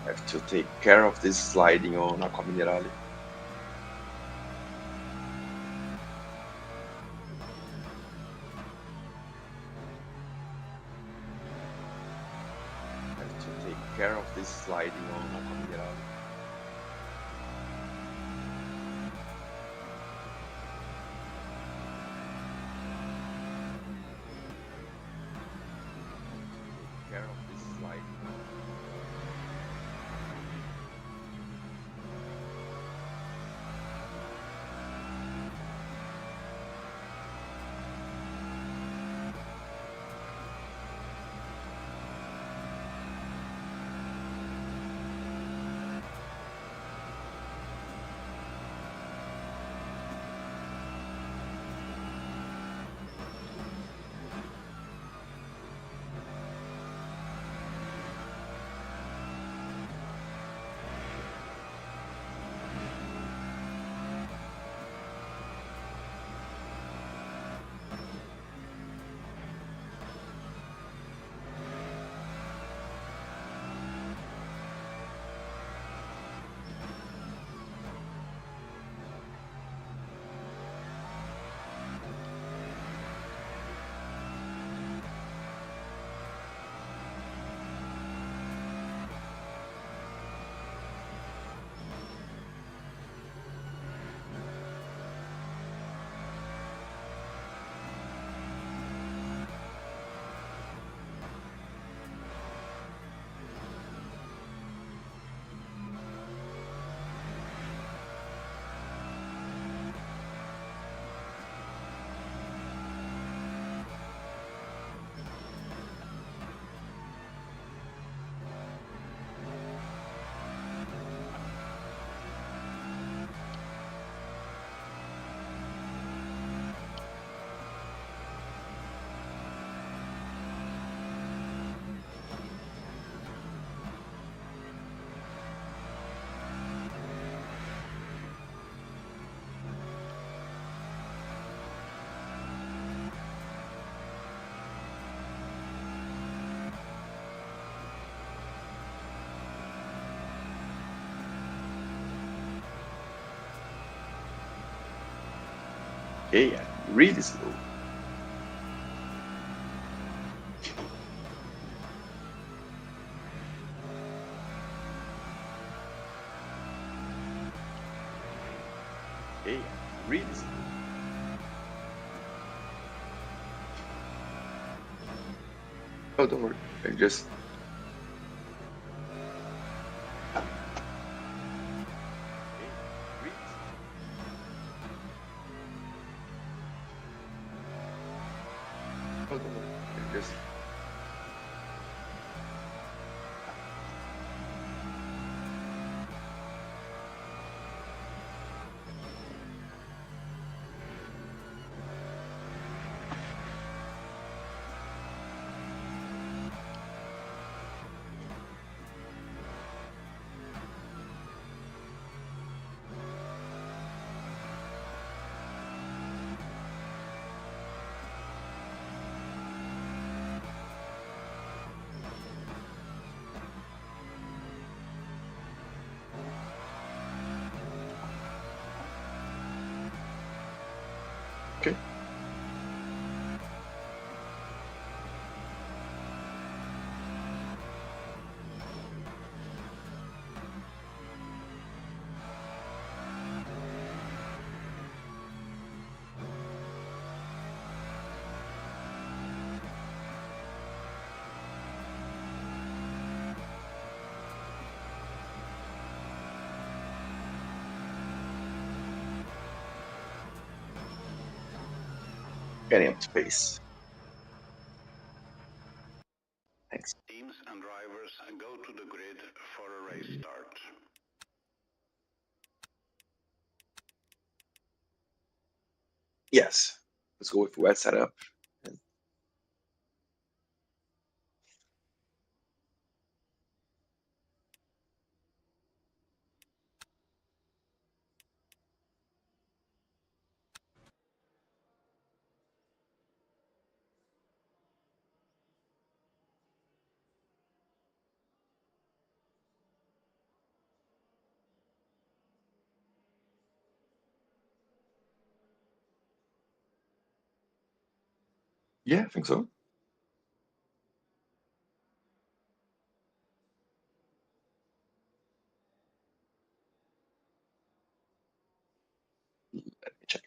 Have to take care of this sliding on Aqua Minerale. Have to take care of this sliding on Aqua Minerale. Take care of this sliding. Okay, yeah, really slow. Okay, yeah, really slow. Oh, don't worry. I just really slow. Oh, don't worry. I just okay. Getting up to pace. Thanks. Teams and drivers go to the grid for a race start. Yes. Let's go with wet setup. Yeah, I think so. Let me check.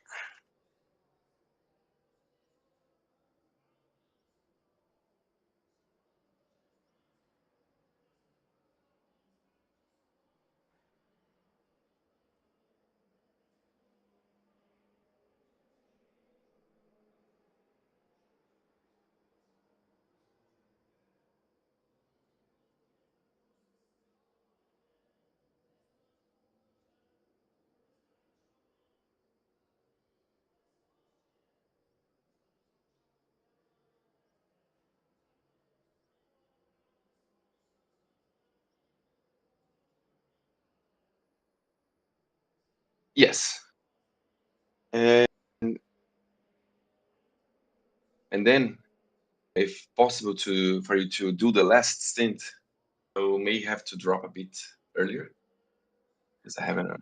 Yes. And and then, if possible, to for you to do the last stint, you may have to drop a bit earlier because I haven't.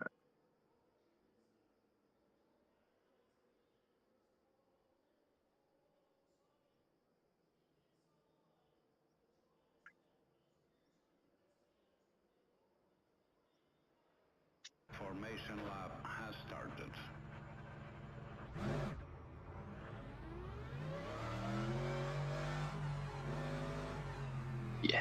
Formation lap has started. Yeah.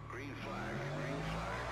Green flag, green flag.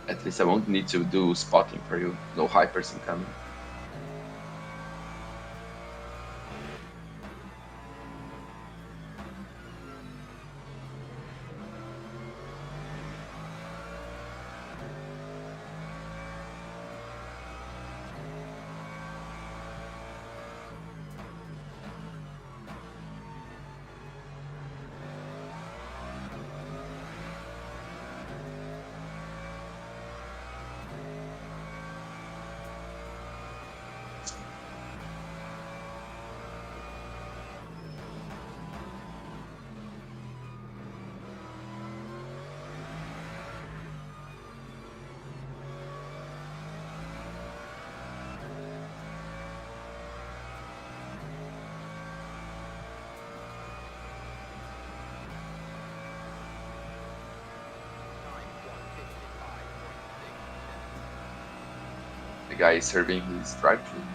At least I won't need to do spotting for you. No hypers incoming. The guy is serving his drive-through.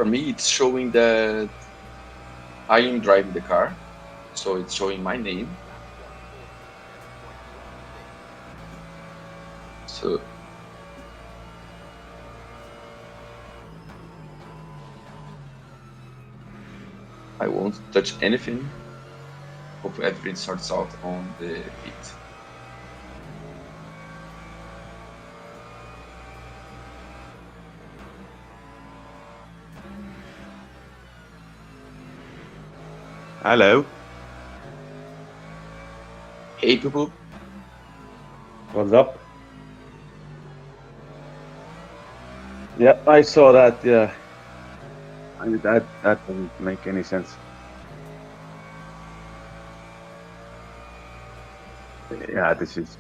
for me, it's showing that I am driving the car, so it's showing my name. So I won't touch anything. Hope everything starts out on the pit. Hello. Hey, people. What's up? Yeah, I saw that. Yeah, I mean, that doesn't make any sense. Yeah, this is.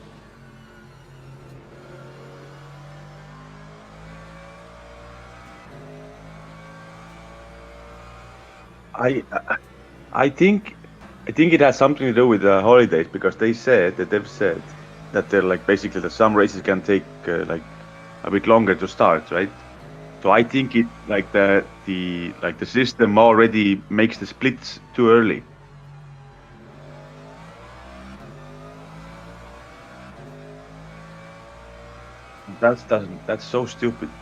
I I think I think it has something to do with the holidays because they've said that they're like basically that some races can take like a bit longer to start, right? So I think it like the system already makes the splits too early. That's so stupid.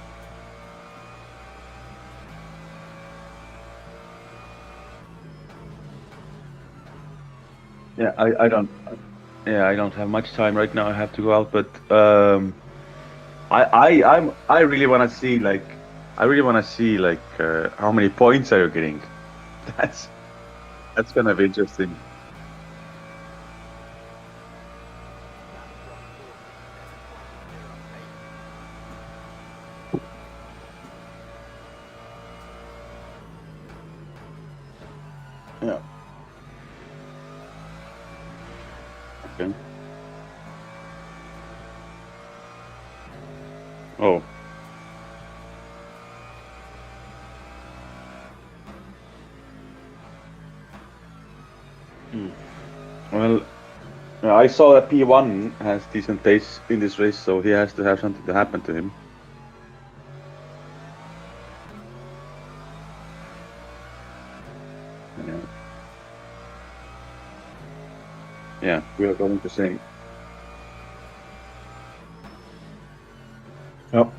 Yeah, I don't. Yeah, I don't have much time right now. I have to go out, but I really want to see like how many points are you getting? That's that's gonna be interesting. Yeah. Okay. Oh. Hmm. Well, I saw that P1 has decent pace in this race, so he has to have something to happen to him. Yeah. Yeah, we are going to sing. Yep.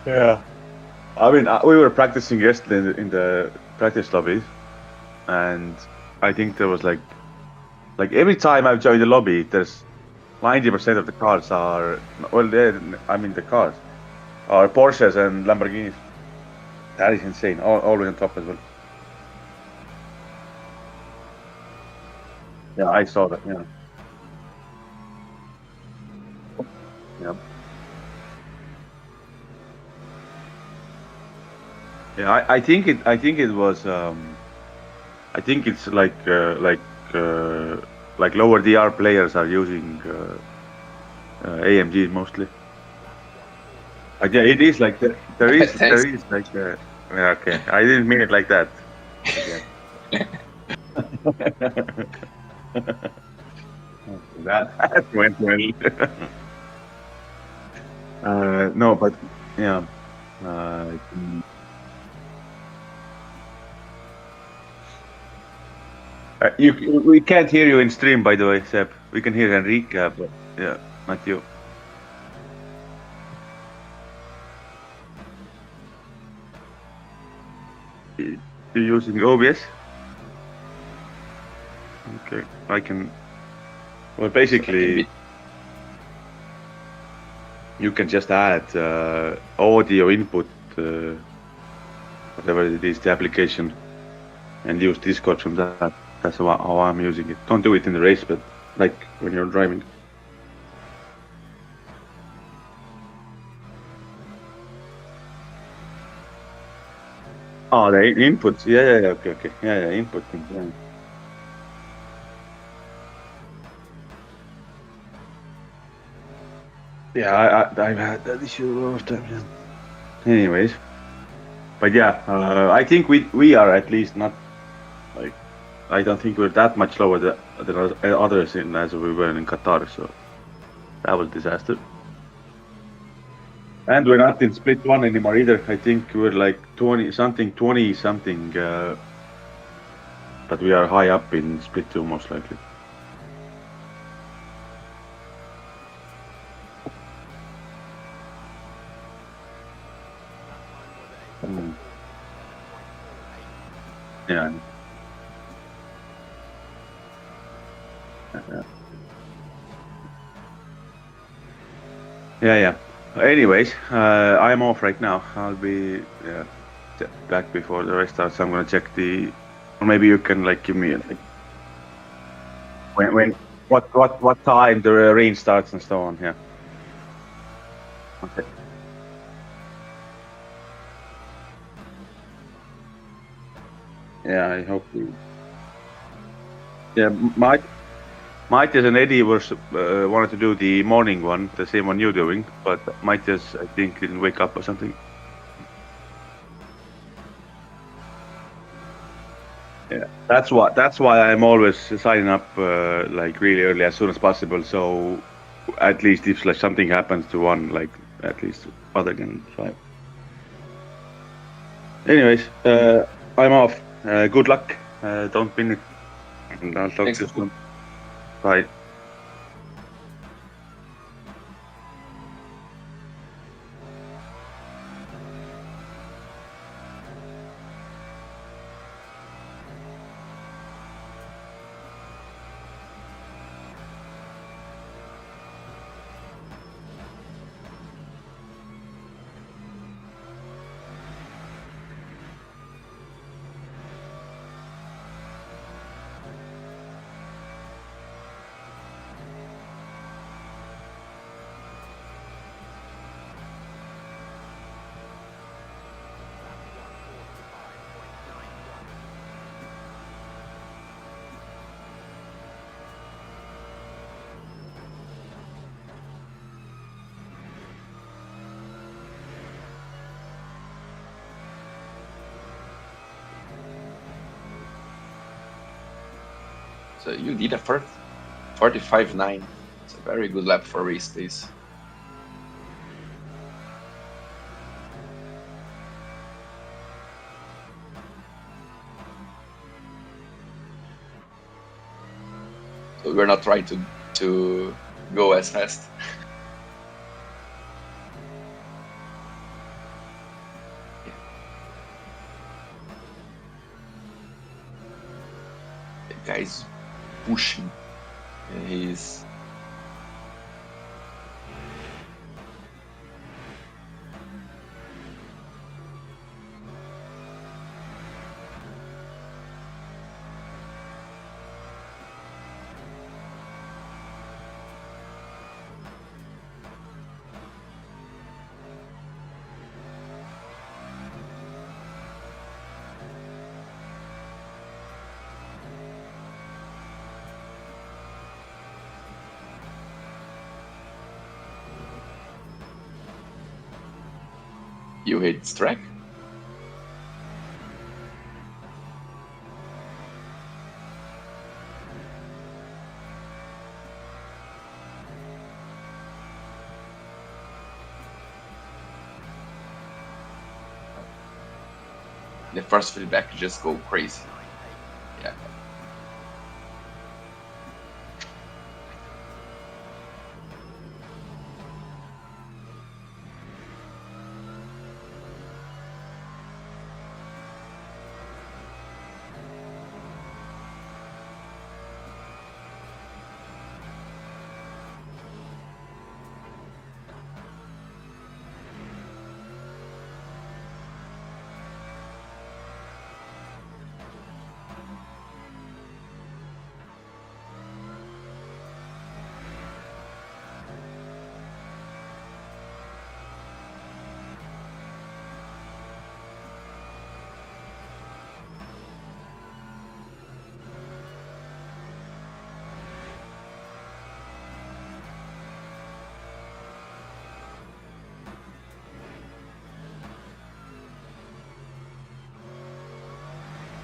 Yeah. I mean, we were practicing yesterday in the practice lobby, and I think there was like every time I've joined the lobby, there's 90% of the cars are well, I mean the cars are Porsches and Lamborghinis. That is insane. Always on top as well. Yeah, I saw that. Yeah, yeah, yeah. I think it was. I think it's like lower DR players are using AMGs mostly. Yeah, it is like there Thanks. is like yeah, okay. I didn't mean it like that. That went well. No, but yeah. Uh, we can't hear you in stream, by the way, Seb. We can hear Enrique, but yeah, not you. You're using OBS? Okay, I can. Well, So I can basically, be. you can just add audio input, whatever it is, the application, and use Discord from that. That's how I'm using it. Don't do it in the race, but like when you're driving. Oh, the inputs. Yeah, yeah, yeah. Okay, okay. Yeah, yeah. Input thing. Yeah. Yeah, I've had that issue a lot of times. Yeah. Anyways, But yeah, I think we are at least not like I don't think we're that much lower than others in as we were in Qatar. So that was disaster. And we're not in split one anymore either. I think we're like 20 something, but we are high up in split two most likely. Mm. Yeah. Yeah. Anyways, I'm off right now. I'll be back before the race starts. I'm gonna check or maybe you can like give me like what time the rain starts and so on. Yeah. Okay. Yeah, I hope. Yeah, Matias and Eddie wanted to do the morning one, the same one you're doing, but Matias I think didn't wake up or something. Yeah, that's why I'm always signing up like really early as soon as possible. So at least if like something happens to one, like at least other than 5. Anyways, I'm off. Good luck. Don't win it. And I'll talk Thanks, to you Luku. soon. Bye. So you did a 45.9. It's a very good lap for race days. So we're not trying to go as fast. Yeah. The guy's pushing. And he's you hit track. The first feedback just go crazy. Yeah.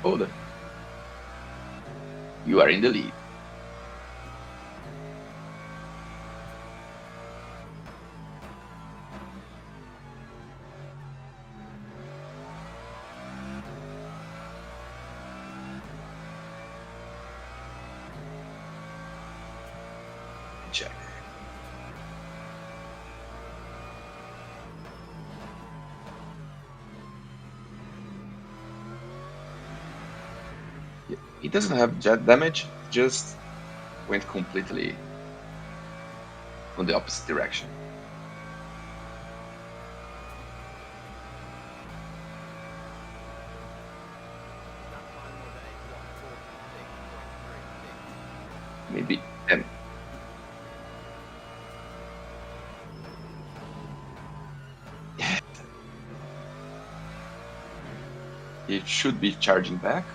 Hold on. You are in the lead. Check. Yeah, it doesn't have jet damage, just went completely on the opposite direction. Maybe 10. It should be charging back.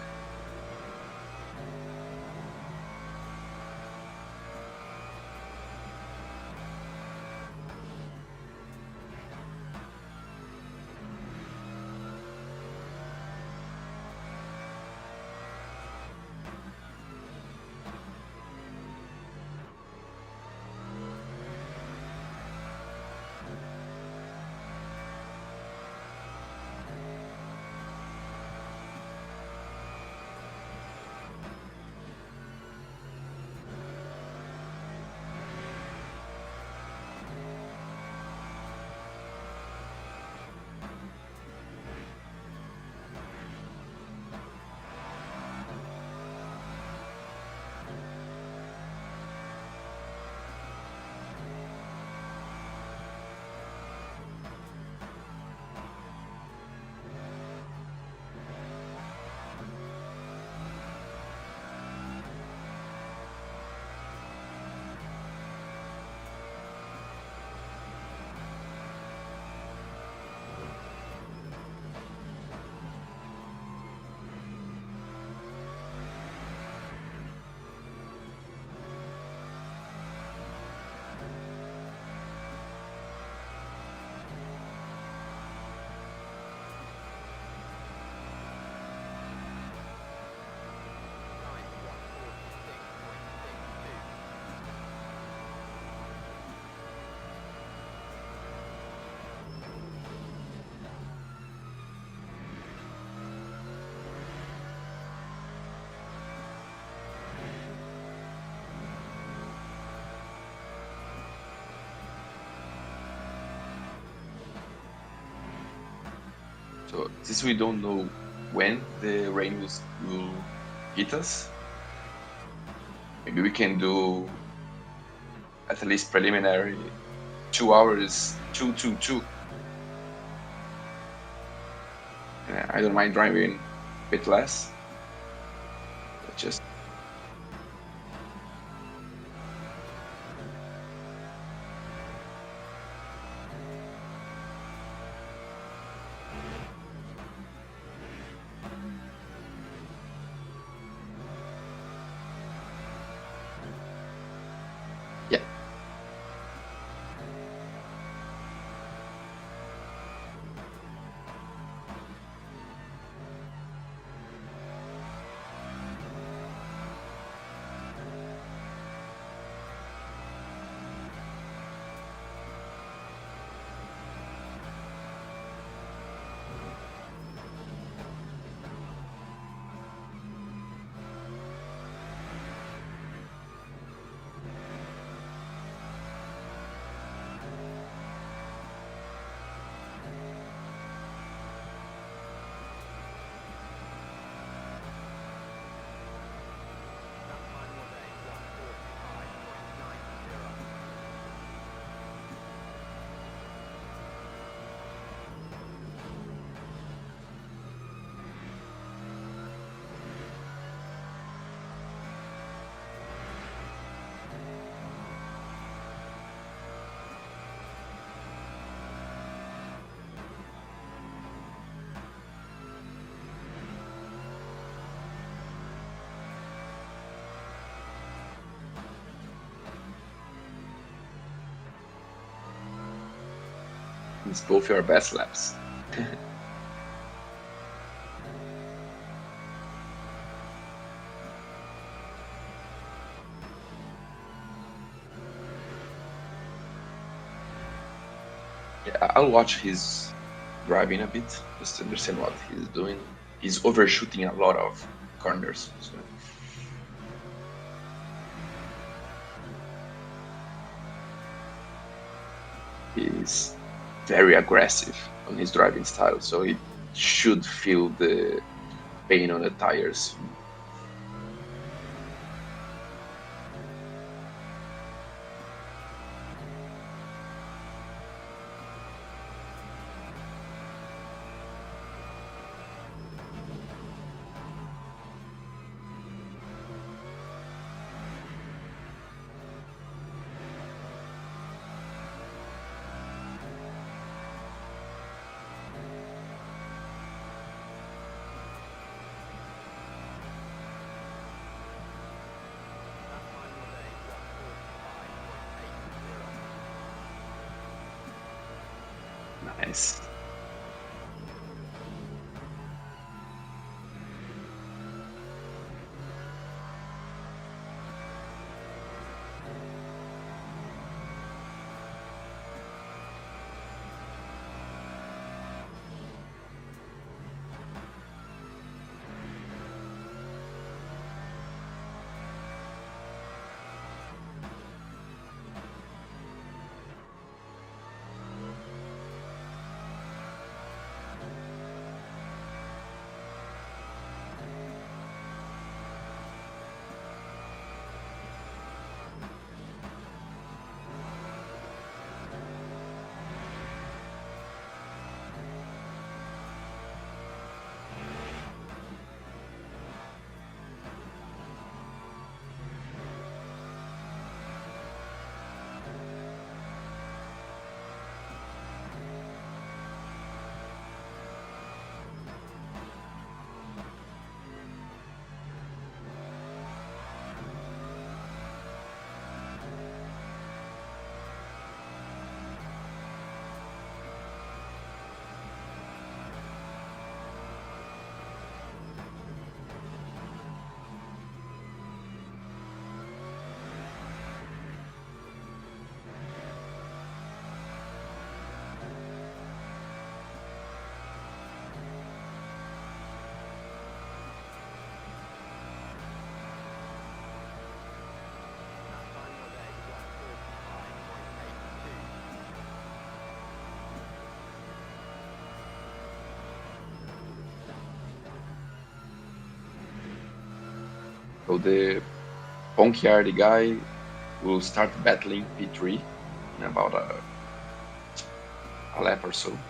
So since we don't know when the rain will hit us, maybe we can do at least preliminary 2 hours 222. I don't mind driving a bit less. But just yeah. It's both your best laps. Yeah, I'll watch his driving a bit just to understand what he's doing. He's overshooting a lot of corners. So he's very aggressive on his driving style, so he should feel the pain on the tires. Nice. So the Ponchiardi guy will start battling P3 in about a lap or so.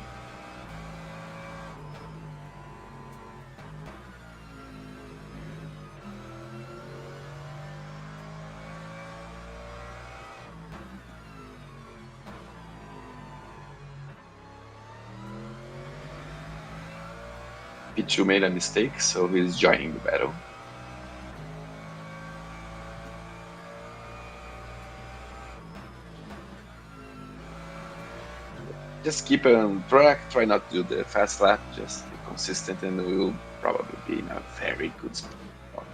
P2 made a mistake, so he's joining the battle. Just keep on track, try not to do the fast lap, just be consistent, and we will probably be in a very good spot.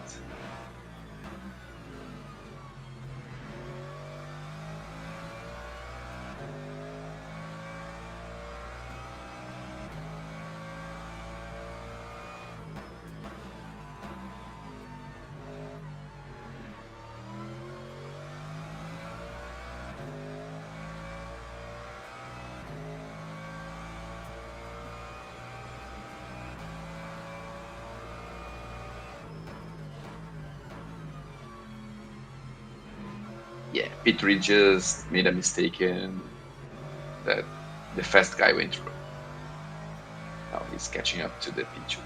Yeah, P3 just made a mistake and that the fast guy went through. Now he's catching up to the P2.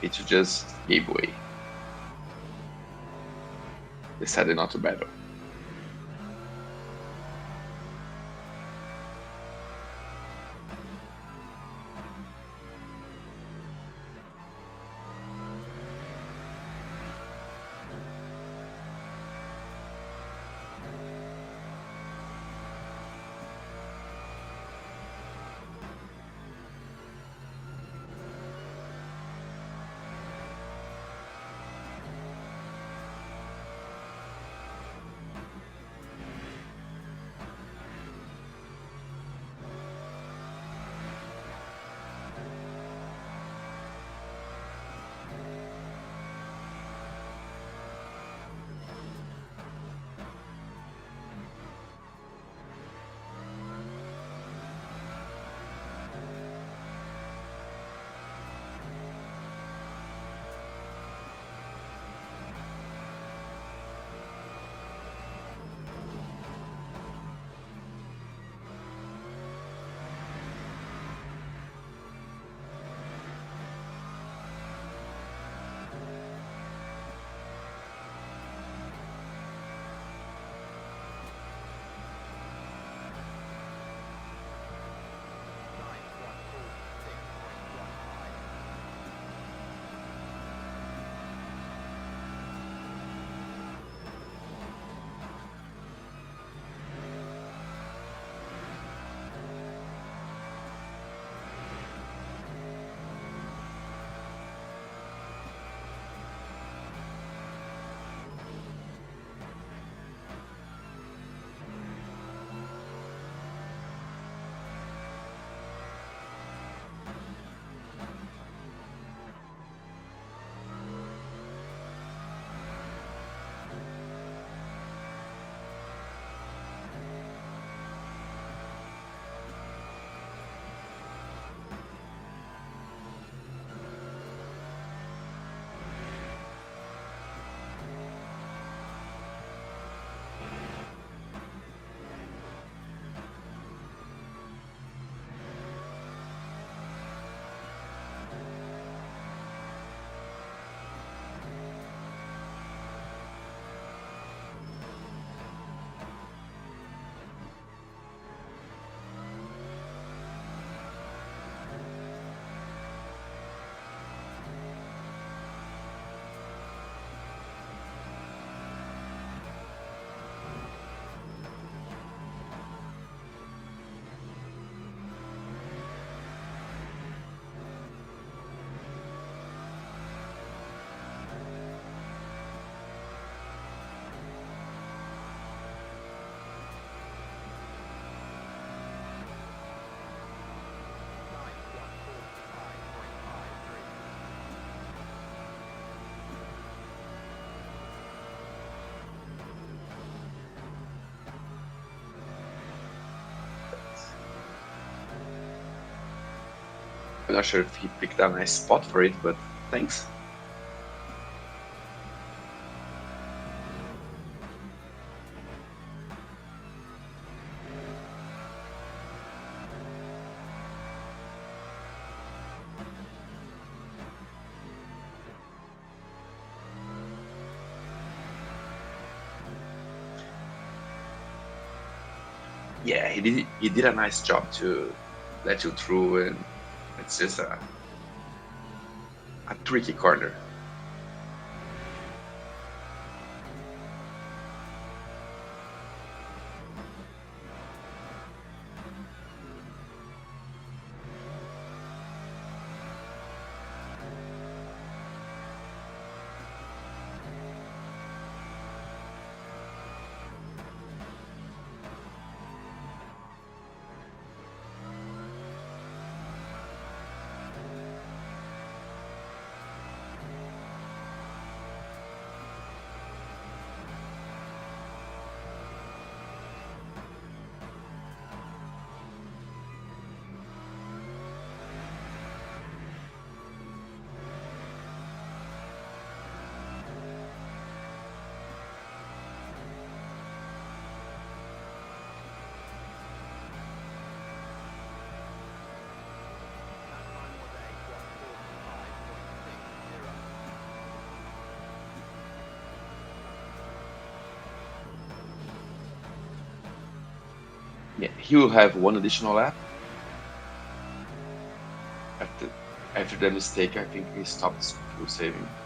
it just gave way. Decided not to battle. I'm not sure if he picked a nice spot for it, but thanks. Yeah, he did a nice job to let you through, and it's just a tricky corner. Yeah, he will have one additional lap. After the mistake, I think he stopped fuel saving.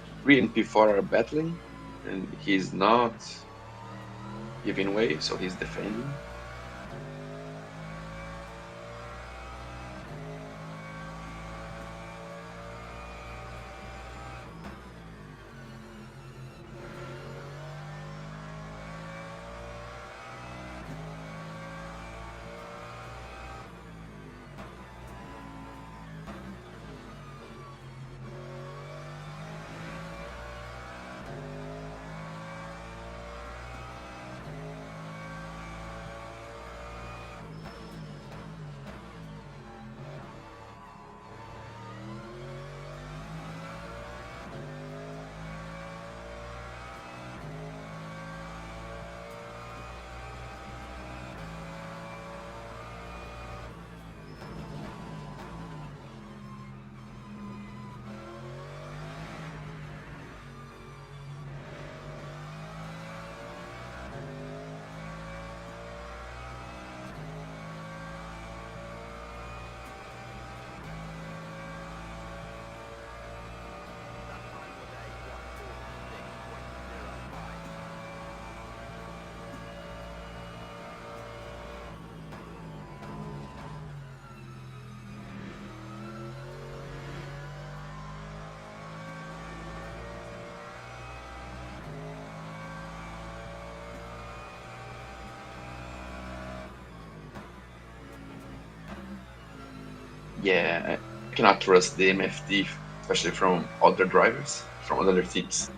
P3 and P4 are battling, and he's not giving way, so he's defending. Yeah, I cannot trust the MFD, especially from other drivers, from other teams.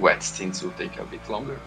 wet stints will take a bit longer.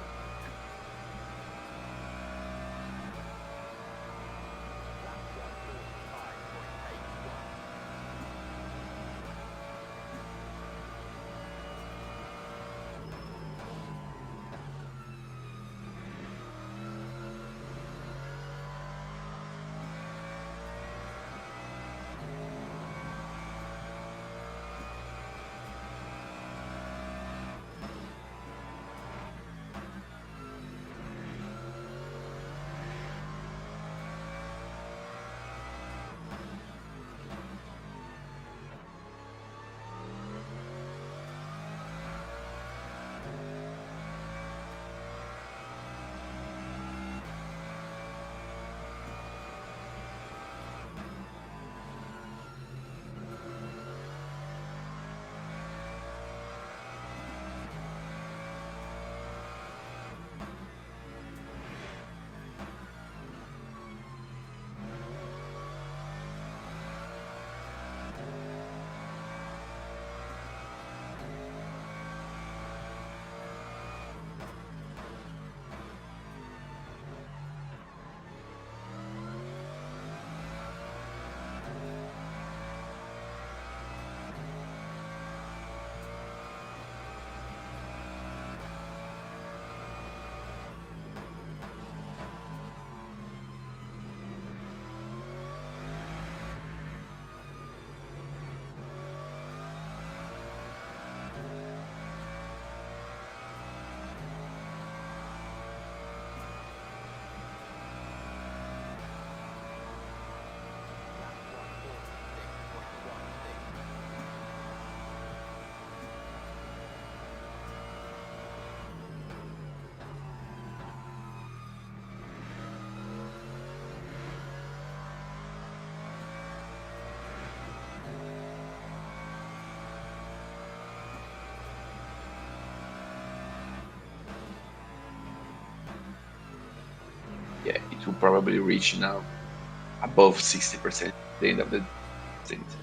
Yeah, it will probably reach now above 60% at the end of the stint.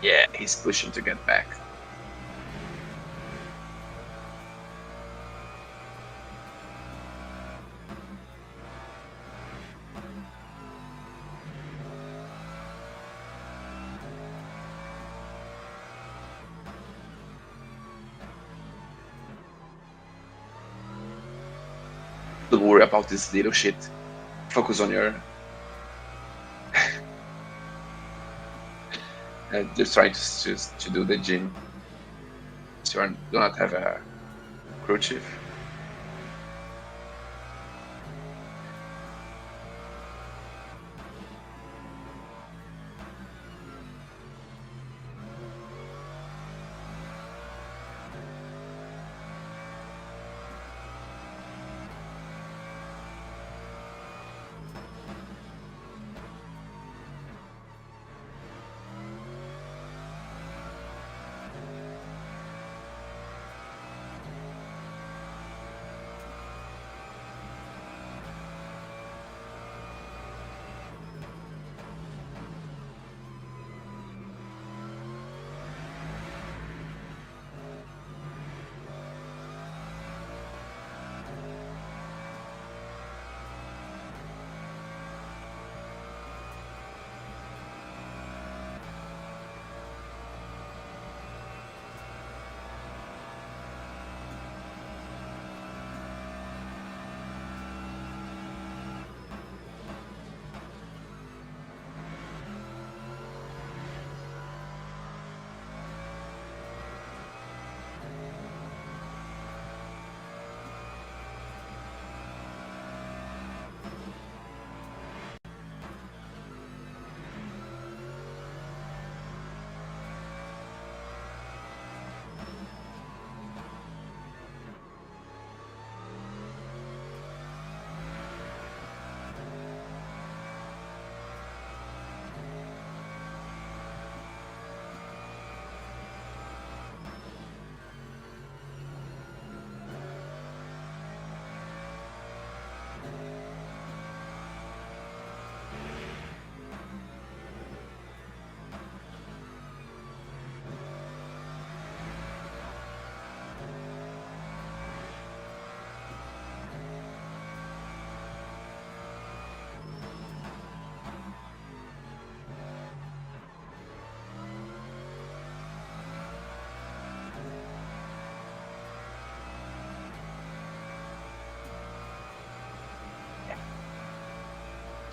Yeah, he's pushing to get back. Don't worry about this little shit. Focus on your. Just trying to do the gym. So you do not have a crew chief.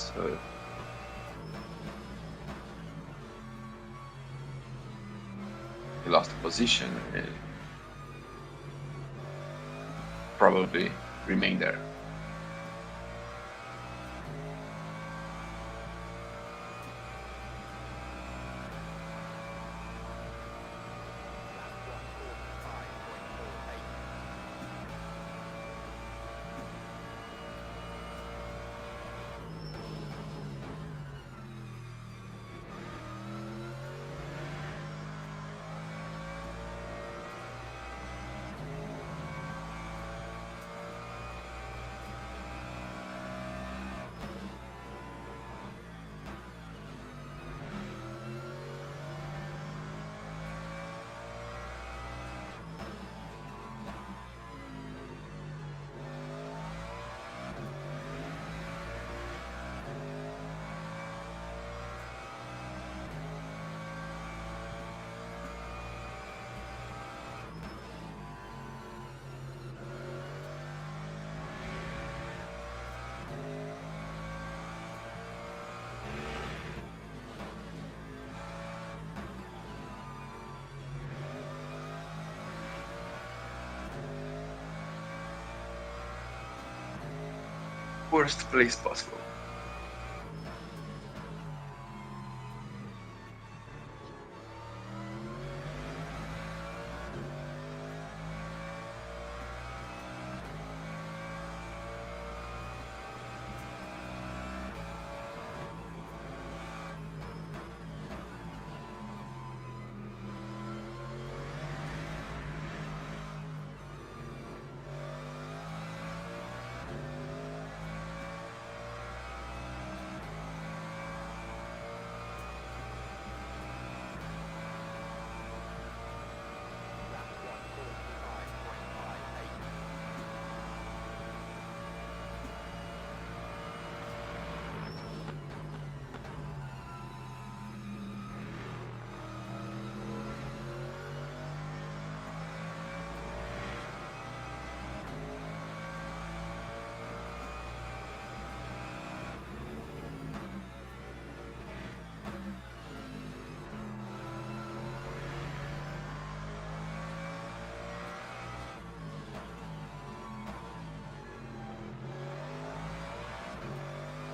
So he lost the position and probably remain there. Worst place possible.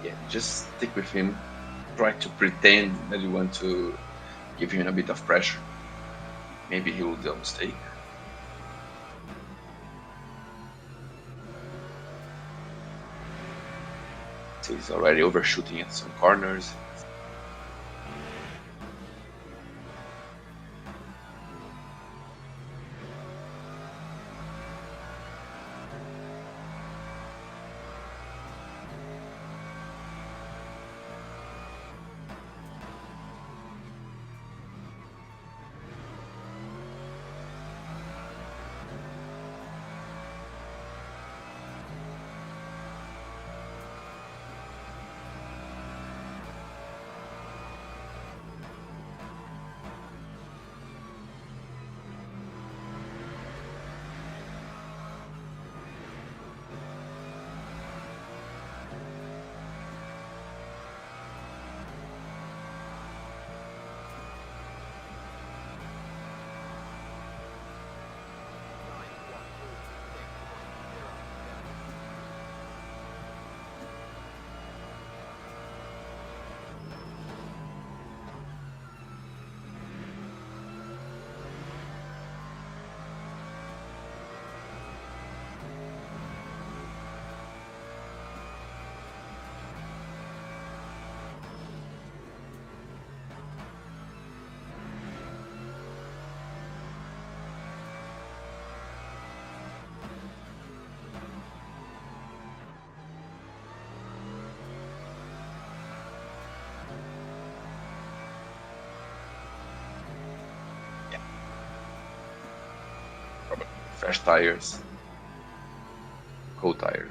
Yeah, just stick with him. Try to pretend that you want to give him a bit of pressure. Maybe he will do a mistake. So he's already overshooting at some corners. Fresh tires, cold tires.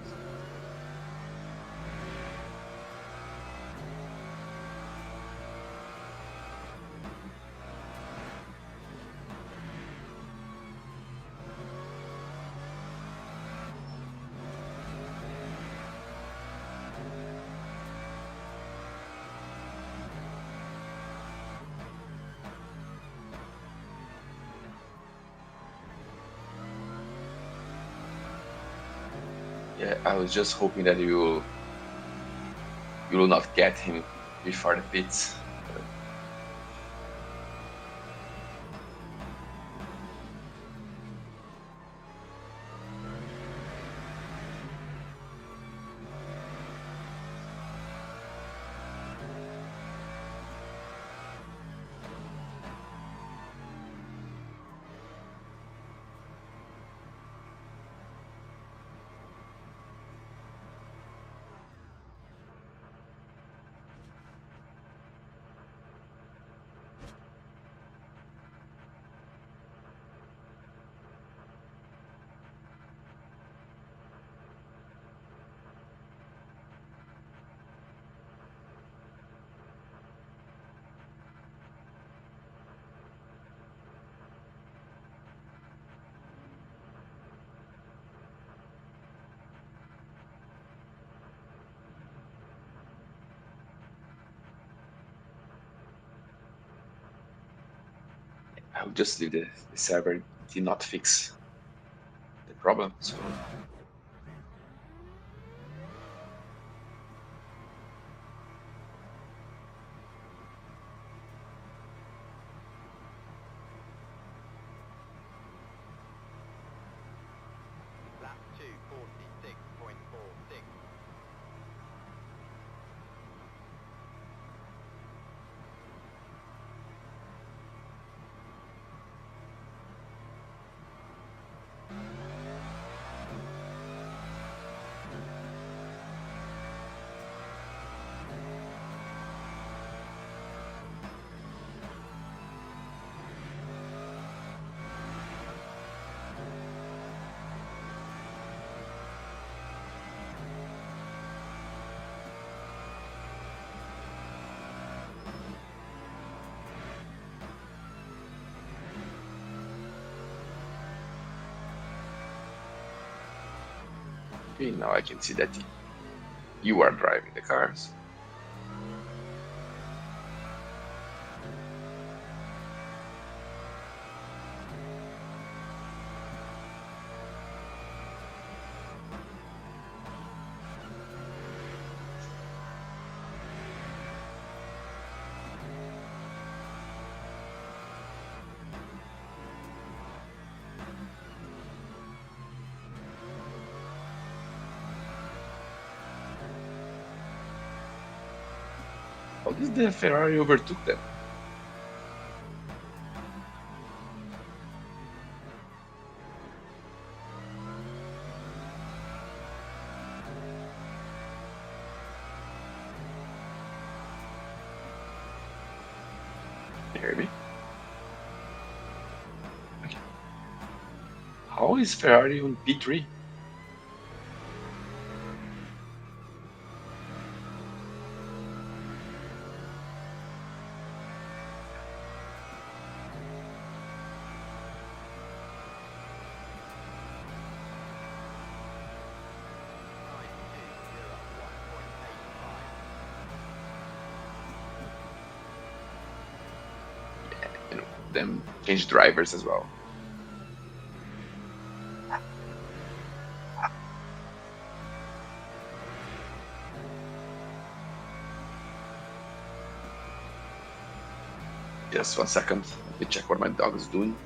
Yeah, I was just hoping that you will not get him before the pits. I will just leave the server did not fix the problem. So Lap 2:46.46. okay, now I can see that you are driving the cars. How did the Ferrari overtook them? You hear me? Okay. How is Ferrari on P3? You know, them change drivers as well. Just 1 second. Let me check what my dog is doing.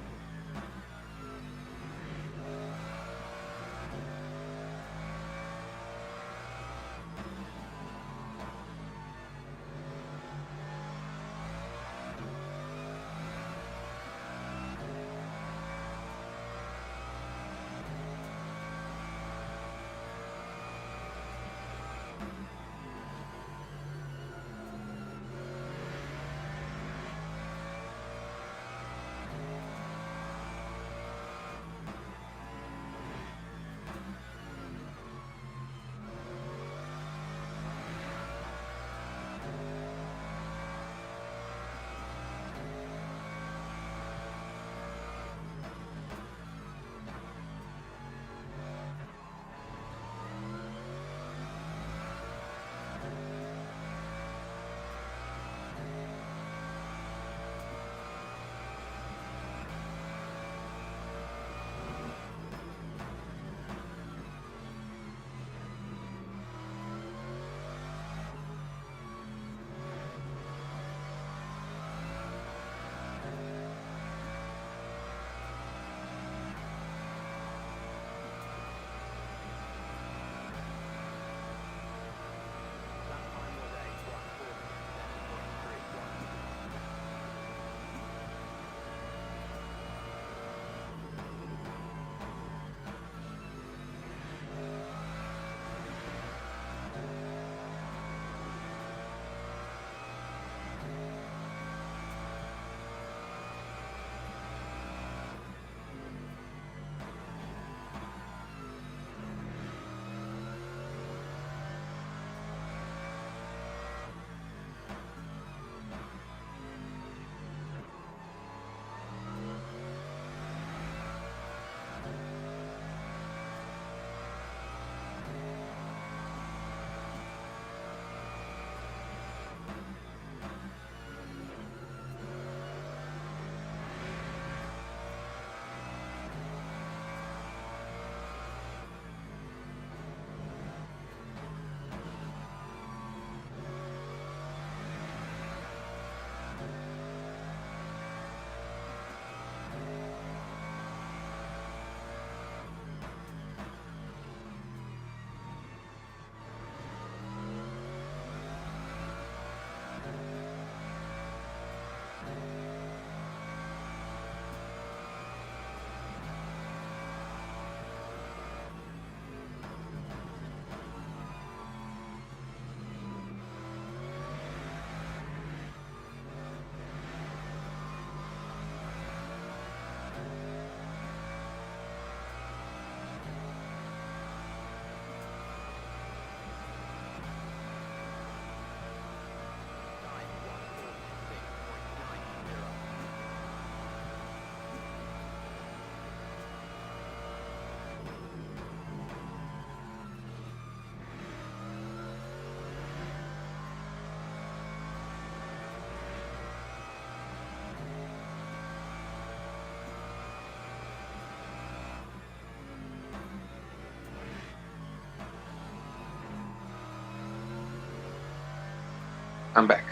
I'm back.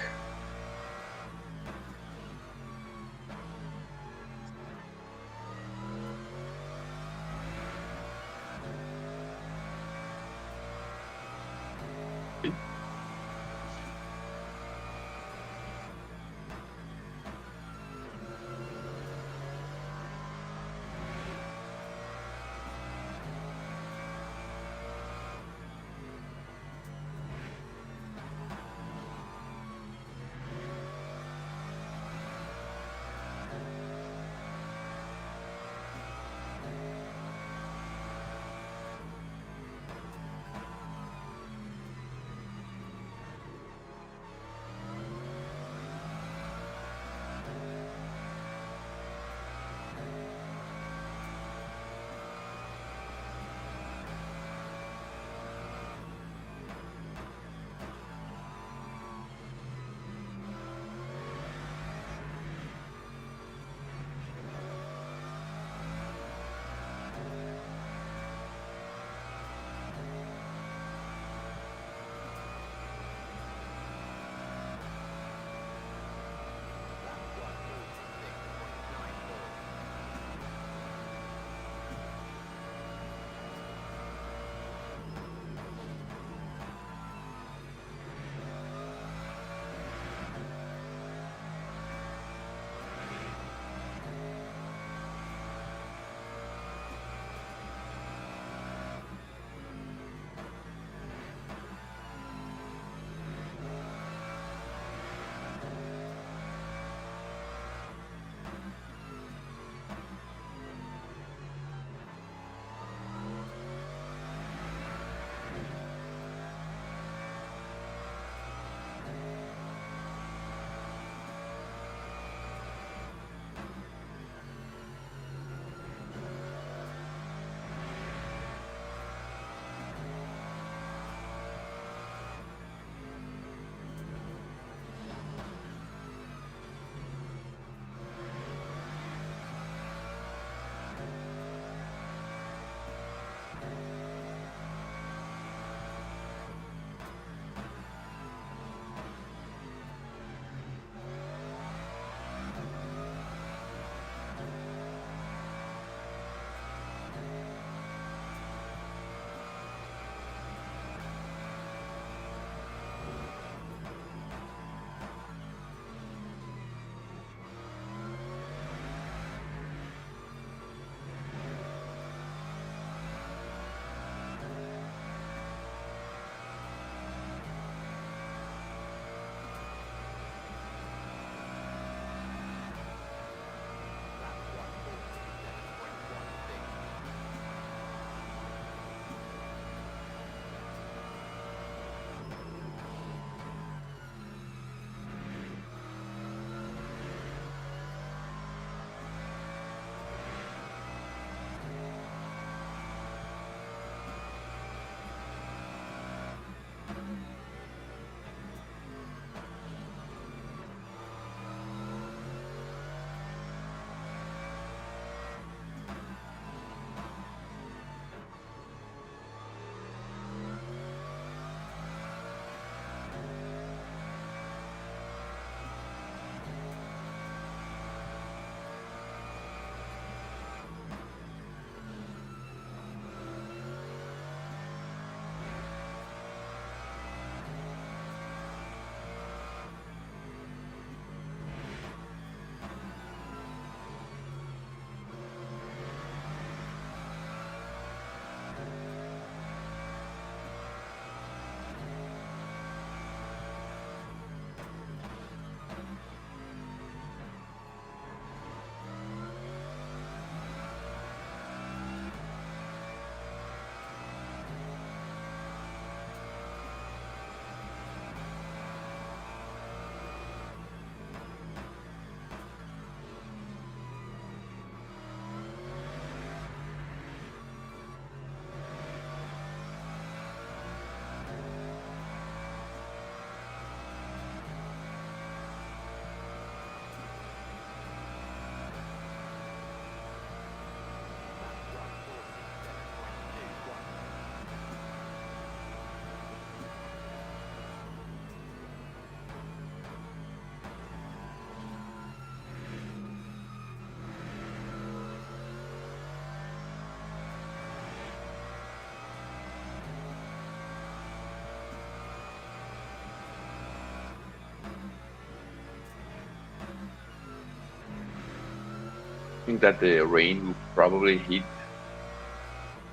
think that the rain will probably hit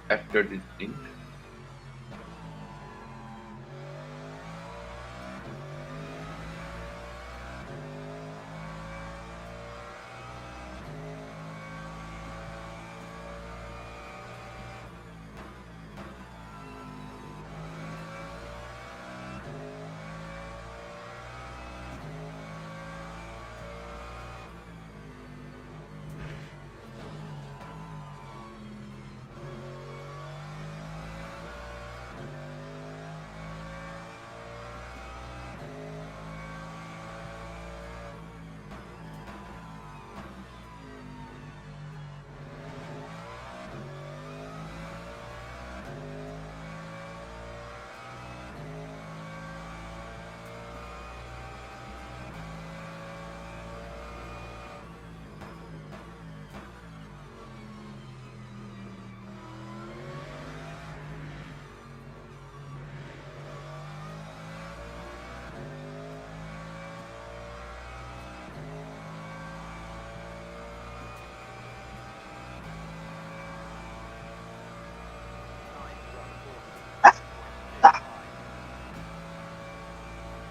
after the stint.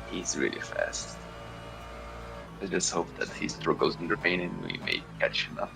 He's really fast. I just hope that he struggles in the rain and we may catch him up.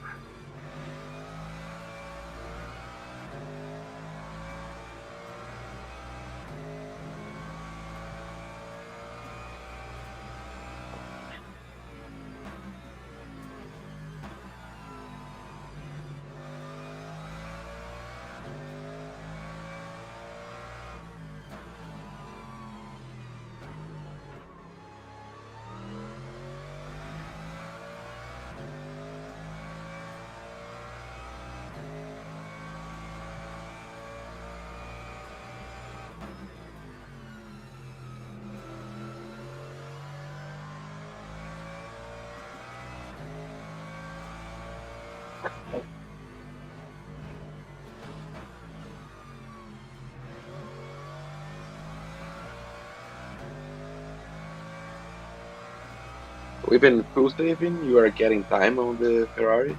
Even full saving, you are getting time on the Ferrari.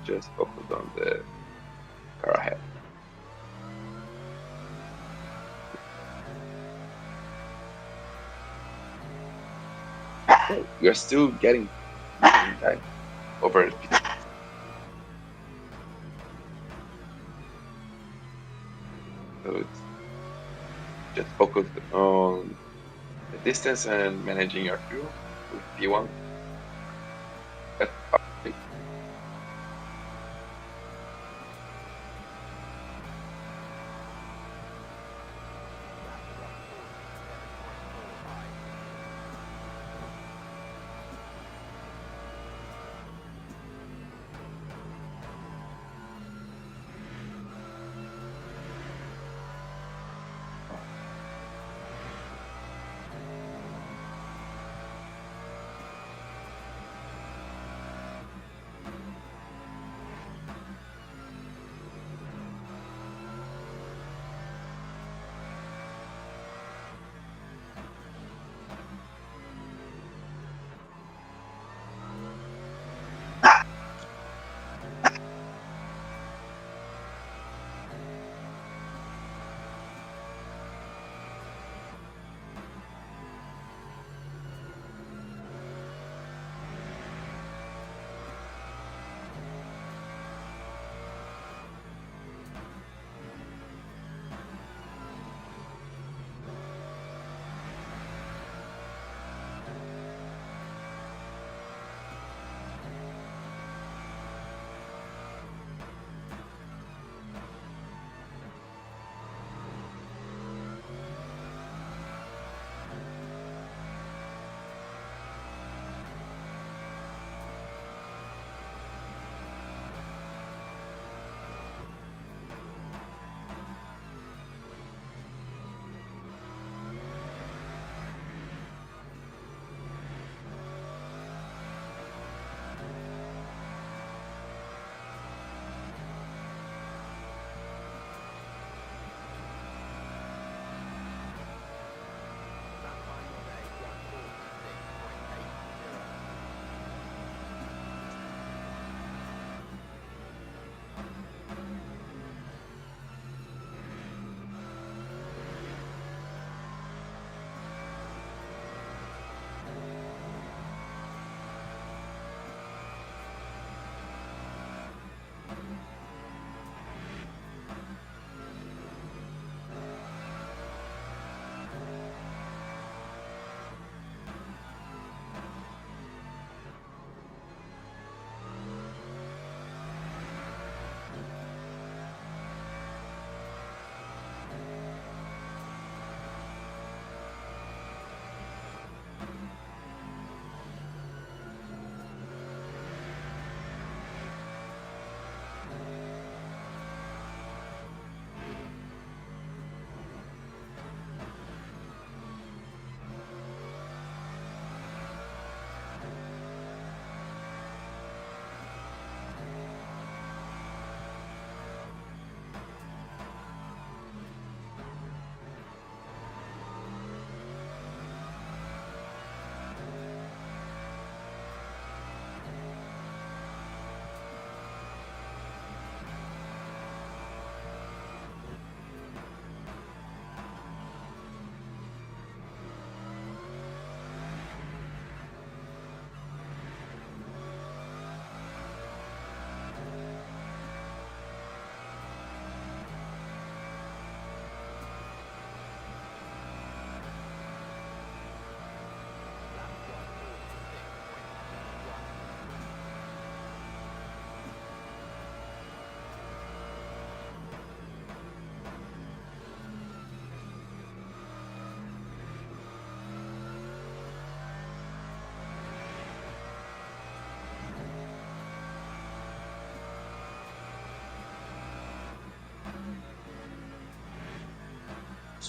Just focus on the car ahead. You're still getting time over. So it's just focus on the distance and managing your fuel with P1. That's perfect.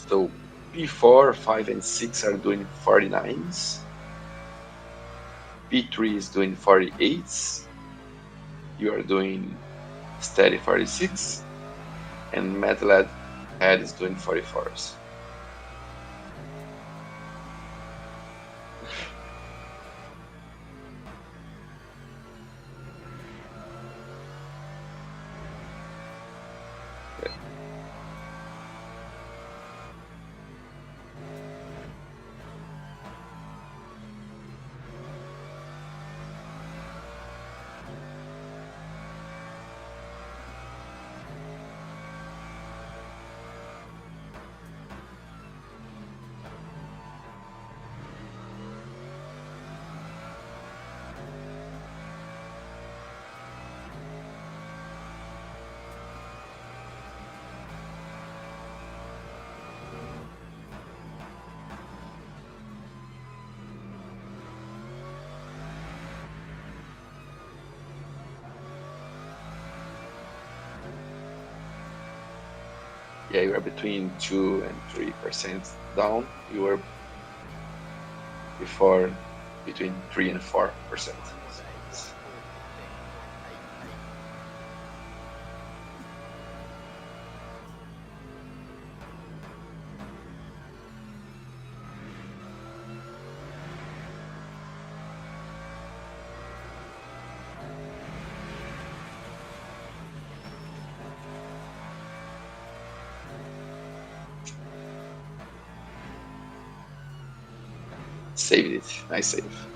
So P4, 5, and 6 are doing 49s. P3 is doing 48s. You are doing steady 46. And Metal Head is doing 44s. Yeah, you are between 2 and 3% down. You were before between 3 and 4%. Saved it. Nice save.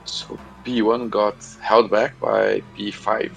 So P1 got held back by P5.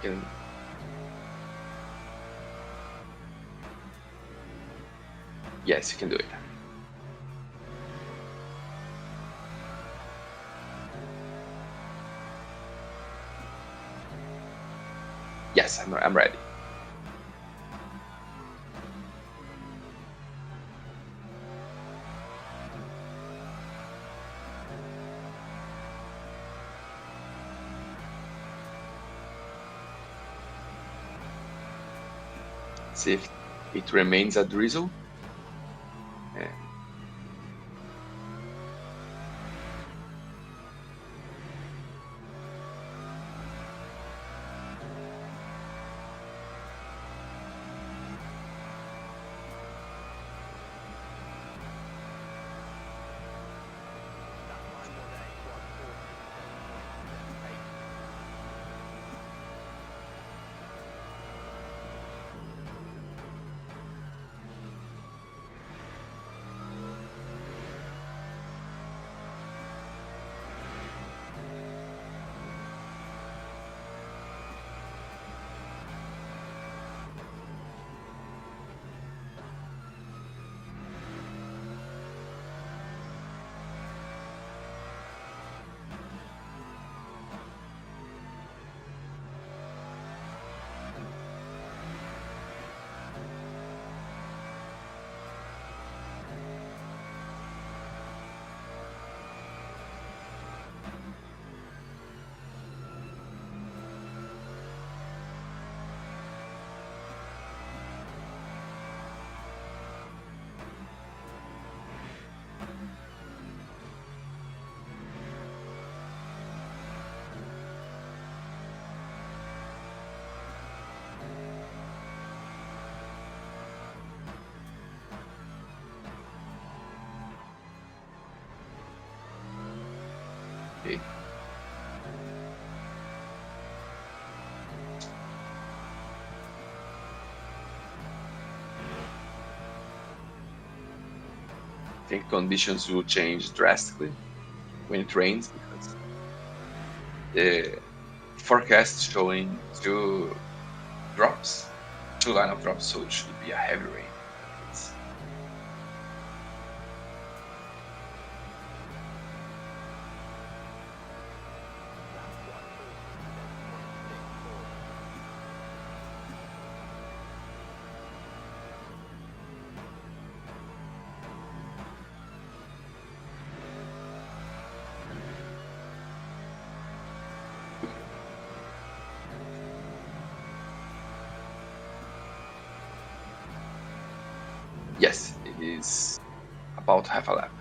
Can yes, you can do it. Yes, I'm ready. See if it remains a drizzle. And okay. I think conditions will change drastically when it rains because the forecast showing two line of drops, so it should be a heavy rain. It's, yes, it is about half a lap.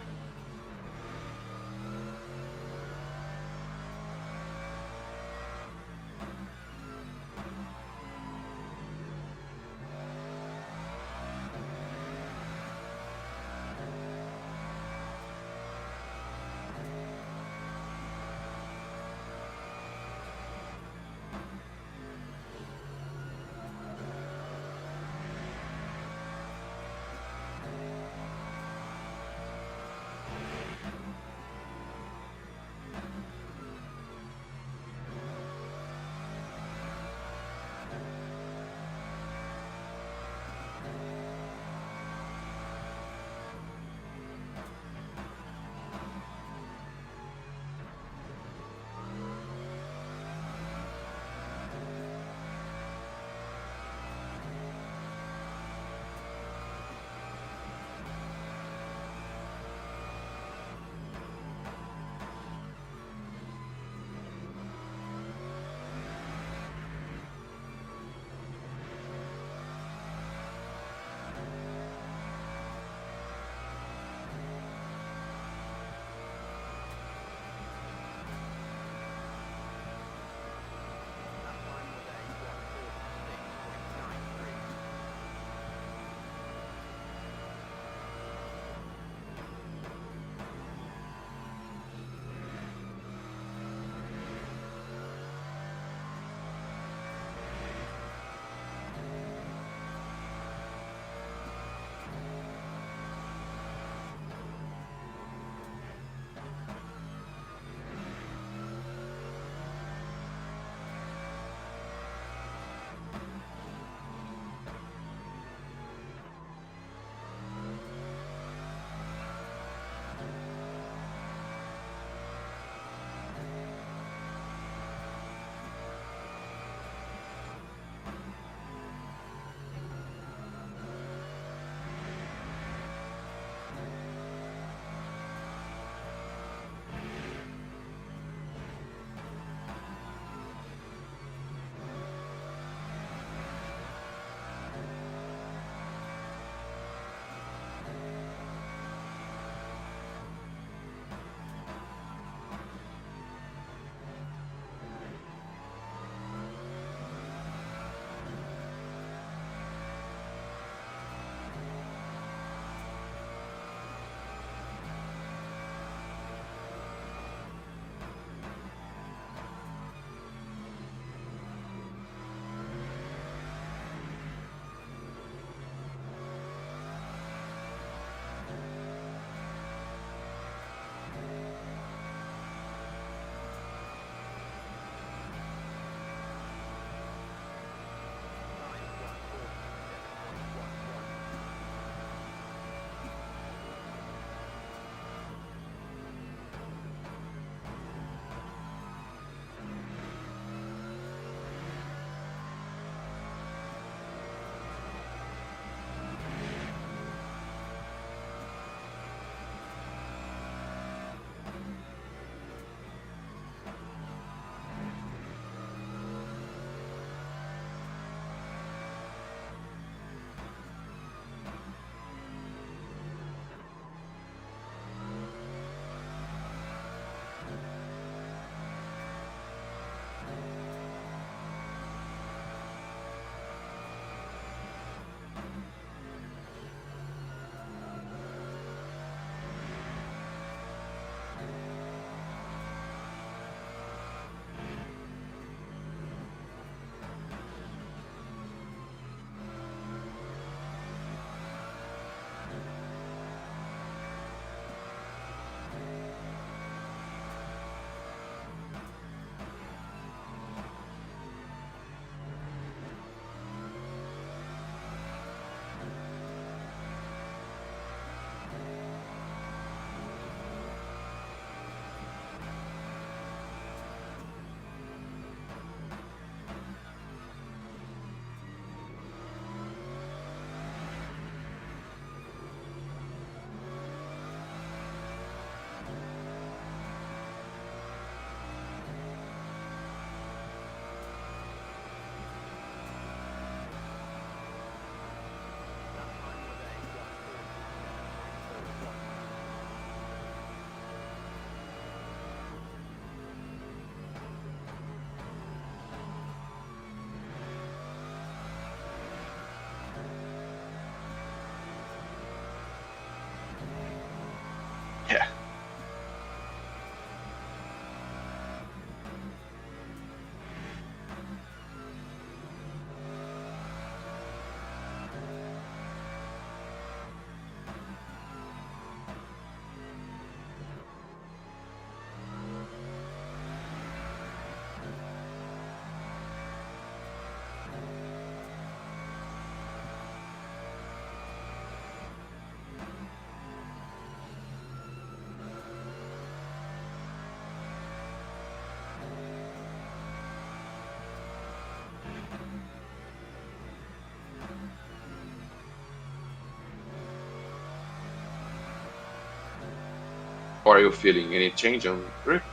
How are you feeling? Any change on grip?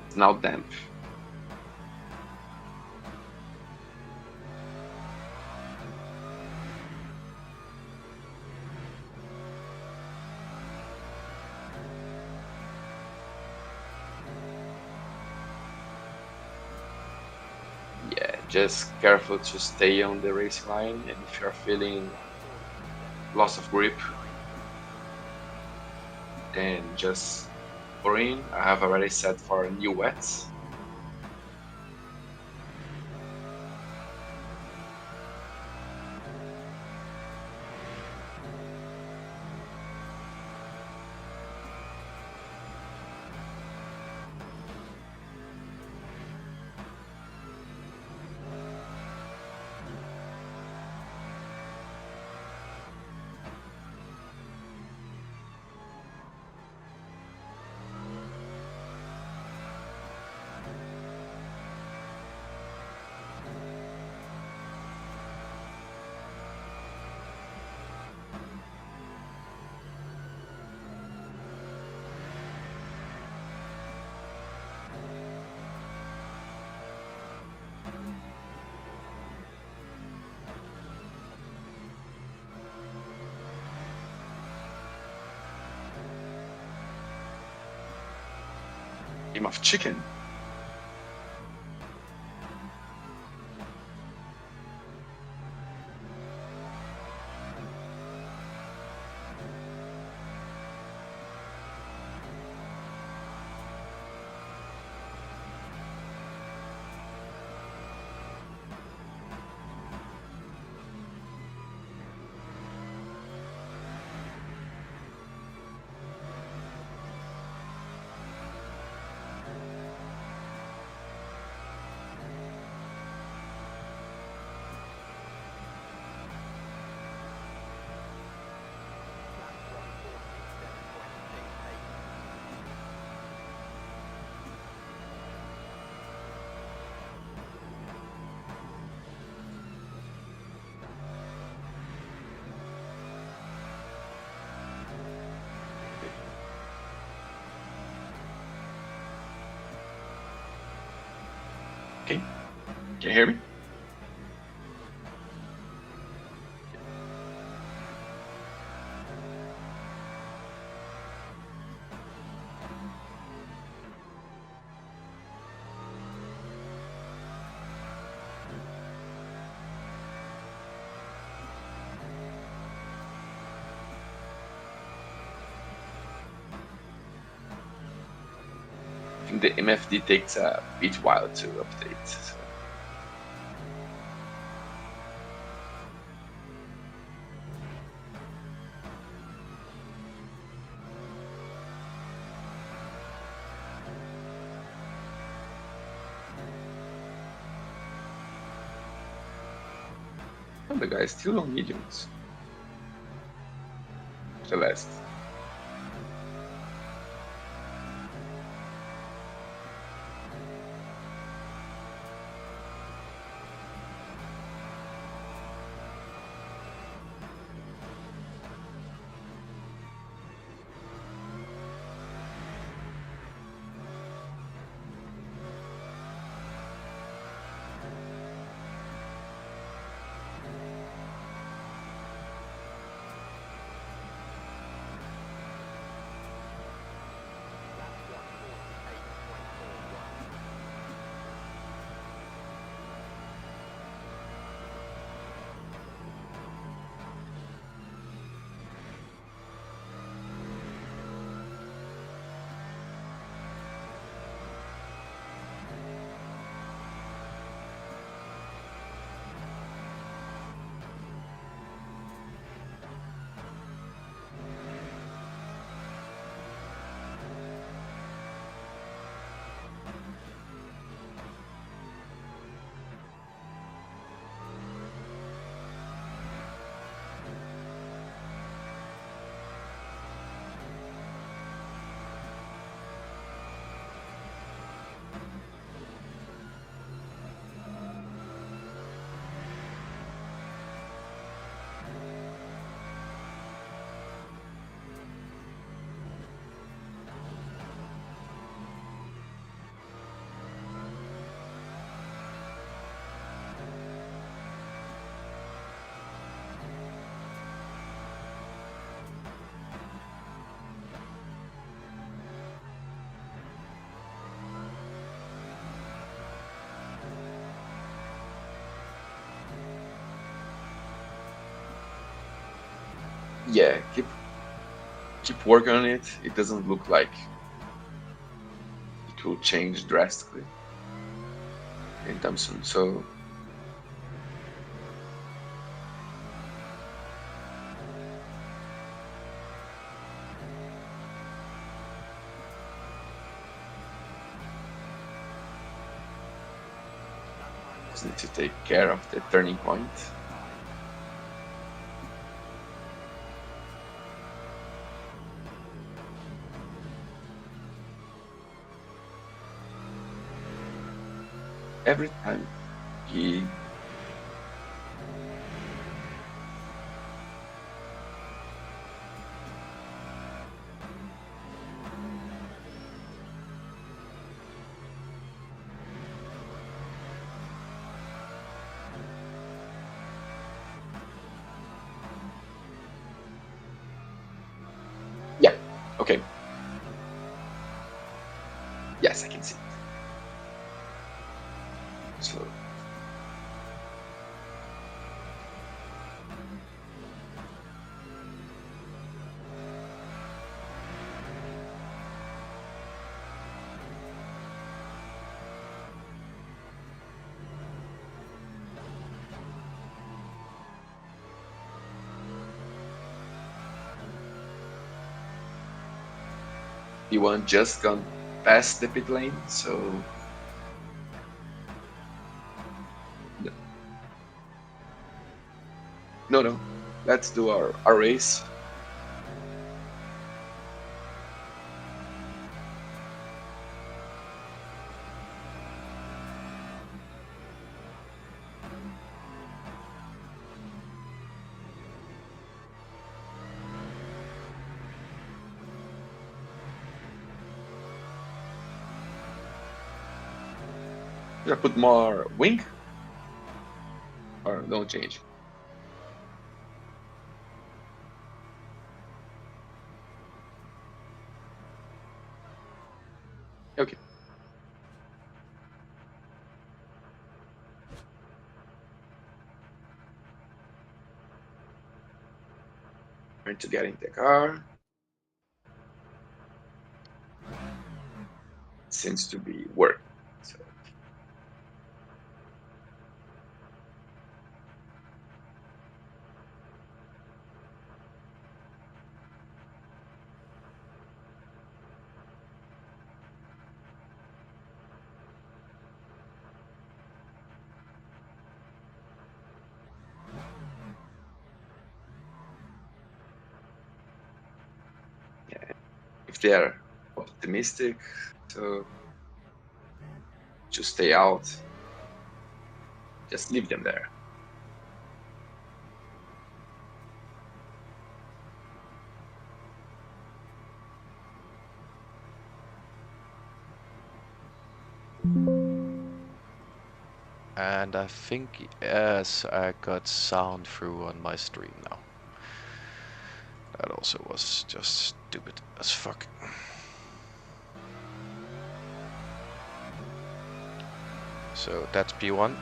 It's now damp. Yeah, just careful to stay on the racing line, and if you're feeling loss of grip, then just pour in. I have already set for new wets. Game of chicken. Okay, can you hear me? I think the MFD takes a bit while to update. So. Oh, the guy's still on mediums. Celeste. Yeah, keep working on it. It doesn't look like it will change drastically anytime soon. So just need to take care of the turning point. Every time he yeah, okay. Yes, I can see it. So P1 just gone past the pit lane, so no. Let's do our race. Should I put more wing or don't change? Okay. Trying to get in the car. Seems to be working. So yeah, if they're optimistic, so to stay out, just leave them there. And I think, yes, I got sound through on my stream now. That also was just stupid as fuck. So that's P1.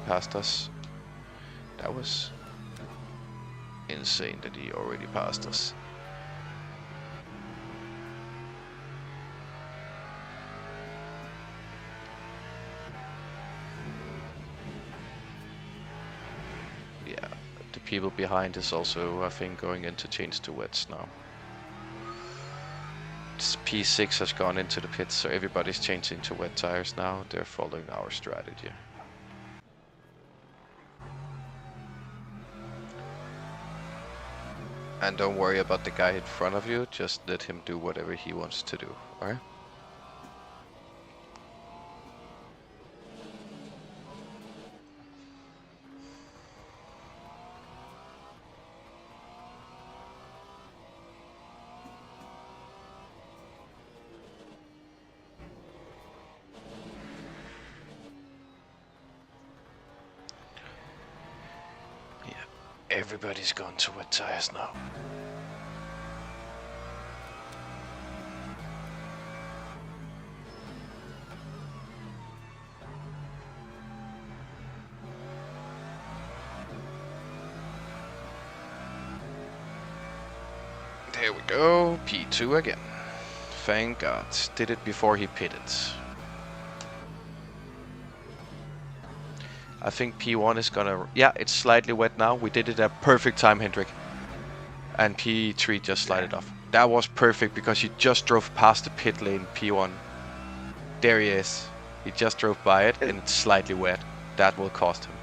Passed us. That was insane that he already passed us. Yeah, the people behind is also, I think, going in to change to wets now. P6 has gone into the pits, so everybody's changing to wet tires now. They're following our strategy. And don't worry about the guy in front of you, just let him do whatever he wants to do, alright? Everybody's gone to wet tires now. There we go. P2 again. Thank God. Did it before he pitted. I think P1 is gonna... Yeah, it's slightly wet now. We did it at perfect time, Hendrik. And P3 just slided off. That was perfect because he just drove past the pit lane, P1. There he is. He just drove by it and it's slightly wet. That will cost him,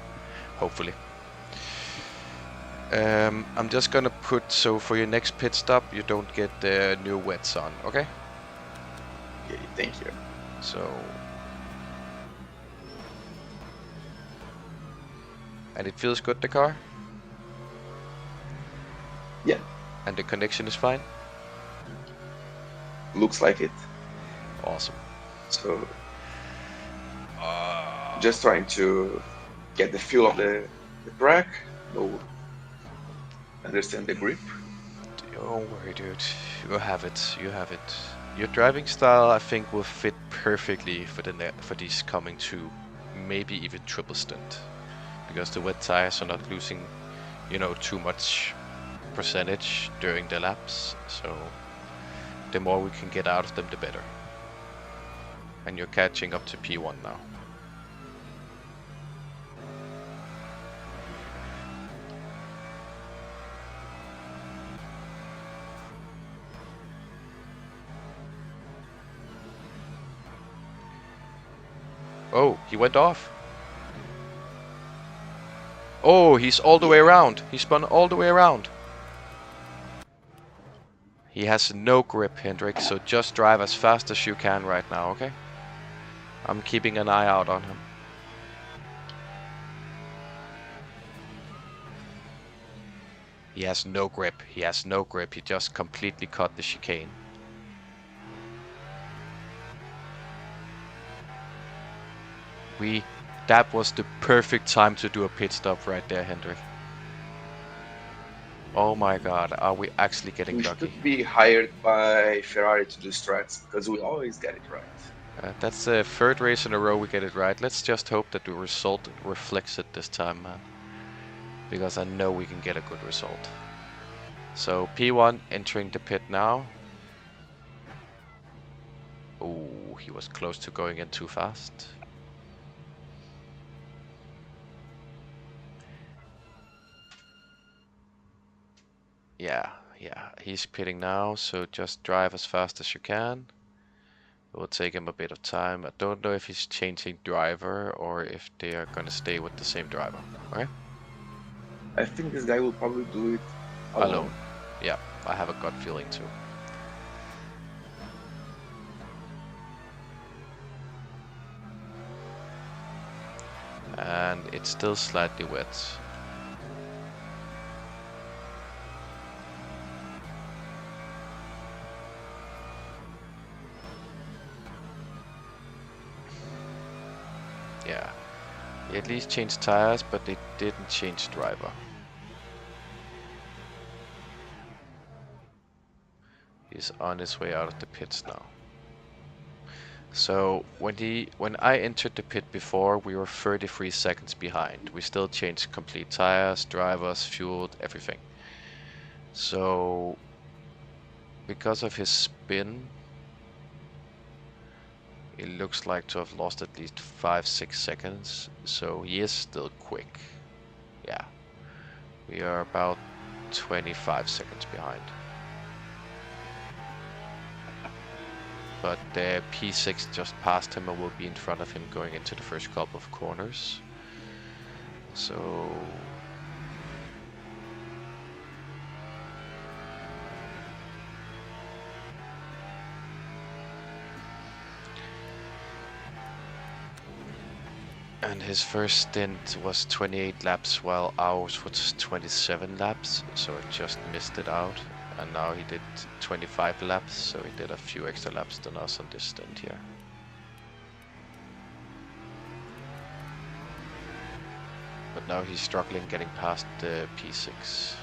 hopefully. I'm just gonna put, so for your next pit stop, you don't get the new wets on, okay? Okay, thank you. So... And it feels good, the car? Yeah, And the connection is fine? looks like it. Awesome. So, just trying to get the feel of the track. No, understand the grip. Don't worry, dude. You have it. You have it. Your driving style, I think, will fit perfectly for for these coming two, maybe even triple stint, because the wet tires are not losing, you know, too much percentage during the laps. So the more we can get out of them, the better. And you're catching up to P1 now. Oh, he went off. Oh, he's all the way around. He spun all the way around. He has no grip, Hendrik, so just drive as fast as you can right now, okay? I'm keeping an eye out on him. He has no grip. He has no grip. He just completely cut the chicane. That was the perfect time to do a pit stop right there, Hendrik. Oh my God, are we actually getting We lucky? should be hired by Ferrari to do strats because we always get it right. That's the third race in a row we get it right. Let's just hope that the result reflects it this time, man. Because I know we can get a good result. So P1 entering the pit now. Oh, he was close to going in too fast. Yeah, he's pitting now, so just drive as fast as you can. It will take him a bit of time. I don't know if he's changing driver or if they are gonna stay with the same driver. Okay? I think this guy will probably do it Alone. Yeah, I have a gut feeling too. And it's still slightly wet. Yeah, he at least changed tires, but they didn't change driver. He's on his way out of the pits now. So when I entered the pit before, we were 33 seconds behind. We still changed complete tires, drivers, fueled, everything. So because of his spin, it looks like to have lost at least 5-6 seconds, so he is still quick. Yeah, we are about 25 seconds behind. But the P6 just passed him and will be in front of him going into the first couple of corners. So... And his first stint was 28 laps, while ours was 27 laps, so it just missed it out. And now he did 25 laps, so he did a few extra laps than us on this stint here. But now he's struggling getting past the P6.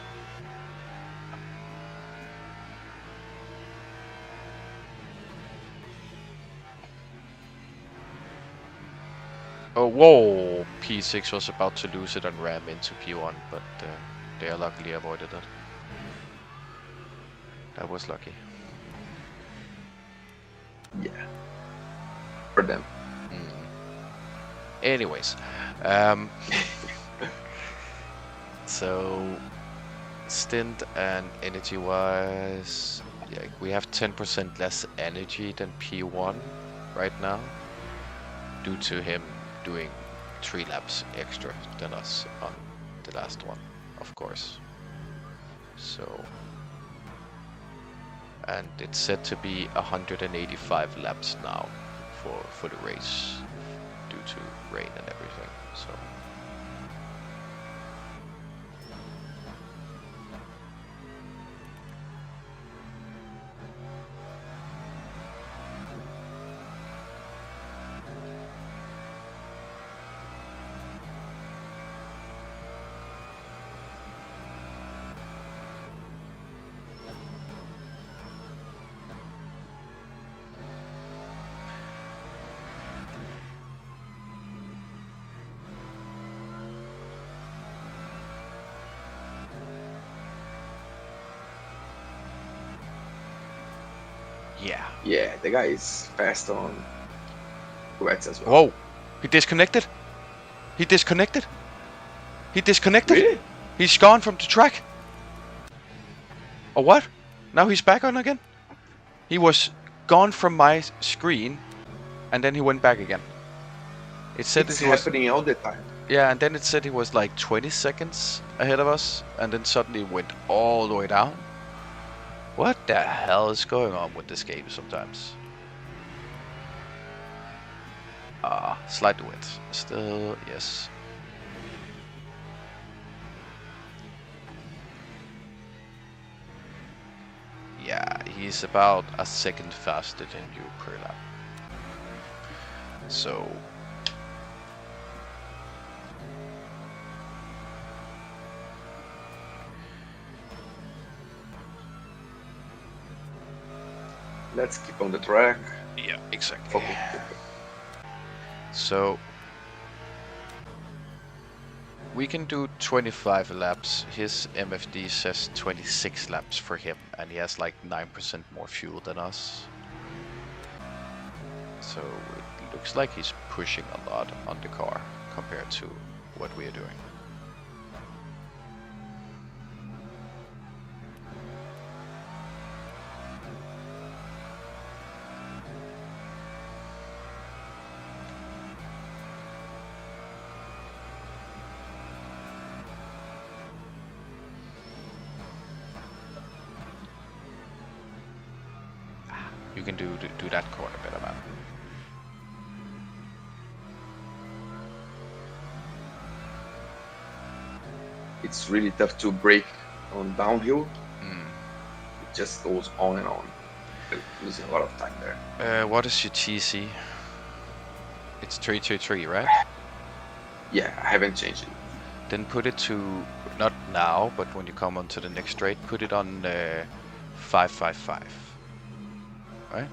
Oh, whoa! P6 was about to lose it and ram into P1, but they luckily avoided it. That was lucky. Yeah. For them. Anyways, so stint and energy wise, yeah, we have 10% less energy than P1 right now, due to him doing 3 laps extra than us on the last one, of course. So, and it's said to be 185 laps now for the race due to rain and everything. So. Yeah. Yeah, the guy is fast on wets as well. Whoa! He disconnected. He disconnected. He disconnected. Really? He's gone from the track. Or what? Now he's back on again? He was gone from my screen, and then he went back again. It said It's it was happening all the time. yeah, and then it said he was like 20 seconds ahead of us, and then suddenly went all the way down. What the hell is going on with this game sometimes? Slightly wet. Still, yes. Yeah, he's about a second faster than you per lap. So... Let's keep on the track. yeah, exactly. Focus. So... we can do 25 laps. His MFD says 26 laps for him, and he has like 9% more fuel than us. So it looks like he's pushing a lot on the car compared to what we are doing. You can do that corner better, man. It's really tough to brake on downhill. Mm. It just goes on and on. You're losing a lot of time there. What is your TC? It's 323, right? Yeah, I haven't changed it. Then put it to, not now, but when you come onto the next straight, put it on 555. Right?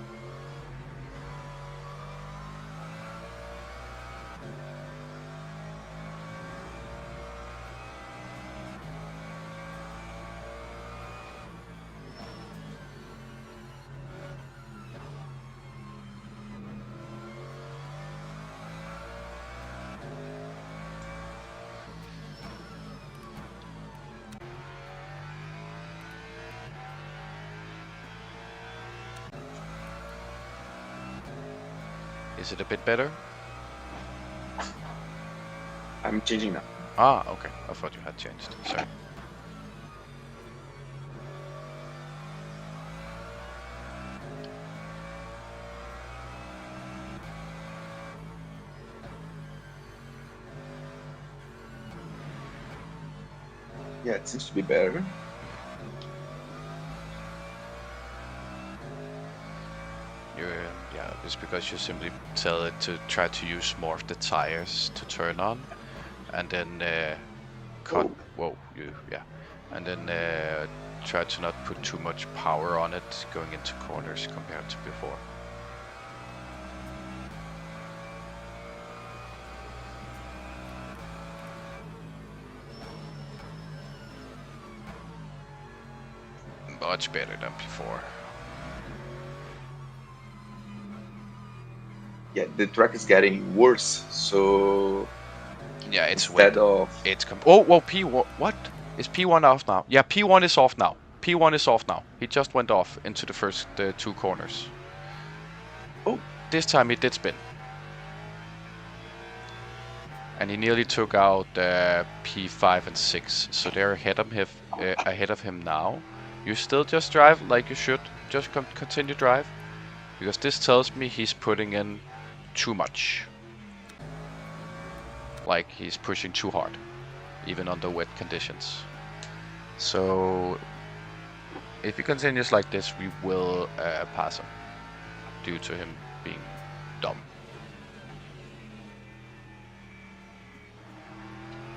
Is it a bit better? I'm changing now. Ah, okay. I thought you had changed. Sorry. Yeah, it seems to be better. Yeah, it's because you simply tell it to try to use more of the tires to turn on, and then cut. Whoa, and then try to not put too much power on it going into corners compared to before. much better than before. Yeah, the track is getting worse. So Yeah, it's instead wet. of It's whoa, P1. What? Is P1 off now? Yeah, P1 is off now. P1 is off now. He just went off into the first 2 corners. Oh. This time he did spin. And he nearly took out P5 and 6. So they're ahead of him now. You still just drive like you should. Just continue drive. Because this tells me he's putting in too much. Like he's pushing too hard. Even under wet conditions. So if he continues like this, we will pass him. Due to him being dumb.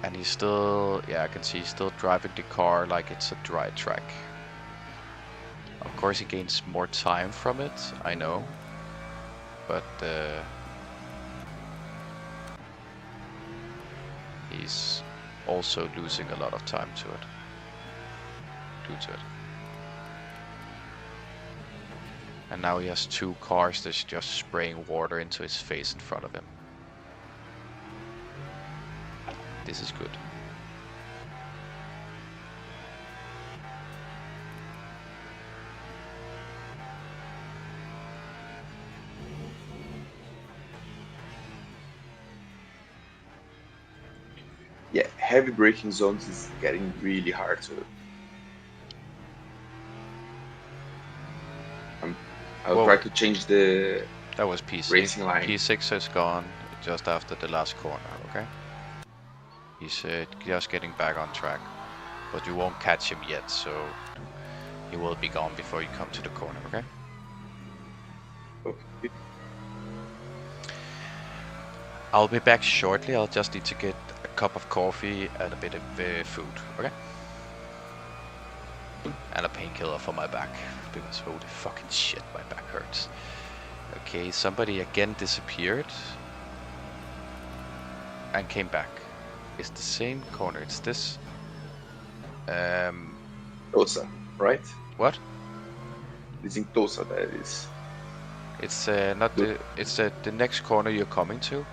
And he's still, yeah, I can see he's still driving the car like it's a dry track. Of course he gains more time from it, I know. But he's also losing a lot of time to it. Due to it. And now he has 2 cars that's just spraying water into his face in front of him. This is good. Yeah, heavy braking zones is getting really hard to. I'll try to change the That was P6. racing line. P6 is gone just after the last corner, okay? He's just getting back on track. But you won't catch him yet, so he will be gone before you come to the corner, okay? Okay. I'll be back shortly. I'll just need to get a cup of coffee and a bit of food, okay? And a painkiller for my back, because holy fucking shit, my back hurts. Okay, somebody again disappeared and came back. It's the same corner. It's this. Tosa, right? What? It's in Tosa that is. It's not the. It's the next corner you're coming to.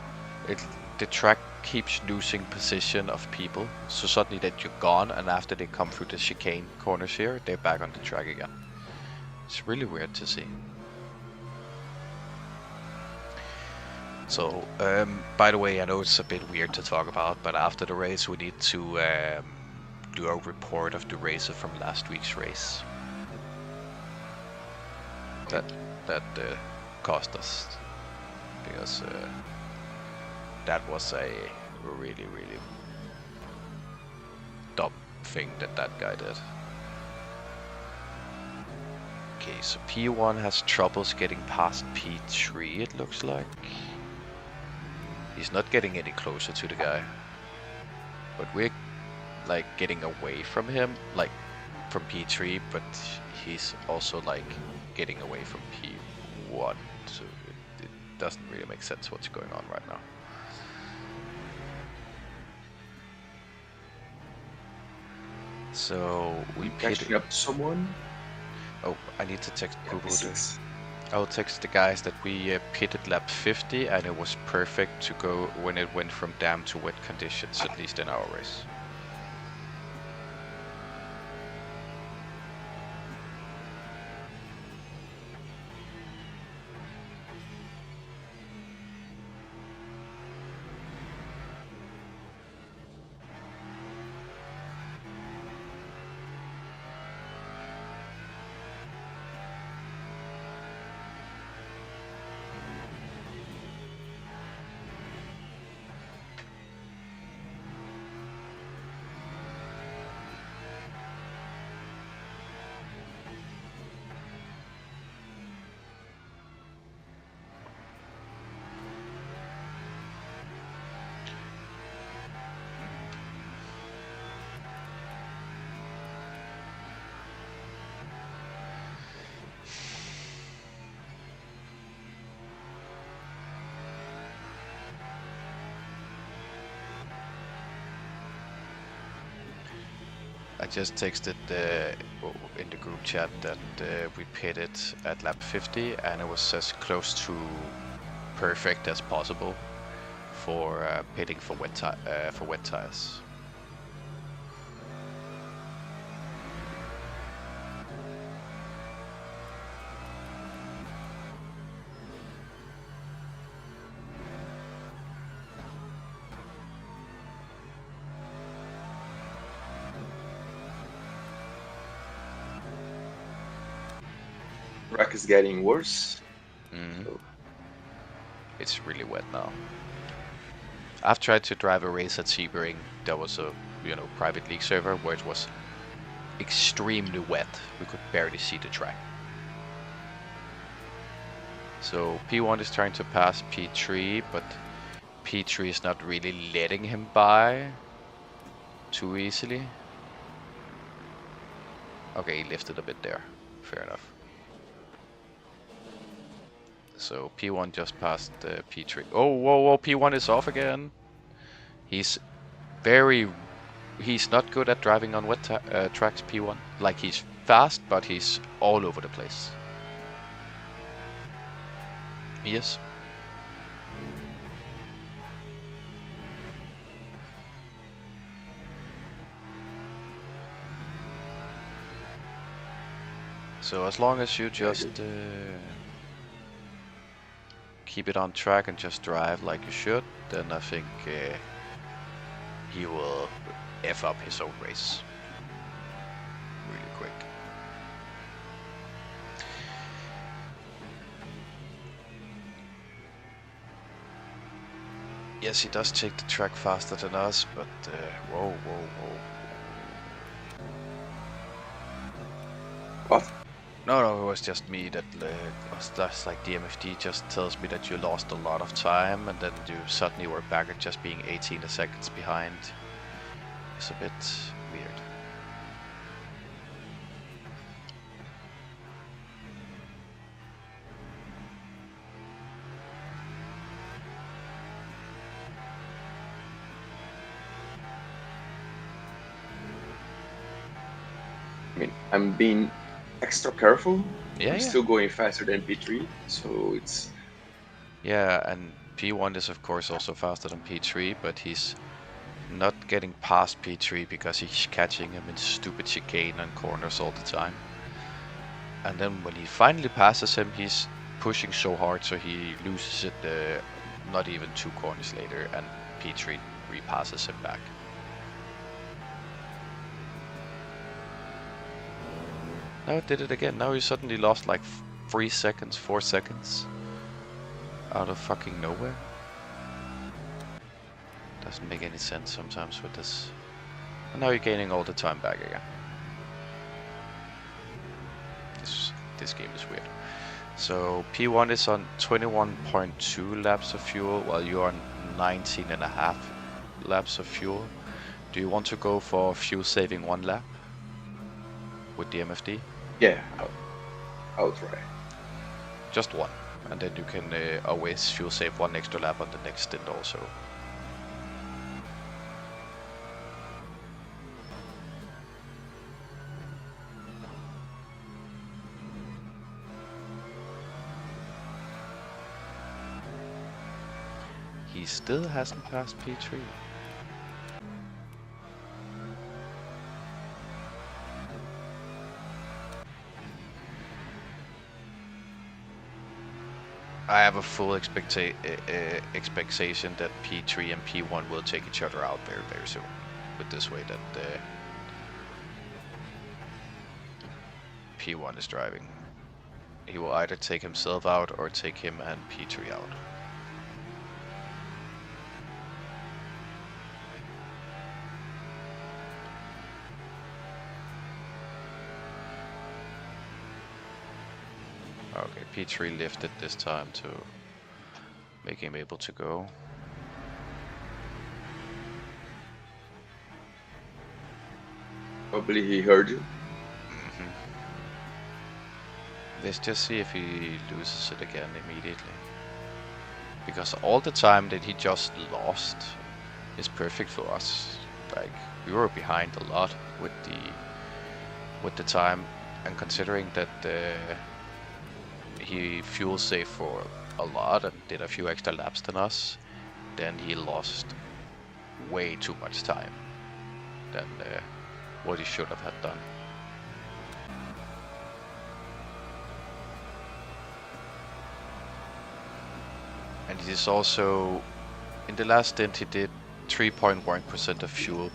The track keeps losing position of people, so suddenly that you're gone, and after they come through the chicane corners here, they're back on the track again. It's really weird to see. So, by the way, I know it's a bit weird to talk about, but after the race we need to do a report of the races from last week's race. That cost us, because that was a really dumb thing that guy did. Okay, so P1 has troubles getting past P3, it looks like. He's not getting any closer to the guy. But we're like getting away from him, like from P3, but he's also like getting away from P1. So it doesn't really make sense what's going on right now. So we Catching up to someone. Oh, I need to text Google. P6. I'll text the guys that we pitted lap 50 and it was perfect to go when it went from damp to wet conditions, at least in our race. I just texted in the group chat that we pitted at lap 50, and it was as close to perfect as possible for pitting for wet tires. Track is getting worse. So It's really wet now. I've tried to drive a race at Sebring. There was a private league server where it was extremely wet. We could barely see the track. So P1 is trying to pass P3, but P3 is not really letting him by too easily. Okay, he lifted a bit there. Fair enough. So P1 just passed P3. Oh, whoa, P1 is off again. He's not good at driving on wet tracks, P1. Like, he's fast, but he's all over the place. Yes. So as long as you just keep it on track and just drive like you should, then I think he will F up his own race really quick. Yes, he does take the track faster than us, but whoa. What? No, it was just me that that's like the MFD just tells me that you lost a lot of time and then you suddenly were back at just being 18 seconds behind. It's a bit weird. I mean, I'm being extra careful. Yeah, I'm still going faster than P3, so it's... Yeah, and P1 is of course also faster than P3, but he's not getting past P3 because he's catching him in stupid chicane and corners all the time. And then when he finally passes him, he's pushing so hard so he loses it not even 2 corners later, and P3 repasses him back. Now it did it again. Now he suddenly lost like 3 seconds, 4 seconds. Out of fucking nowhere. Doesn't make any sense sometimes with this. And now you're gaining all the time back again. This game is weird. So P1 is on 21.2 laps of fuel while you're on 19.5 laps of fuel. Do you want to go for fuel saving 1 lap with the MFD? Yeah, I'll try. Just 1, and then you can always fuel save 1 extra lap on the next stint also. He still hasn't passed P3. I have a full expectation that P3 and P1 will take each other out very, very soon. With this way that P1 is driving. He will either take himself out or take him and P3 out. Okay, P3 lifted this time to make him able to go. Probably he heard you. Let's just see if he loses it again immediately. Because all the time that he just lost is perfect for us. like we were behind a lot with the time, and considering that he fuel saved for a lot and did a few extra laps than us, then he lost way too much time than what he should have had done. And he is also, in the last stint he did 3.1% of fuel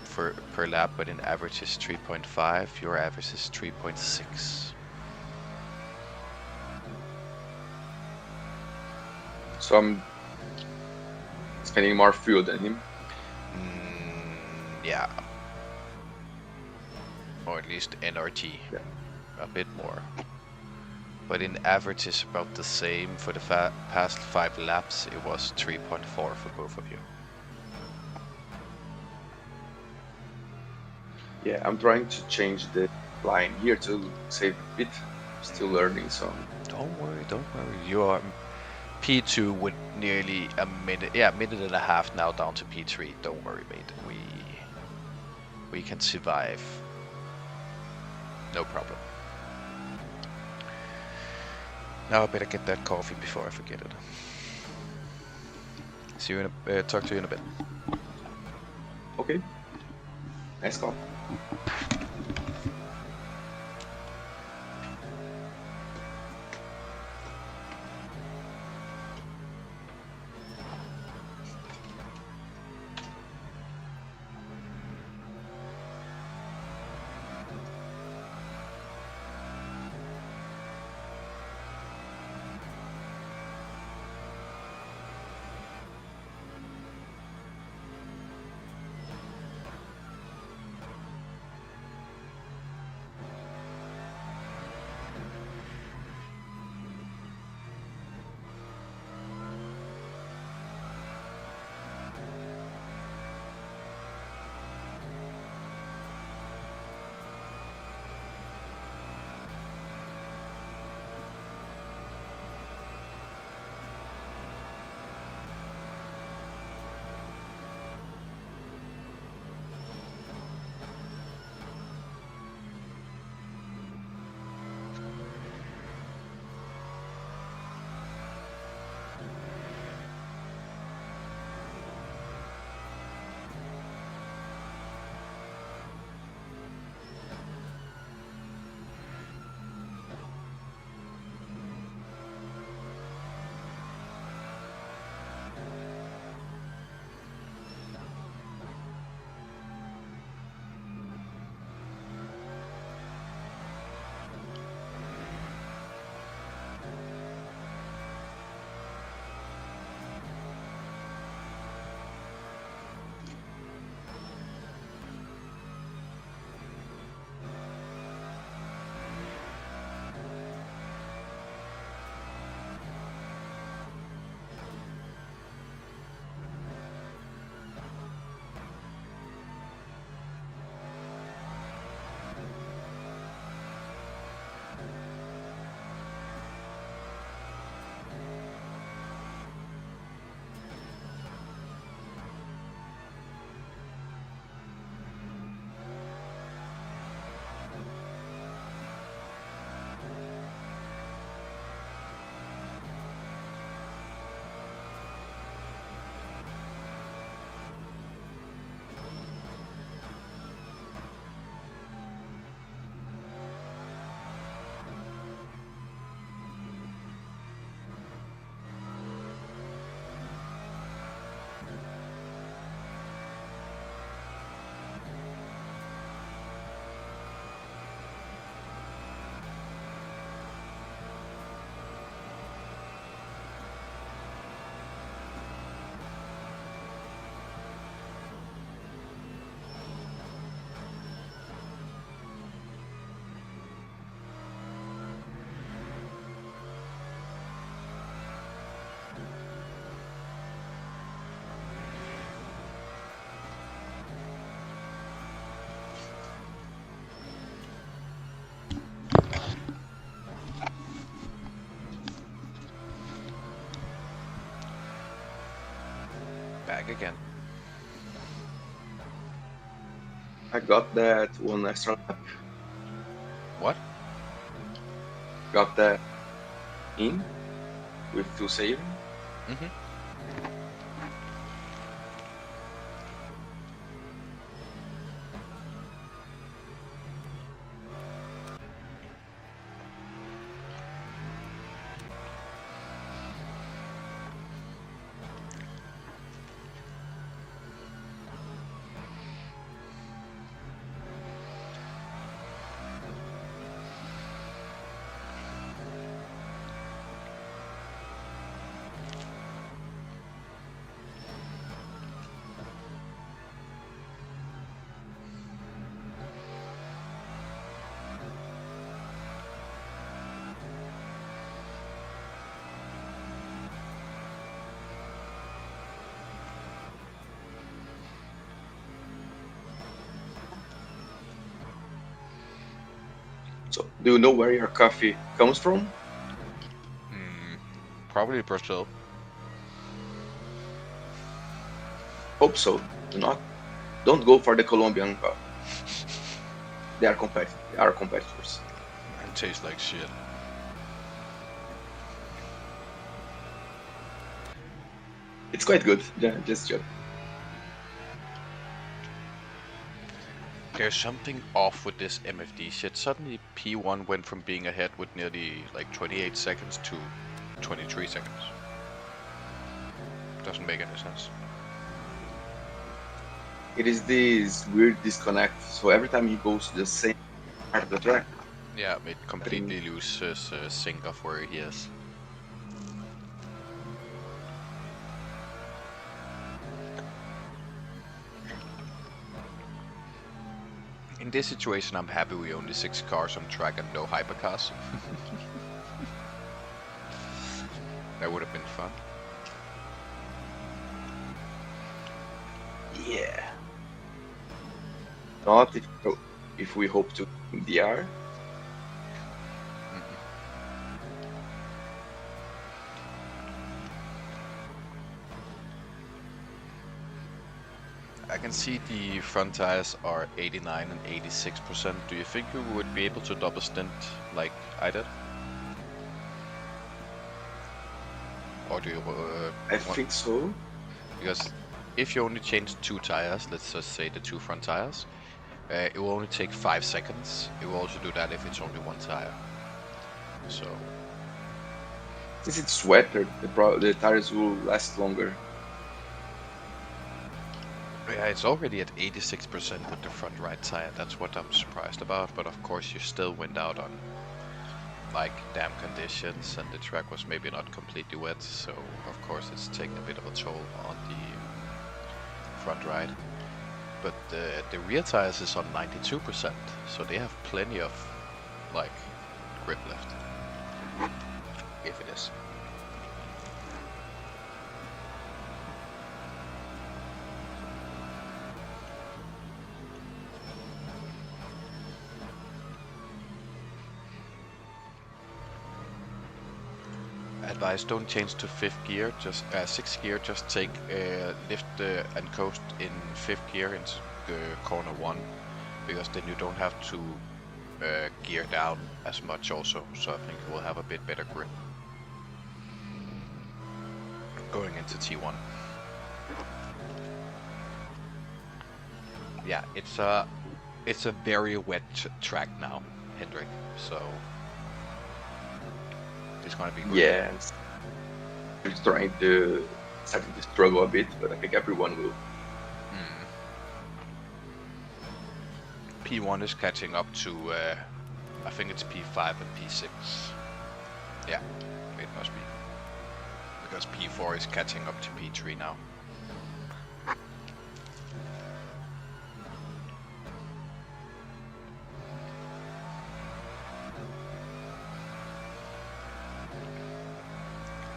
per lap, but in average is 3.5. Your average is 3.6. So I'm spending more fuel than him. Yeah. Or at least NRT. Yeah. A bit more. But in average is about the same. For the past 5 laps it was 3.4 for both of you. Yeah, I'm trying to change the line here to save a bit. Still learning, so Don't worry. You are P2 with nearly a minute, minute and a half now down to P3. Don't worry, mate. We can survive. No problem. Now I better get that coffee before I forget it. See you in talk to you in a bit. okay. Nice call. got that one extra lap. What? Got that in with fuel saving. Mm-hmm. So, do you know where your coffee comes from? Probably Brazil. Hope so. Don't go for the Colombian coffee. They are competitors. And tastes like shit. It's quite good. Yeah, just joke. There's something off with this MFD shit. Suddenly P1 went from being ahead with nearly like 28 seconds to 23 seconds. Doesn't make any sense. It is this weird disconnect. So every time he goes to the same part of the track, Yeah, it completely loses sync of where he is. In this situation, I'm happy we only 6 cars on track and no hypercars. That would have been fun. yeah. Not if we hope to DR. I can see the front tires are 89 and 86%. Do you think we would be able to double stint like I did? Or do you I think so. Because if you only change 2 tires, let's just say the 2 front tires, it will only take 5 seconds. It will also do that if it's only 1 tire. So Since it's wetter, the tires will last longer. yeah, it's already at 86% with the front right tire. That's what I'm surprised about. But of course, you still went out on like damp conditions, and the track was maybe not completely wet. So of course, it's taking a bit of a toll on the front right. But the rear tires is on 92%, so they have plenty of like grip left. If it is. Advice: don't change to 5th gear, just 6th gear. Just take lift and coast in 5th gear into corner 1, because then you don't have to gear down as much also. So I think you will have a bit better grip going into T1. Yeah, it's a very wet track now, Hendrik. So it's gonna be good. Yes. We're starting to struggle a bit, but I think everyone will. P1 is catching up to, I think it's P5 and P6. Yeah, it must be. Because P4 is catching up to P3 now.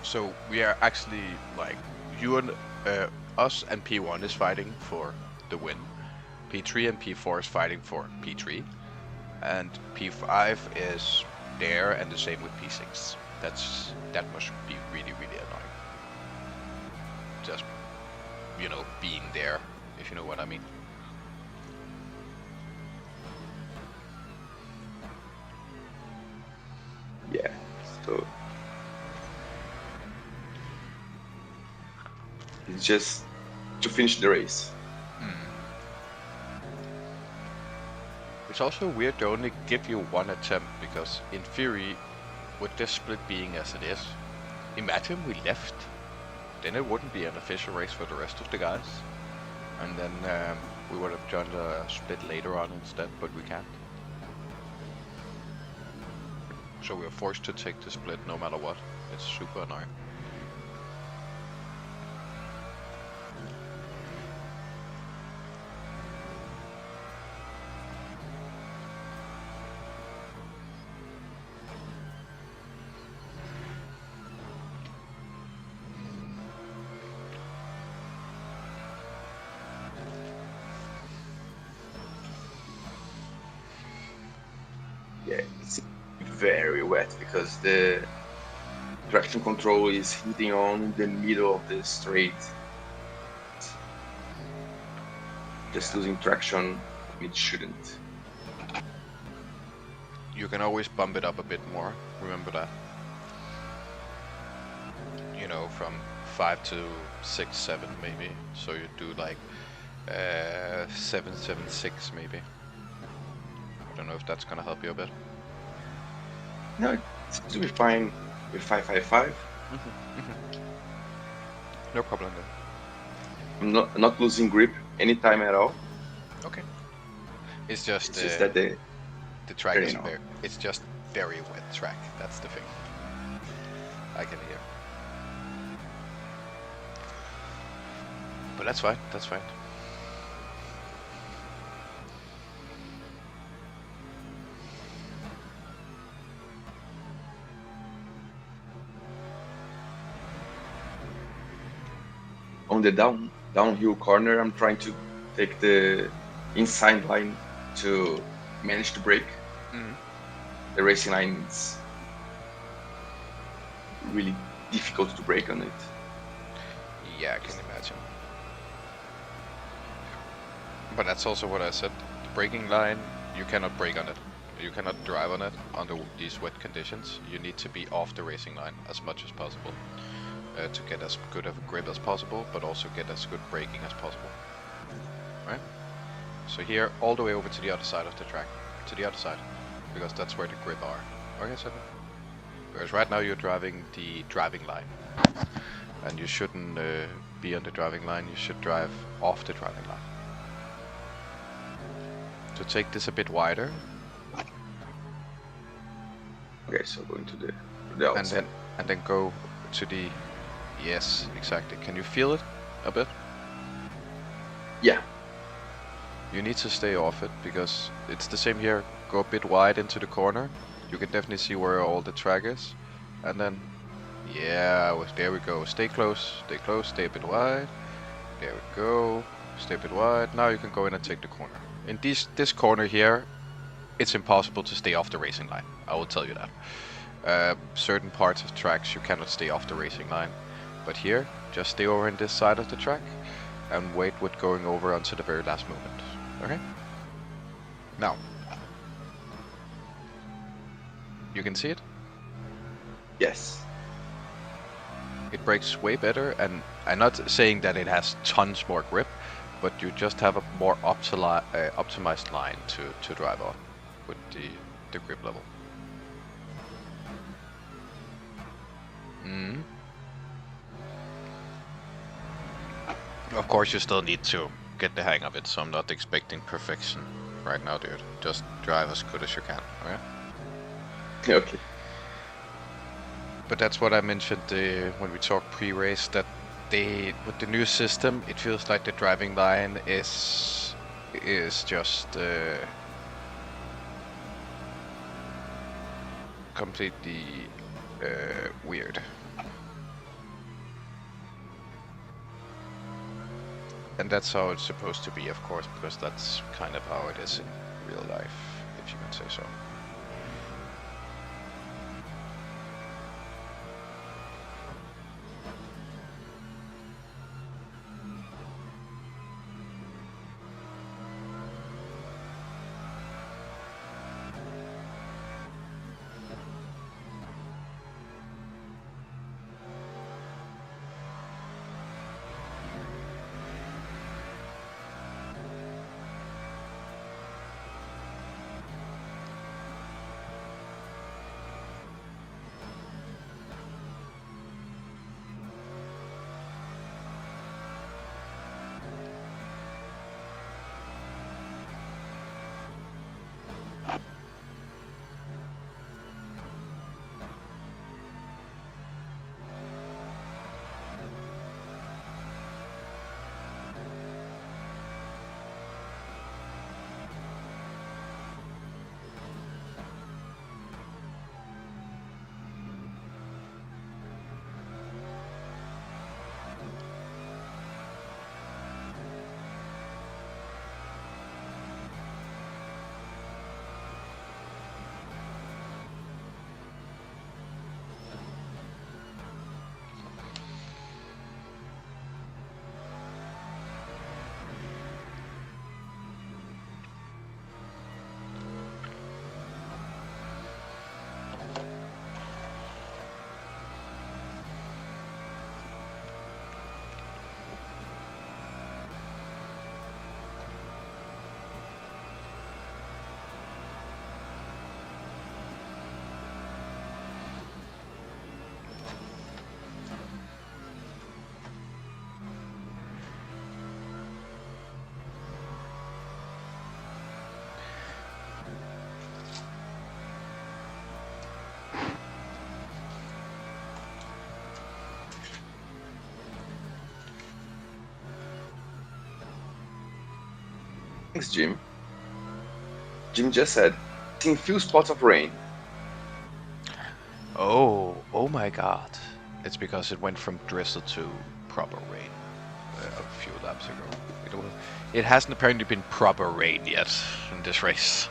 So we are actually like, you and us and P1 is fighting for the win. P3 and P4 is fighting for P3, and P5 is there, and the same with P6. That must be really, really annoying. Just, you know, being there, if you know what I mean. So it's just to finish the race. It's also weird to only give you one attempt, because in theory, with this split being as it is, imagine we left, then it wouldn't be an official race for the rest of the guys. And then we would have joined a split later on instead, but we can't. So we are forced to take the split no matter what. It's super annoying. Yeah, it's very wet because the traction control is hitting on the middle of the straight. Just losing traction, it shouldn't. You can always bump it up a bit more, remember that. You know, from 5 to 6, 7 maybe. So you do like 7, 7, 6 maybe. I don't know if that's gonna help you a bit. No, it seems to be fine with 555. No problem then. I'm not losing grip anytime at all. Okay. It's just, It's just that the track very is long. very, it's just very wet track. That's the thing. I can hear. But that's fine. That's fine. on the downhill corner, I'm trying to take the inside line to manage to brake. The racing line is really difficult to brake on it. Yeah, I can imagine. But that's also what I said. The braking line, you cannot brake on it. You cannot drive on it under these wet conditions. You need to be off the racing line as much as possible to get as good of a grip as possible, but also get as good braking as possible. Right? So here, all the way over to the other side of the track. To the other side. Because that's where the grip are. Okay, so whereas right now you're driving the driving line. And you shouldn't be on the driving line, you should drive off the driving line. To take this a bit wider. Okay, so going to the outside. And then go to the... Yes, exactly. Can you feel it a bit? Yeah. You need to stay off it, because it's the same here. Go a bit wide into the corner. You can definitely see where all the track is. And then... Yeah, there we go. Stay close, stay a bit wide. There we go. Stay a bit wide. Now you can go in and take the corner. In this corner here, it's impossible to stay off the racing line. I will tell you that. Certain parts of tracks you cannot stay off the racing line. But here, just stay over in this side of the track and wait with going over until the very last moment. Okay? Now. You can see it? Yes. It brakes way better, and I'm not saying that it has tons more grip, but you just have a more optimized line to drive on with the grip level. Of course, you still need to get the hang of it, so I'm not expecting perfection right now, dude. Just drive as good as you can, okay? Okay. But that's what I mentioned when we talked pre-race, that with the new system, it feels like the driving line is just completely weird. And that's how it's supposed to be, of course, because that's kind of how it is in real life, if you can say so. Thanks, Jim. Jim just said, seeing few spots of rain. Oh my god. It's because it went from drizzle to proper rain a few laps ago. It hasn't apparently been proper rain yet in this race.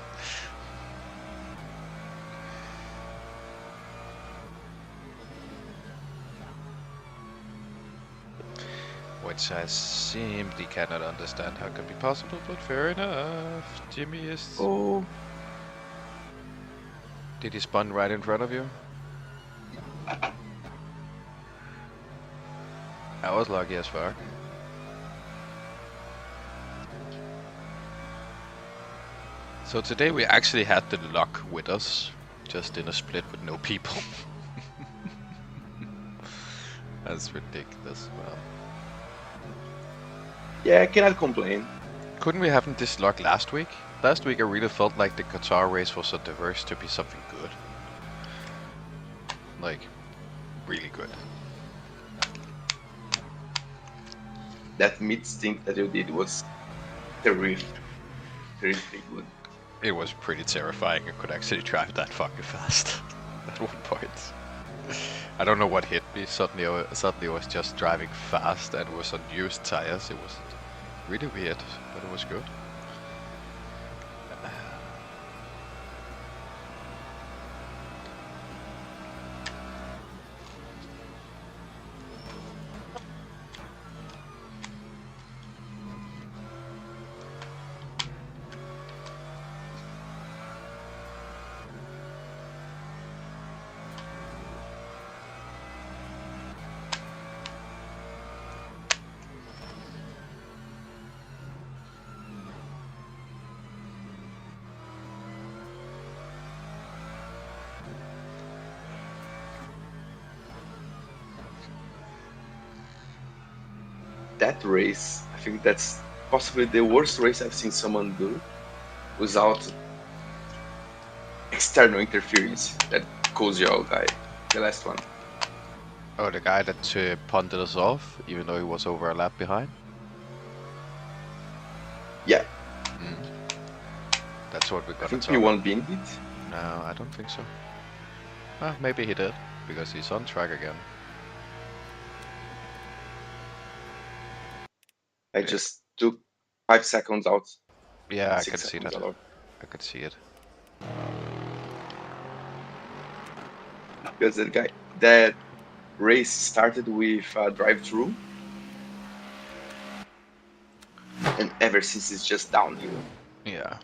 Which I simply cannot understand how it can be possible, but fair enough. Jimmy is... Oh, Did he spun right in front of you? I was lucky as fuck. So today we actually had the luck with us, just in a split with no people. That's ridiculous. Well, yeah, I cannot complain. couldn't we have this luck last week? Last week I really felt like the Qatar race was so diverse to be something good. Like, really good. That mid stint that you did was terrific. Terrific good. It was pretty terrifying. I could actually drive that fucking fast at one point. I don't know what hit me. Suddenly I was just driving fast and it was on used tires. It was really weird, but it was good. That race, I think that's possibly the worst race I've seen someone do without external interference. That Koziol guy, the last one. Oh, the guy that punted us off, even though he was over a lap behind? Yeah, That's what we I got think to he talk won binned it. No, I don't think so. Ah, maybe he did, because he's on track again. I just took 5 seconds out. Yeah, I 6 can see seconds that. out. I can see it. Because that race started with a drive-through, and ever since it's just downhill. Yeah.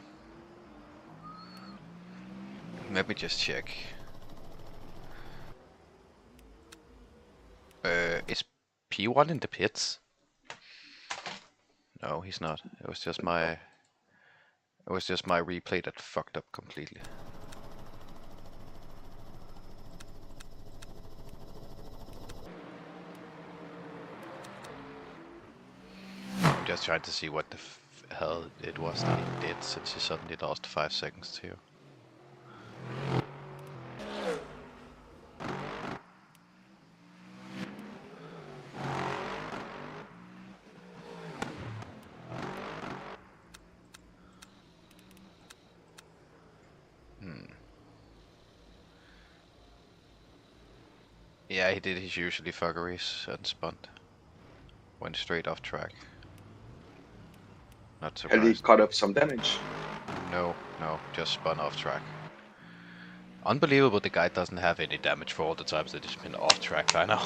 Let me just check. Is P1 in the pits? No, he's not. It was just my replay that fucked up completely. I'm just trying to see what the hell it was that he did since he suddenly lost 5 seconds to you. Yeah, he did his usually fuckeries and spun. Went straight off track. Not Had he surprised. caught up some damage? No, just spun off track. Unbelievable the guy doesn't have any damage for all the times that he's been off track by now.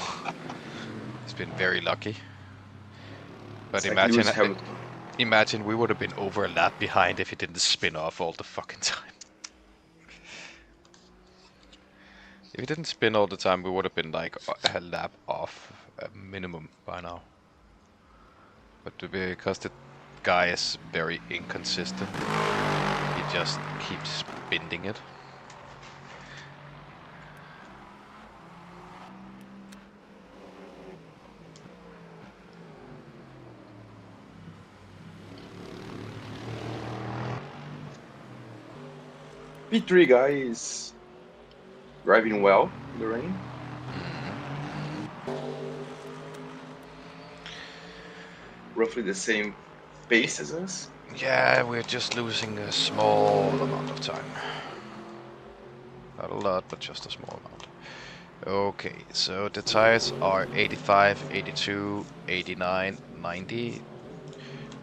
He's been very lucky. But It's like Lewis imagine, Hamilton. imagine we would have been over a lap behind if he didn't spin off all the fucking time. If he didn't spin all the time, we would have been like a lap off minimum by now. But because the guy is very inconsistent, he just keeps spinning it. P3 guy is driving well in the rain. Roughly the same pace as us. Yeah, we're just losing a small amount of time. Not a lot, but just a small amount. Okay, so the tires are 85, 82, 89, 90.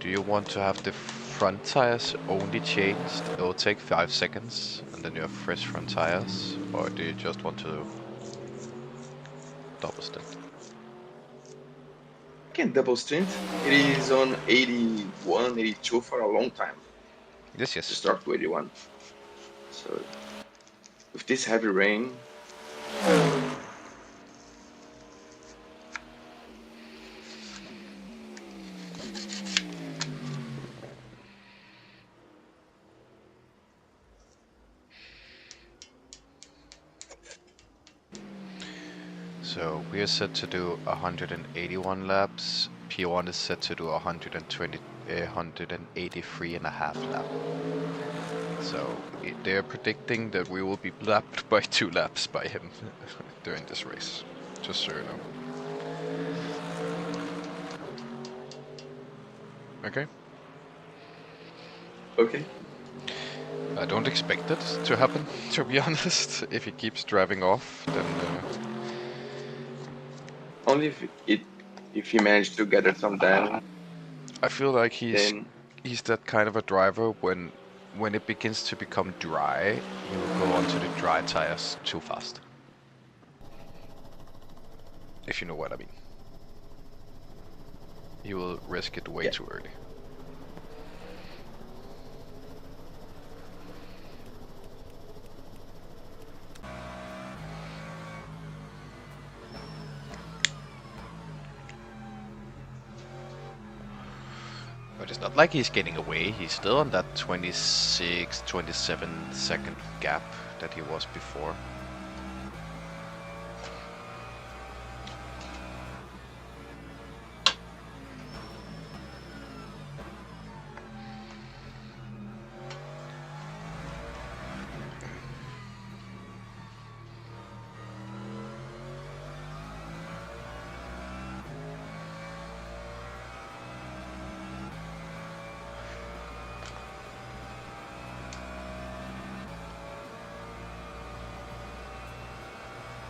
Do you want to have the front tires only changed? It will take 5 seconds, and then you have fresh front tires. Or do you just want to double stint? I can double stint. It is on 81, 82 for a long time. Yes, To yes. start to 81. So with this heavy rain, So we are set to do 181 laps. P1 is set to do 183 and a half lap. So they're predicting that we will be lapped by 2 laps by him during this race. Just so you know. Okay. okay. I don't expect it to happen, to be honest. If he keeps driving off, then Only if he managed to gather some down, I feel like then he's that kind of a driver when it begins to become dry, he will go onto the dry tires too fast. If you know what I mean. He will risk it way too early. But it's not like he's getting away. He's still on that 26, 27 second gap that he was before.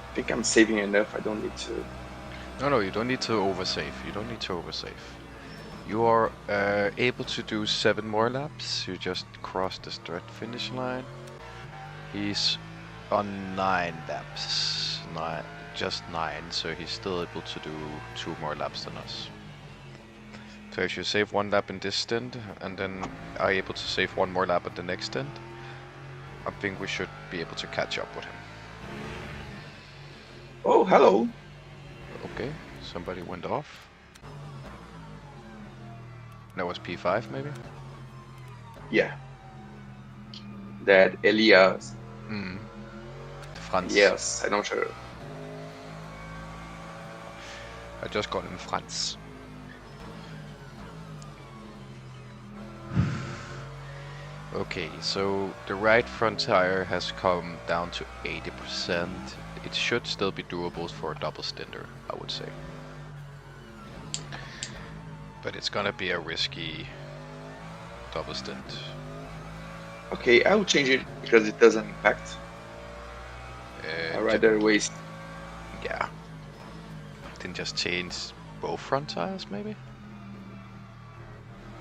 I think I'm saving enough. I don't need to. No, you don't need to oversave. You don't need to oversave. You are able to do 7 more laps. You just crossed the start finish line. He's on 9 laps. Just 9, so he's still able to do 2 more laps than us. So if you save 1 lap in this stint, and then are able to save 1 more lap at the next stint, I think we should be able to catch up with him. Oh, hello. Okay, somebody went off. That was P5 maybe? Yeah. That Elias. Franz. Yes, I'm not sure. I just got him Franz. Okay, so the right front tire has come down to 80%. It should still be doable for a double stinter, I would say. But it's gonna be a risky double stint. Okay, I'll change it because it doesn't impact. I'd rather waste. Yeah. Then just change both front tires, maybe?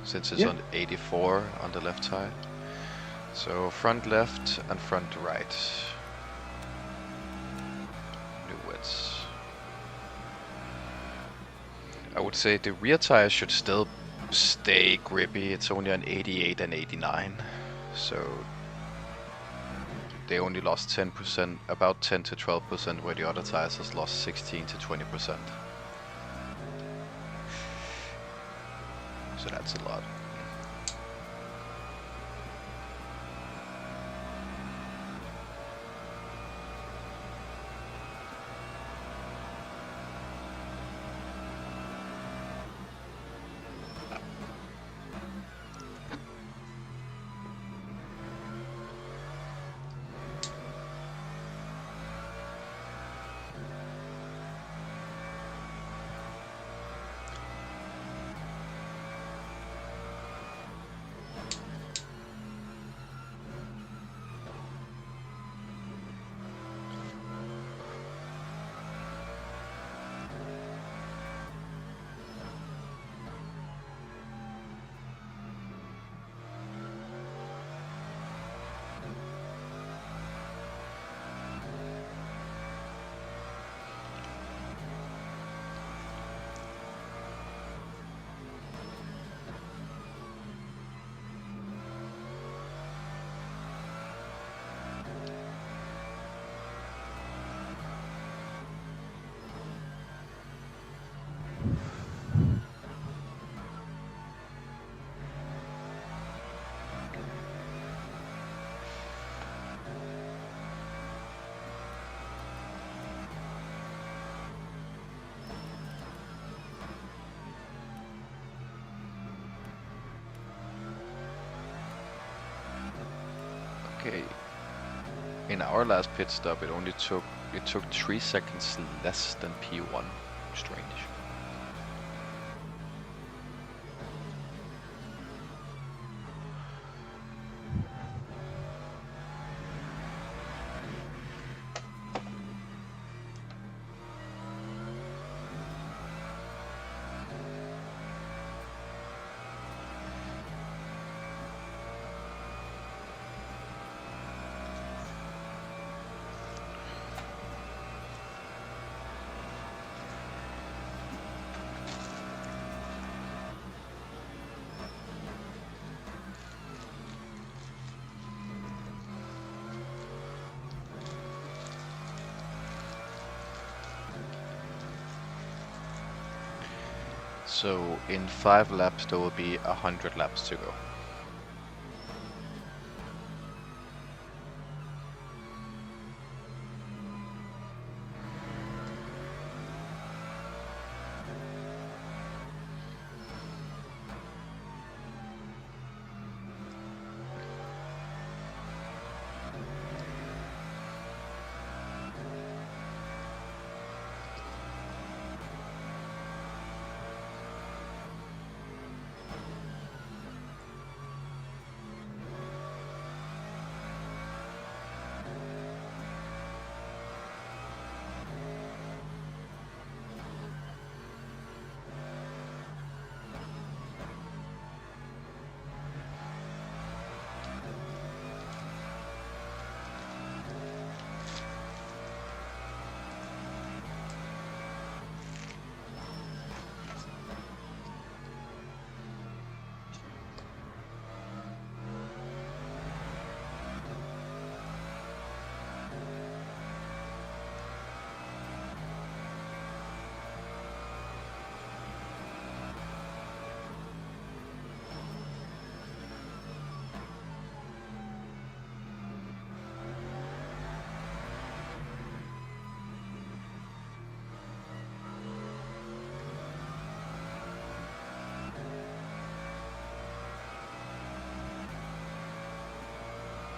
Since it's on 84 on the left tire. So front left and front right. New widths. I would say the rear tires should still stay grippy. It's only on 88 and 89. So they only lost 10%, about 10 to 12%, where the other tires has lost 16 to 20%. So that's a lot. Okay. In our last pit stop, it took 3 seconds less than P1. Strange. So in 5 laps there will be 100 laps to go.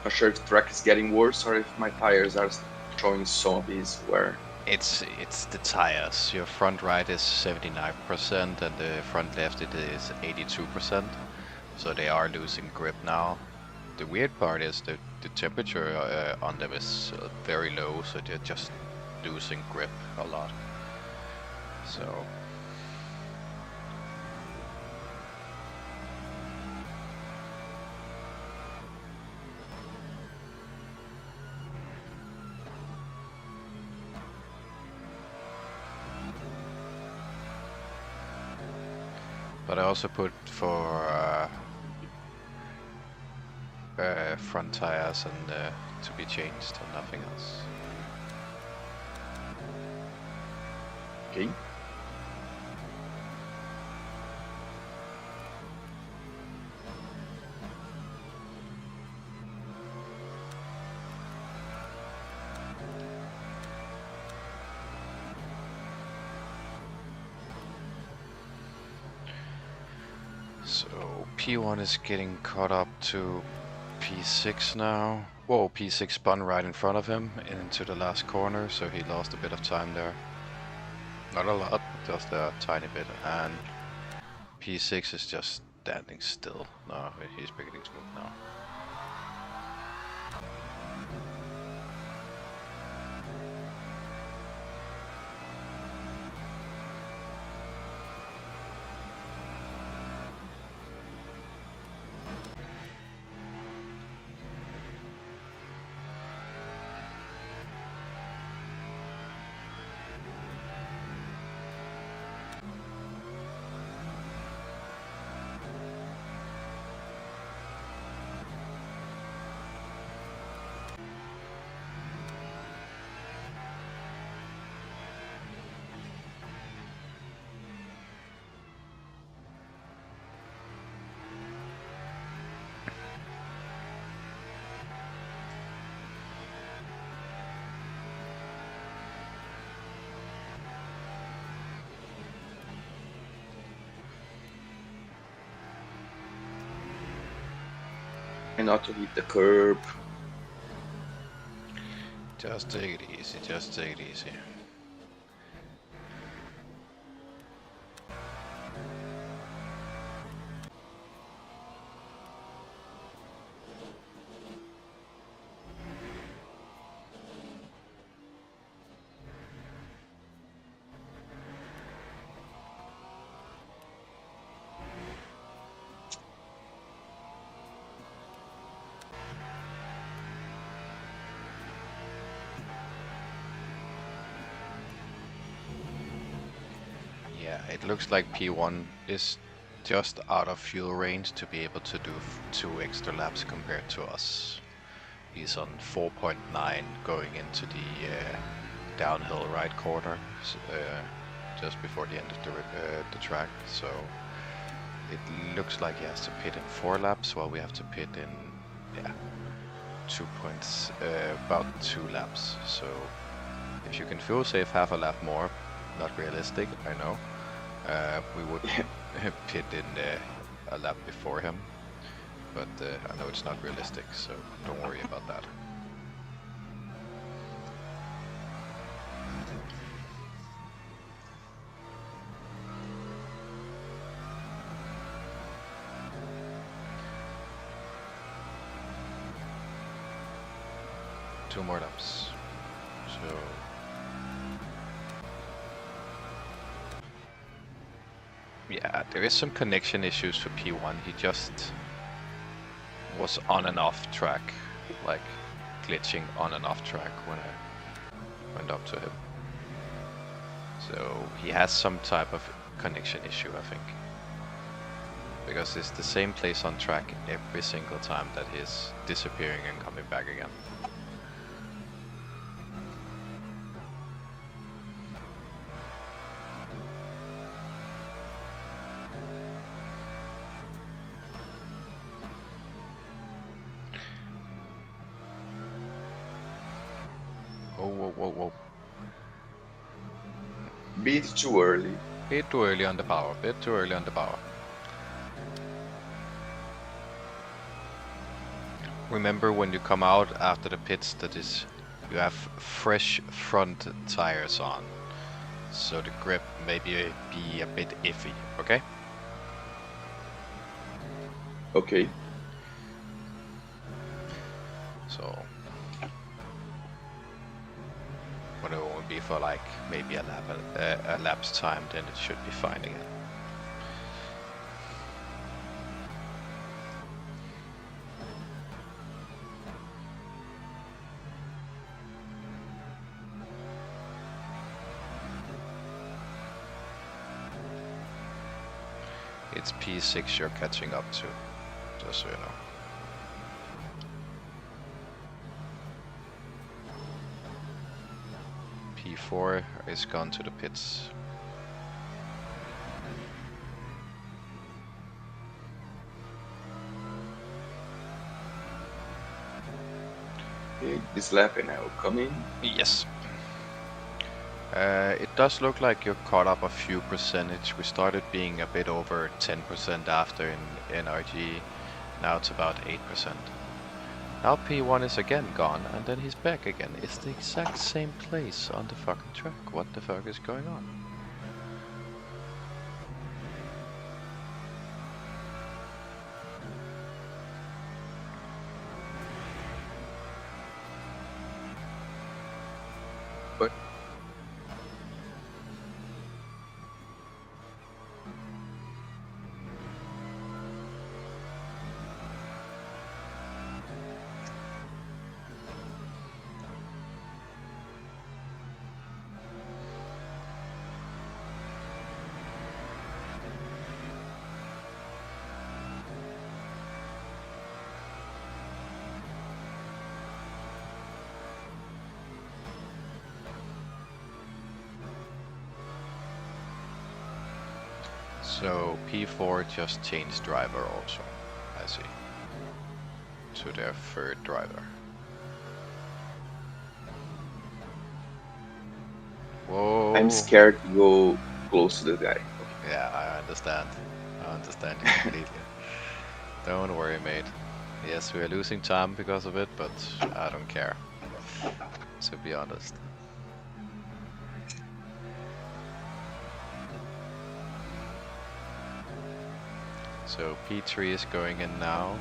Not sure if the track is getting worse or if my tires are showing some of these wear. It's the tires. Your front right is 79% and the front left it is 82%. So they are losing grip now. The weird part is that the temperature on them is very low, so they're just losing grip a lot. So but I also put for front tires and to be changed and nothing else. Okay. So P1 is getting caught up to P6 now. Whoa, P6 spun right in front of him into the last corner, so he lost a bit of time there. Not a lot, just a tiny bit. And P6 is just standing still. No, he's beginning to move now. And not to hit the curb. Just take it easy, just take it easy. Yeah, it looks like P1 is just out of fuel range to be able to do 2 extra laps compared to us. He's on 4.9 going into the downhill right corner just before the end of the track, so it looks like he has to pit in 4 laps while we have to pit in 2 points, about 2 laps. So if you can fuel save half a lap more, not realistic, I know. We would pit in a lap before him, but I know it's not realistic, so don't worry about that. Two more laps. So yeah, there is some connection issues for P1. He just was on and off track, like glitching on and off track when I went up to him. So he has some type of connection issue, I think. Because it's the same place on track every single time that he's disappearing and coming back again. Whoa. Bit too early. Bit too early on the power, bit too early on the power. Remember when you come out after the pits that you have fresh front tires on. So the grip may be a bit iffy, okay? Okay. So when it won't be for like maybe a lap's time, then it should be fine again. It's P6 you're catching up to, just so you know. P4 is gone to the pits. Okay, this lap and I will come in. Yes. It does look like you're caught up a few percentage. We started being a bit over 10% after in RG. Now it's about 8%. Now P1 is again gone, and then he's back again. It's the exact same place on the fucking track. What the fuck is going on? But So P4 just changed driver also, I see, to their third driver. Whoa. I'm scared to go close to the guy. Yeah, I understand. I understand you completely. Don't worry, mate. Yes, we are losing time because of it, but I don't care. to be honest. So P3 is going in now.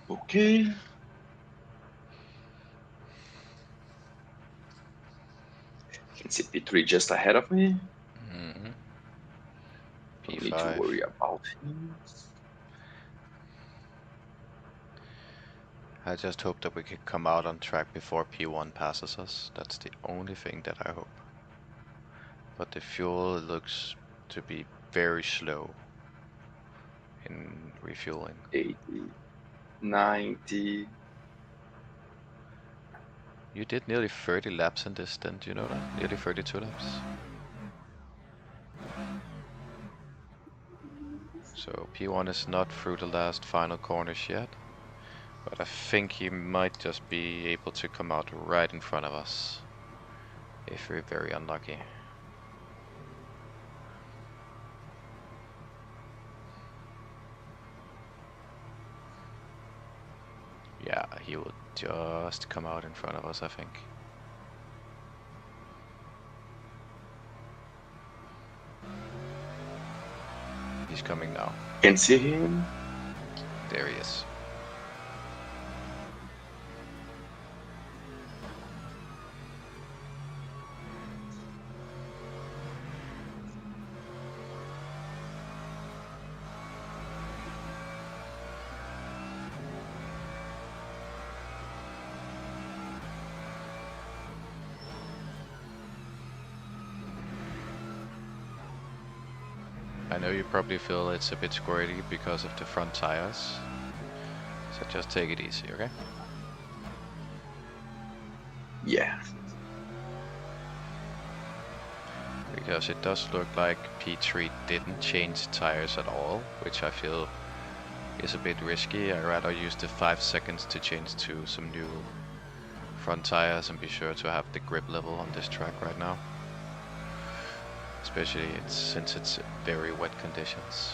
Okay. Can see P3 just ahead of me. Mm-hmm. Don't need to P5. worry about him. I just hope that we can come out on track before P1 passes us. That's the only thing that I hope. But the fuel looks to be very slow in refueling. 80, 90. You did nearly 30 laps in this stint, you know that? Nearly 32 laps. So P1 is not through the last final corners yet. But I think he might just be able to come out right in front of us. If we're very unlucky. Yeah, he will just come out in front of us, I think. He's coming now. Can see him. There he is. I know you probably feel it's a bit squirty because of the front tires. So just take it easy, okay? Yeah. Because it does look like P3 didn't change tires at all, which I feel is a bit risky. I'd rather use the 5 seconds to change to some new front tires and be sure to have the grip level on this track right now. Especially since it's very wet conditions.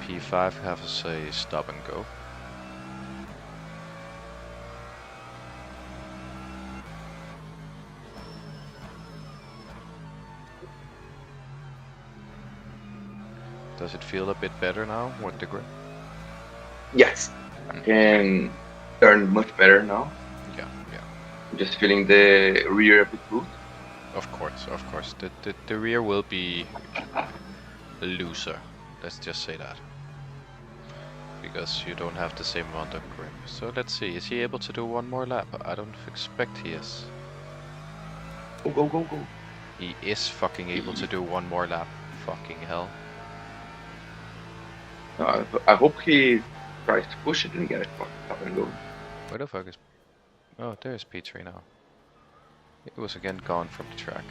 P5 has a stop and go. Does it feel a bit better now with the grip? Yes. I can turn much better now. Yeah. I'm just feeling the rear a bit good. Of course. The rear will be looser. Let's just say that. Because you don't have the same amount of grip. So let's see, is he able to do one more lap? I don't expect he is. Go. He is fucking able to do one more lap. Fucking hell. I hope he tries to push it and get it up and go. Where the fuck is... Oh, there's P3 now. It was again gone from the track.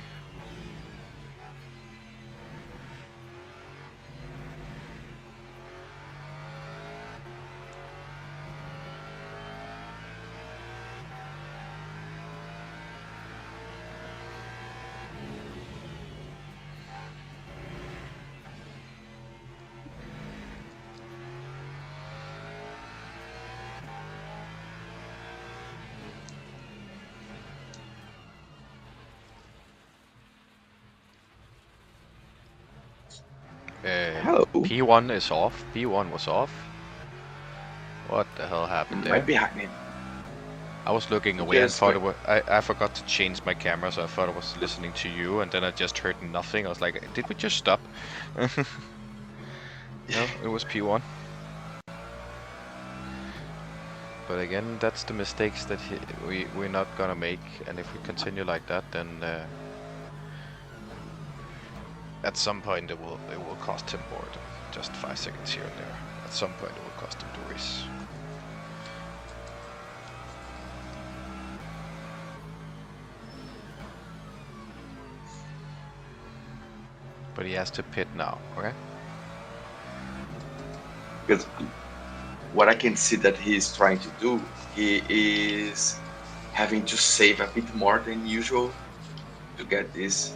Hello. P1 is off. P1 was off. What the hell happened there? Right behind him. I was looking away and Yes, thought it was, I forgot to change my camera, so I thought I was listening to you, and then I just heard nothing. I was like, did we just stop? No, it was P1. But again, that's the mistakes that we're not gonna make, and if we continue like that, then at some point it will cost him more than just 5 seconds here and there. At some point it will cost him the race. But he has to pit now, okay? Because what I can see that he's trying to do, he is having to save a bit more than usual to get this.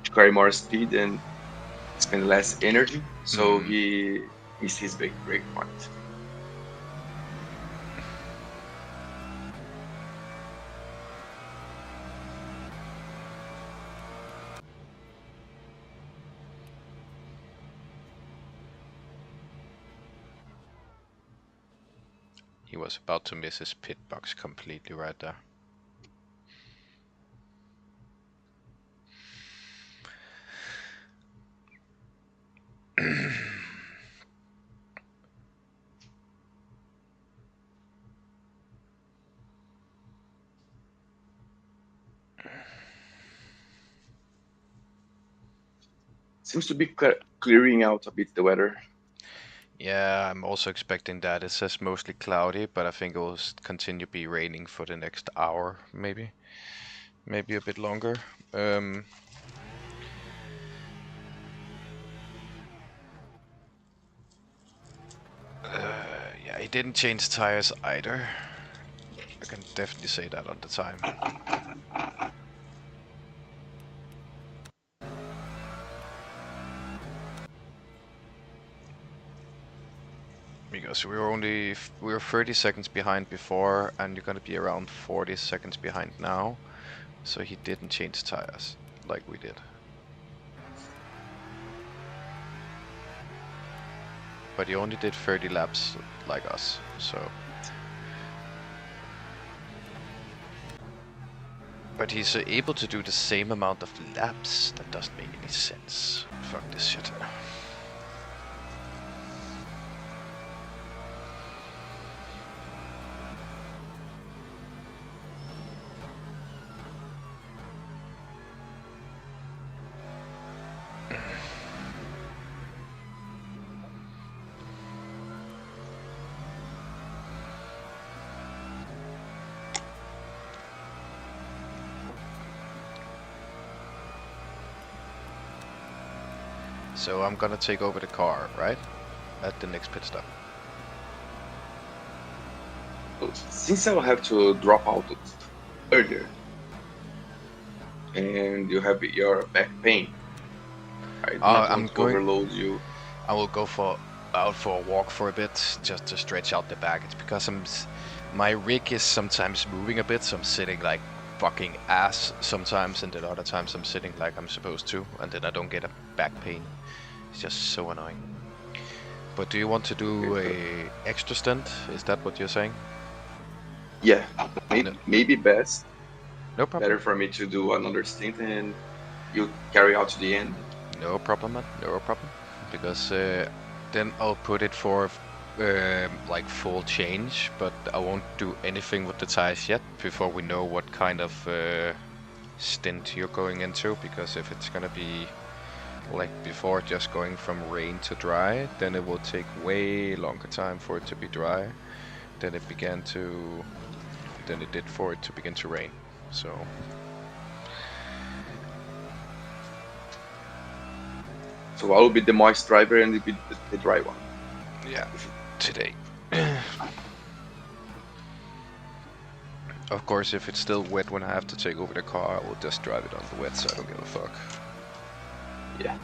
To carry more speed and spend less energy, so he missed his big break point. He was about to miss his pit box completely right there. Seems to be clearing out a bit the weather. Yeah, I'm also expecting that. It says mostly cloudy, but I think it will continue to be raining for the next hour, maybe. Maybe a bit longer. Yeah, he didn't change tires either. I can definitely say that on the time. Because we were 30 seconds behind before, and you're gonna be around 40 seconds behind now. So he didn't change tires like we did. But he only did 30 laps like us, so. But he's able to do the same amount of laps. That doesn't make any sense. Fuck this shit. So I'm gonna take over the car, right? At the next pit stop. Since I will have to drop out earlier, and you have your back pain, I do not want to overload you. I will go out for a walk for a bit, just to stretch out the back. It's because my rig is sometimes moving a bit, so I'm sitting like fucking ass sometimes, and then other times I'm sitting like I'm supposed to, and then I don't get a back pain. It's just so annoying. But do you want to do a extra stint? Is that what you're saying? Yeah, maybe best. No problem. Better for me to do another stint and you carry out to the end. No problem, man. No problem. Because then I'll put it for like full change, but I won't do anything with the tires yet before we know what kind of stint you're going into. Because if it's gonna be like before, just going from rain to dry, then it will take way longer time for it to be dry than it did for it to begin to rain. So I will be the moist driver and you'll be the dry one. Yeah, today. Of course, if it's still wet when I have to take over the car, I will just drive it on the wet, so I don't give a fuck. Yeah.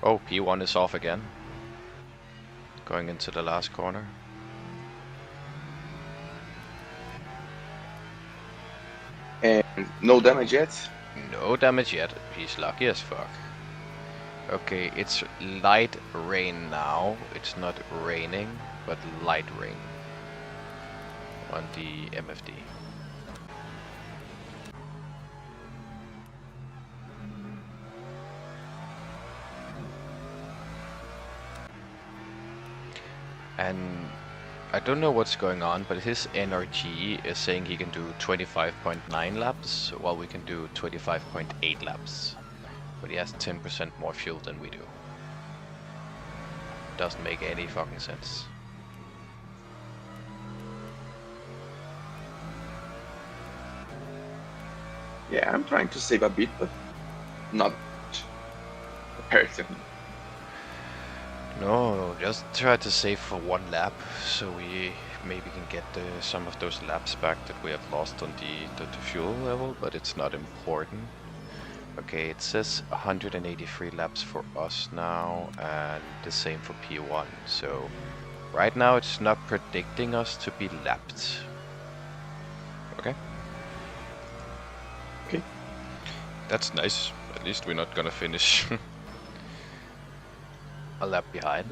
Oh, P1 is off again. Going into the last corner. And no damage yet. No damage yet. He's lucky as fuck. Okay, it's light rain now. It's not raining, but light rain on the MFD. And I don't know what's going on, but his NRG is saying he can do 25.9 laps, while we can do 25.8 laps. But he has 10% more fuel than we do. Doesn't make any fucking sense. Yeah, I'm trying to save a bit, but not compared to him. No, just try to save for one lap, so we maybe can get some of those laps back that we have lost on the fuel level, but it's not important. Okay, it says 183 laps for us now, and the same for P1, so right now it's not predicting us to be lapped. Okay? Okay. That's nice. At least we're not gonna finish a lap behind.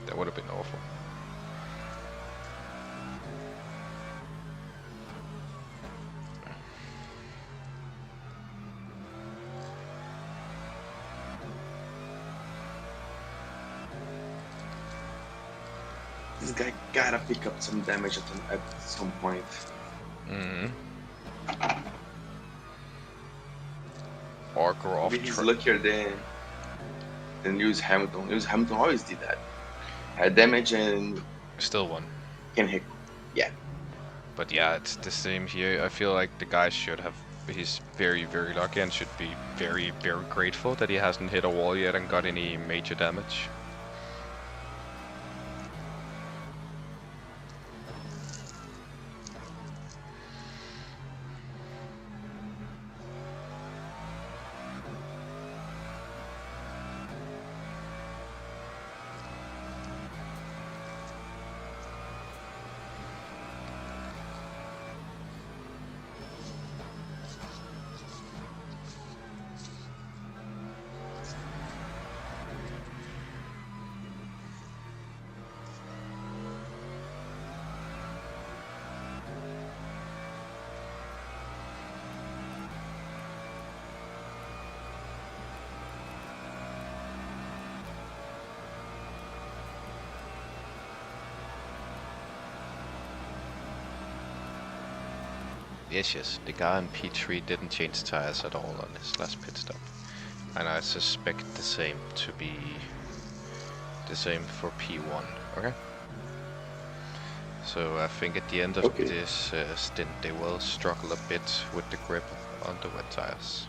That would have been awful. This guy gotta pick up some damage at some point. Mm-hmm. Or go off Maybe he's track. luckier than Lewis Hamilton. Lewis Hamilton always did that. Had damage and Still won. can hit. Yeah. But yeah, it's the same here. I feel like the guy should have. He's very, very lucky and should be very, very grateful that he hasn't hit a wall yet and got any major damage. Yes, the guy in P3 didn't change tires at all on his last pit stop. And I suspect the same to be the same for P1, okay? So I think at the end of this stint they will struggle a bit with the grip on the wet tires.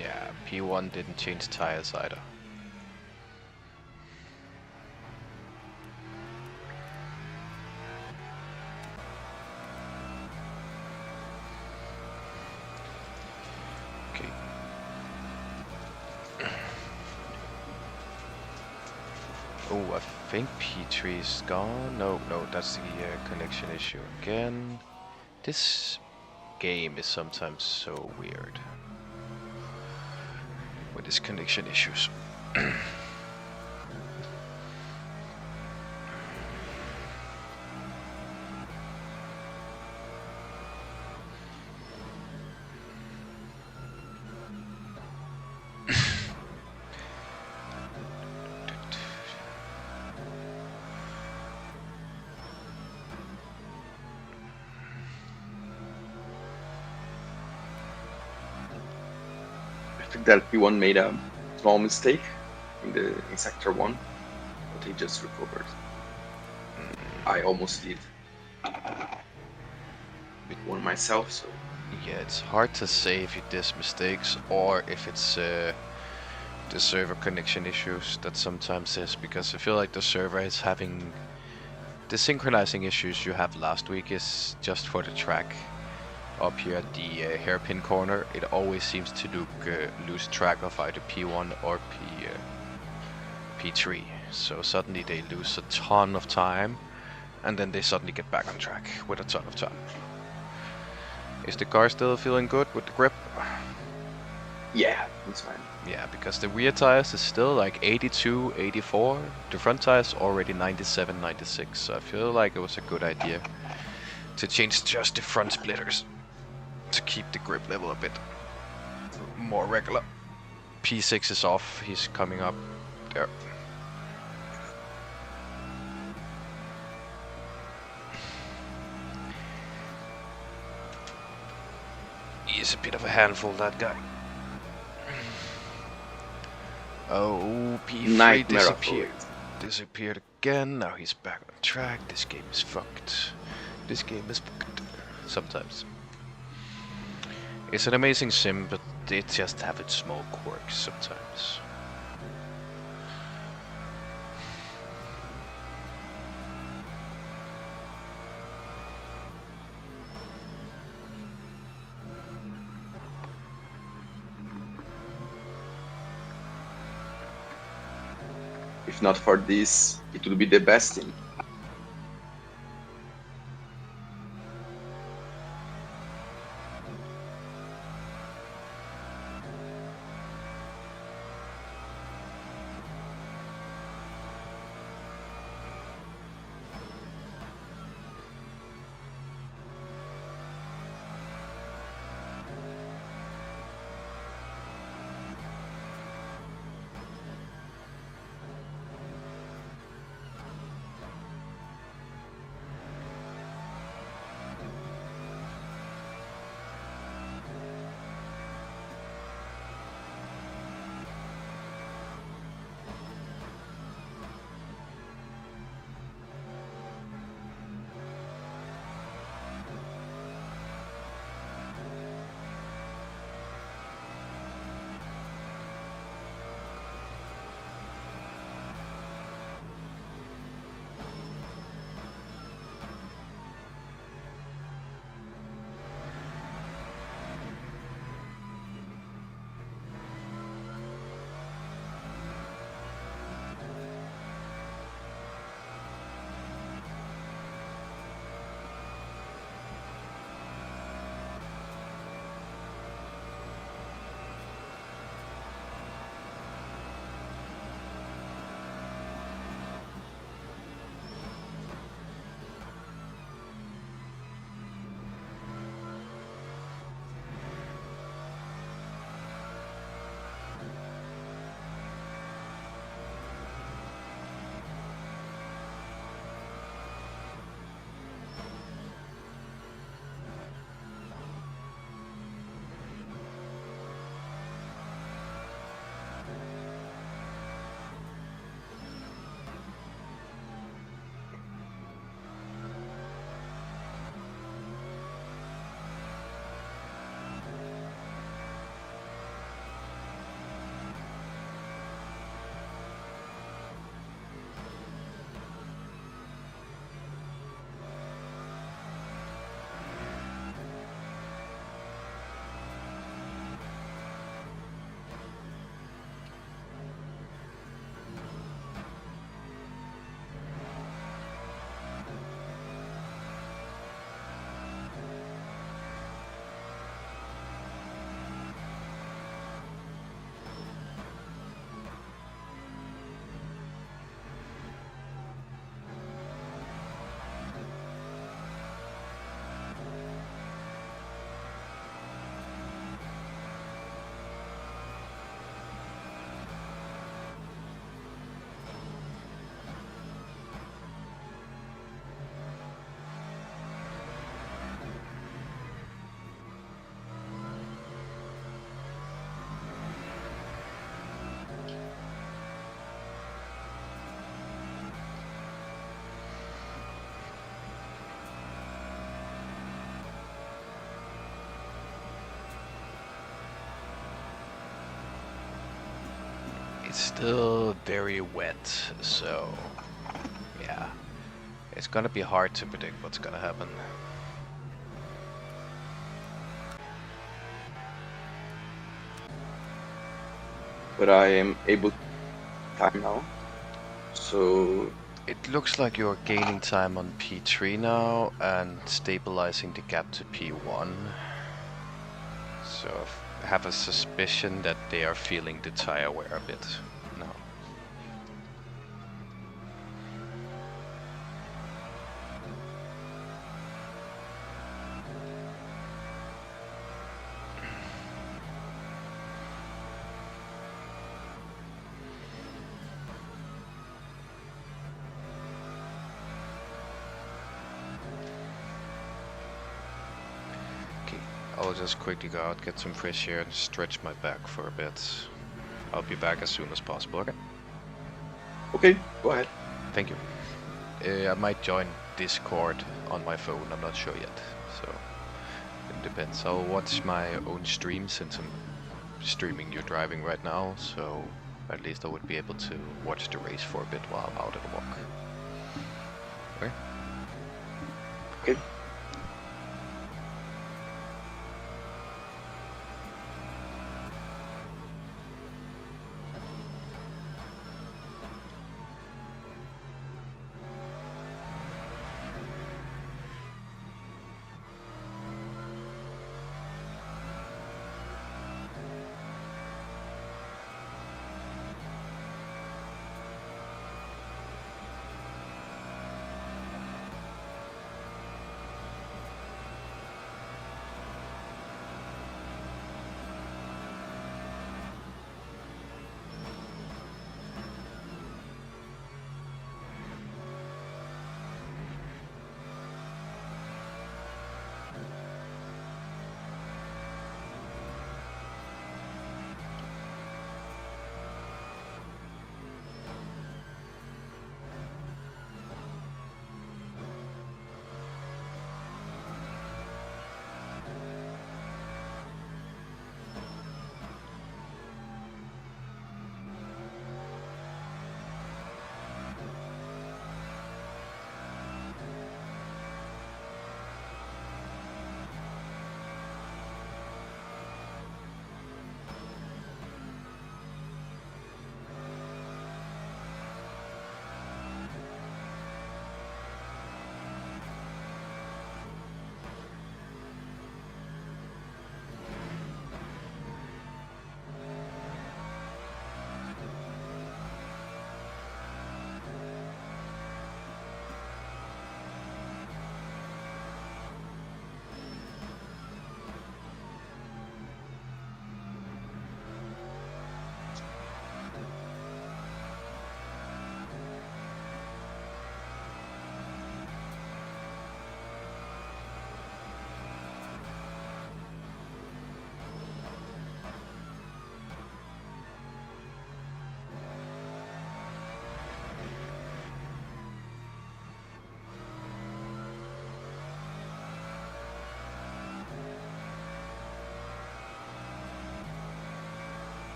Yeah, P1 didn't change tires either. Okay, Oh, I think P3 is gone. No, that's the connection issue again. This game is sometimes so weird with its connection issues. I think that P1 made a small mistake in sector 1, but he just recovered. I almost did one myself, so Yeah, it's hard to say if you did mistakes or if it's the server connection issues that sometimes is, because I feel like the server is having the synchronizing issues you have last week is just for the track. Up here at the hairpin corner, it always seems to lose track of either P1 or P3. So suddenly they lose a ton of time, and then they suddenly get back on track with a ton of time. Is the car still feeling good with the grip? yeah, it's fine. Yeah, because the rear tires is still like 82, 84. The front tires already 97, 96. So I feel like it was a good idea to change just the front splitters to keep the grip level a bit more regular. P6 is off, he's coming up there. He's a bit of a handful, that guy. Oh, P3 Nightmare disappeared again. Now he's back on track. This game is fucked. This game is fucked. Sometimes. It's an amazing sim, but it just have its small quirks sometimes. If not for this, it would be the best team. It's still very wet, so yeah, it's gonna be hard to predict what's gonna happen. But I am able to time now. So It looks like you're gaining time on P3 now and stabilizing the gap to P1. So I have a suspicion that they are feeling the tire wear a bit now. I'll just quickly go out, get some fresh air, and stretch my back for a bit. I'll be back as soon as possible, okay? okay, go ahead. Thank you. I might join Discord on my phone, I'm not sure yet, so it depends. I'll watch my own stream since I'm streaming you driving right now, so at least I would be able to watch the race for a bit while I'm out at a walk. Okay? Okay.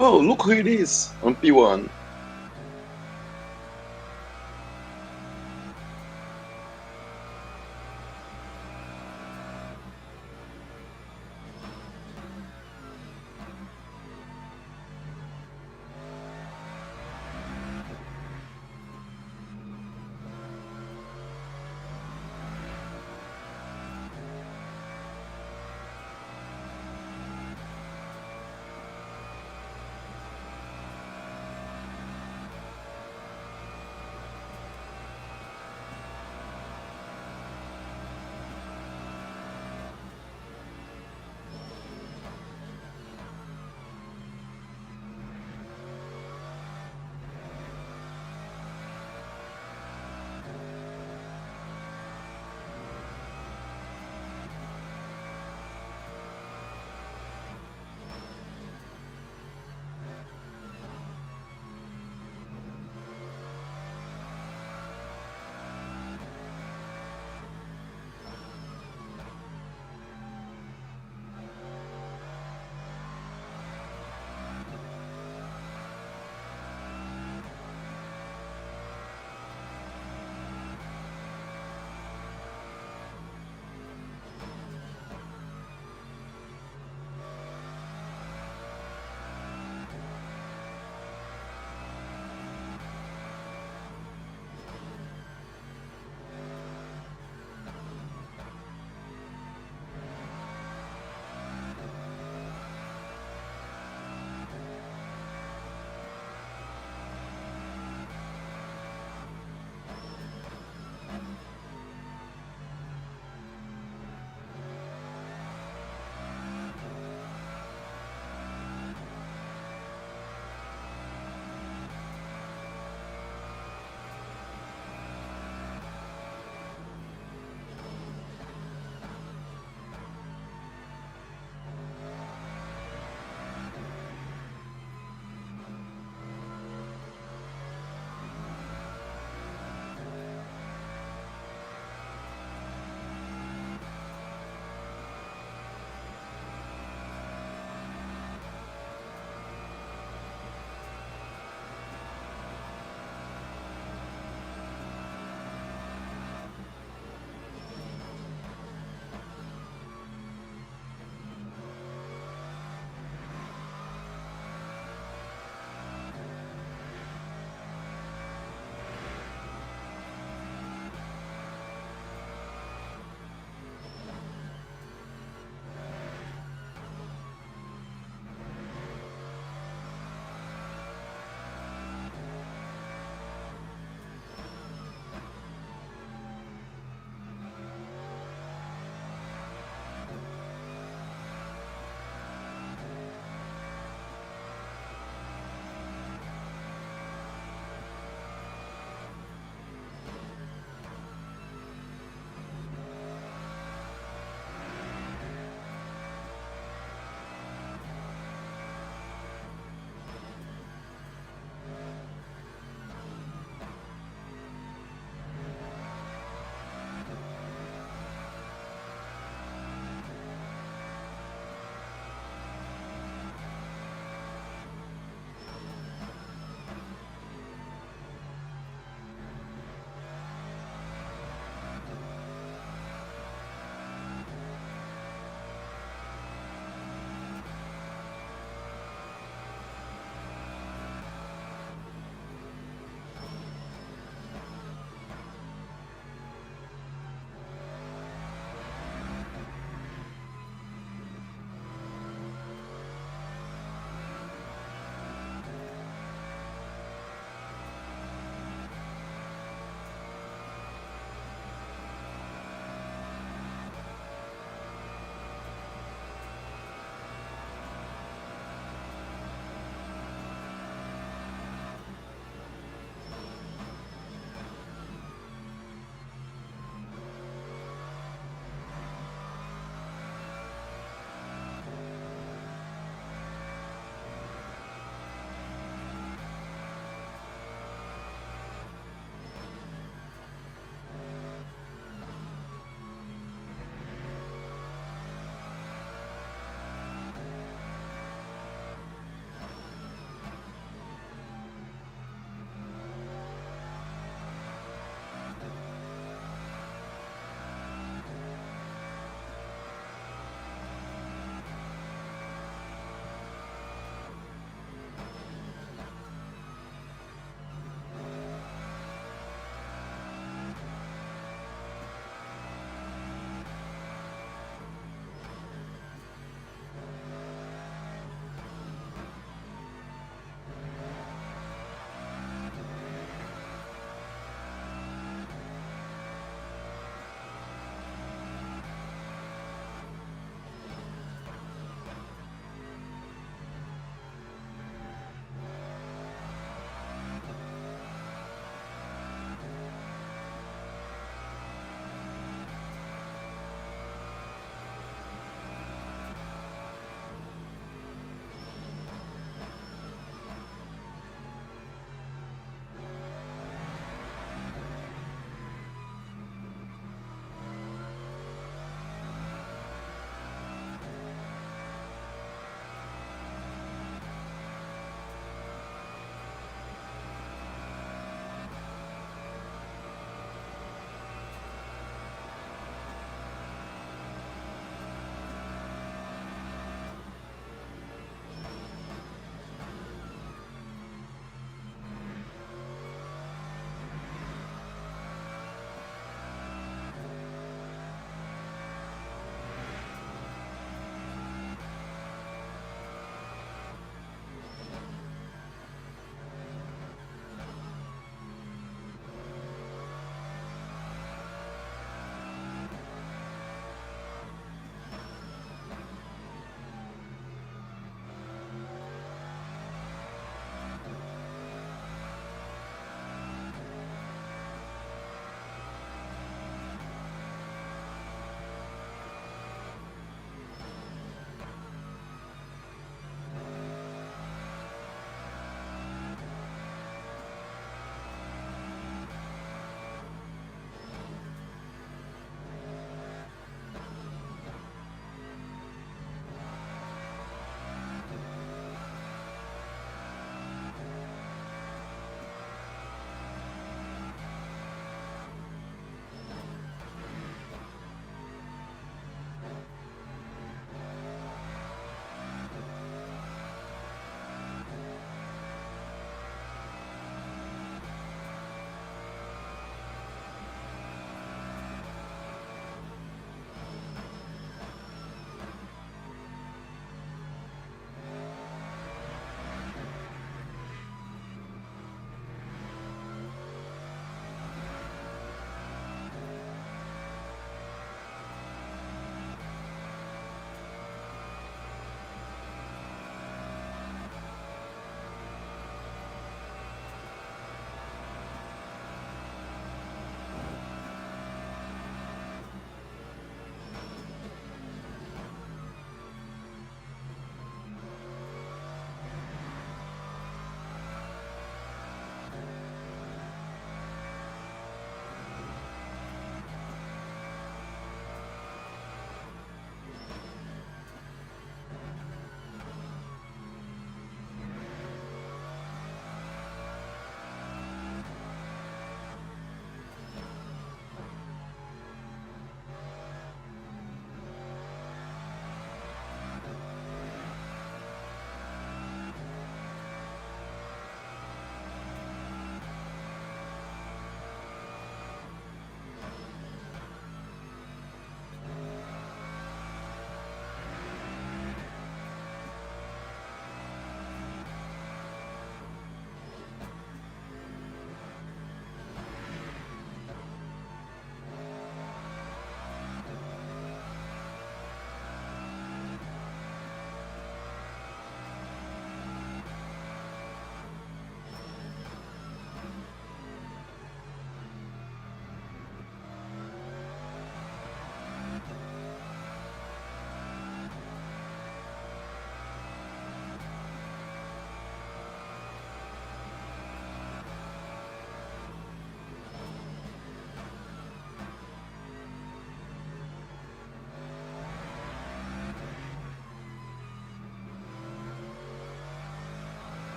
Oh, look who it is on P1.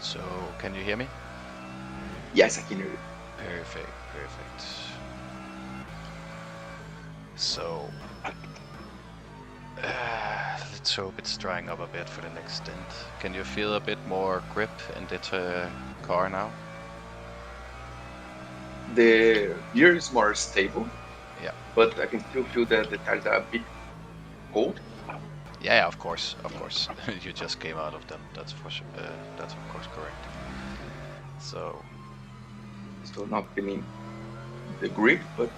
So, can you hear me? Yes, I can hear you. Perfect, perfect. So, let's hope it's drying up a bit for the next stint. Can you feel a bit more grip in the car now? The gear is more stable. Yeah. But I can still feel that the tires are a bit cold. Yeah, of course, of course. You just came out of them. That's for sure. That's of course correct. So, So not feeling the grip, but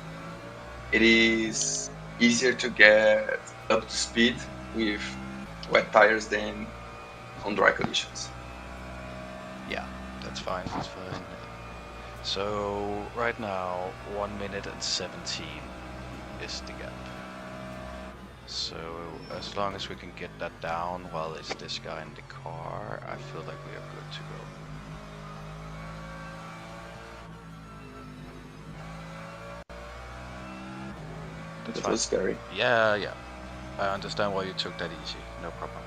it is easier to get up to speed with wet tires than on dry conditions. yeah, that's fine. That's fine. So right now, 1 minute and 17 is the gap. So as long as we can get that down while it's this guy in the car, I feel like we are good to go. That's That fine. was scary. Yeah. I understand why you took that easy. No problem.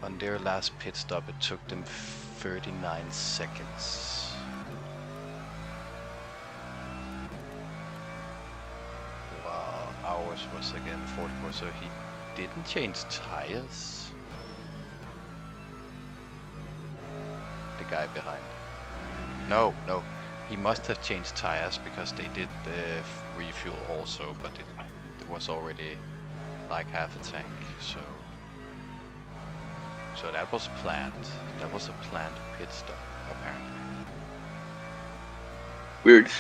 On their last pit stop, it took them 39 seconds. Wow, ours was again 44, so he didn't change tires. The guy behind. No, he must have changed tires because they did the refuel also, but it was already like half a tank, so that was planned. That was a planned pit stop, apparently. Weird.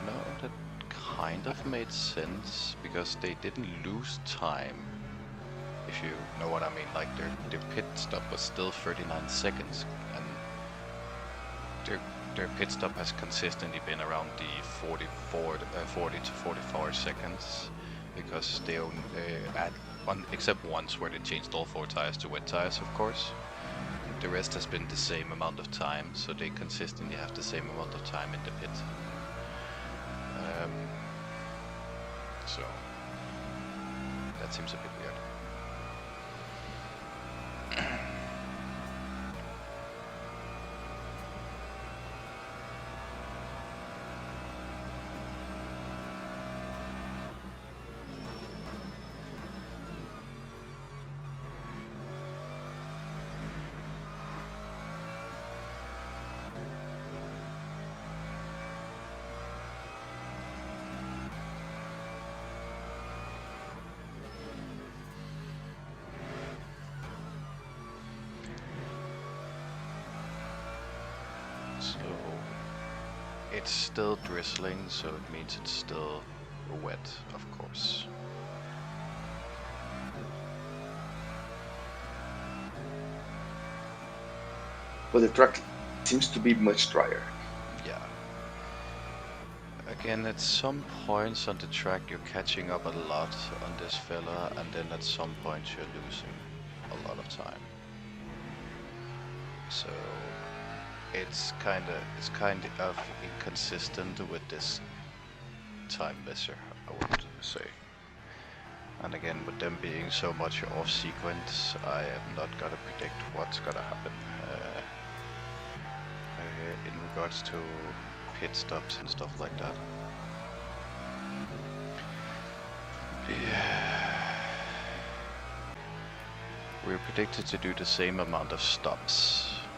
No, that kind of made sense because they didn't lose time. If you know what I mean, like their pit stop was still 39 seconds, and their pit stop has consistently been around the 40 to 44 seconds, because they only except once where they changed all 4 tires to wet tires, of course. The rest has been the same amount of time, so they consistently have the same amount of time in the pit. So that seems a bit weird. So it's still drizzling, so it means it's still wet, of course. But the track seems to be much drier. Yeah. Again, at some points on the track you're catching up a lot on this fella, and then at some point you're losing a lot of time. So it's kind of inconsistent with this time measure, I would say. And again, with them being so much off sequence, I am not gonna predict what's gonna happen in regards to pit stops and stuff like that. Yeah. We're predicted to do the same amount of stops.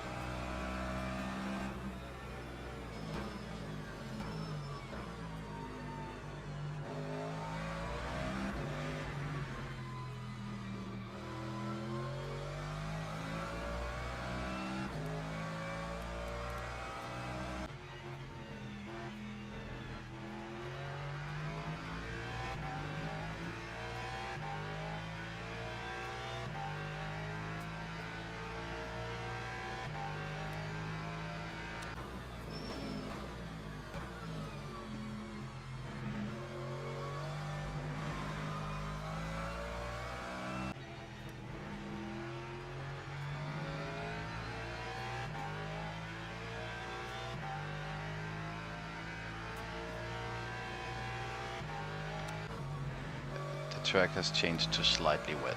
track has changed to slightly wet.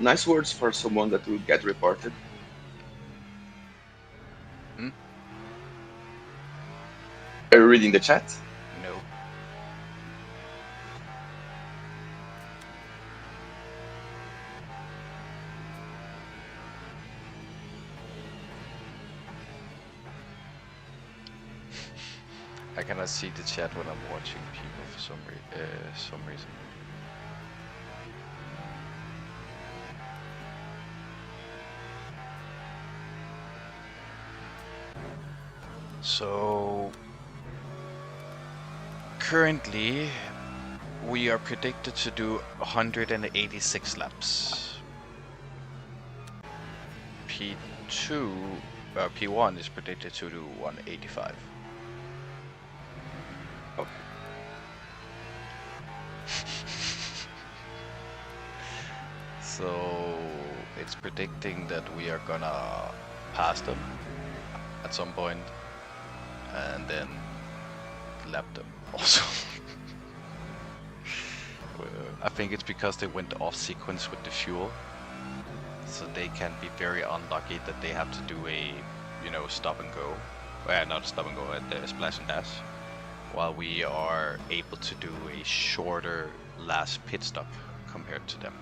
Nice words for someone that will get reported. Are you reading the chat? No. I cannot see the chat when I'm watching people for some reason. So currently we are predicted to do 186 laps. P1 is predicted to do 185. Okay. So it's predicting that we are gonna pass them at some point and then lap them also. I think it's because they went off sequence with the fuel, so they can be very unlucky that they have to do a, stop and go. Well, not stop and go, at the splash and dash, while we are able to do a shorter last pit stop compared to them.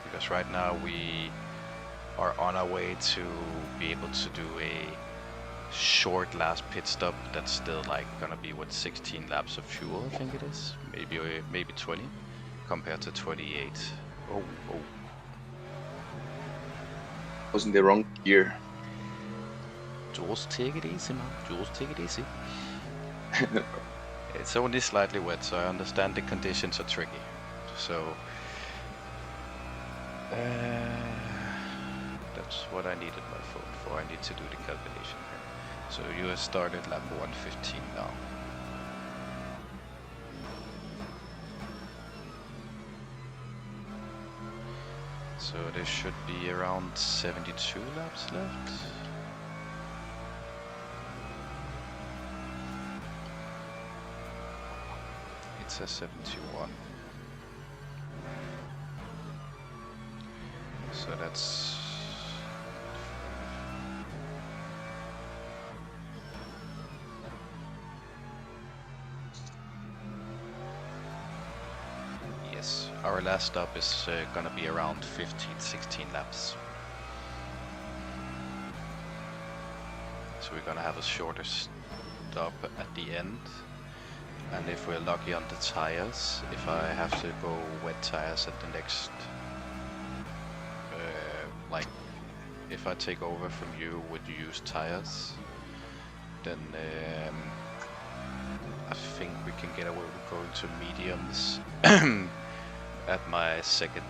Because right now we are on our way to be able to do a short last pit stop that's still like gonna be 16 laps of fuel, I think it is, maybe 20 compared to 28. Oh. Was in the wrong gear. Just take it easy, man. Just take it easy. It's only slightly wet, so I understand the conditions are tricky. So that's what I needed my phone for. I need to do the calculation here. So you have started lap 115 now. So there should be around 72 laps left. It says 71. So that's... Yes, our last stop is gonna be around 15-16 laps. So we're gonna have a shorter stop at the end. And if we're lucky on the tires, if I have to go wet tires at the next... like, if I take over from you with used tires, then I think we can get away with going to mediums at my second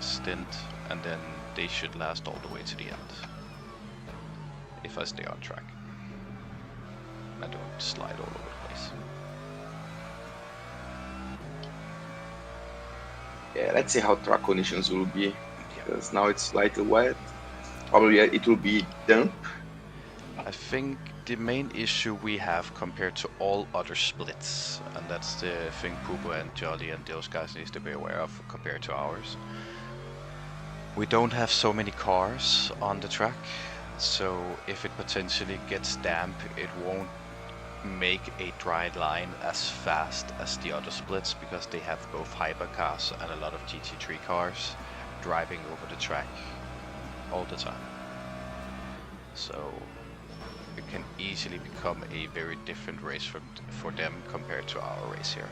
stint, and then they should last all the way to the end, if I stay on track. I don't slide all over the place. Yeah, let's see how track conditions will be. Because now it's slightly wet. Probably it will be damp. I think the main issue we have compared to all other splits, and that's the thing Poopa and Jolly and those guys need to be aware of compared to ours. We don't have so many cars on the track, so if it potentially gets damp, it won't make a dry line as fast as the other splits because they have both hypercars and a lot of GT3 cars driving over the track all the time. So it can easily become a very different race for them compared to our race here.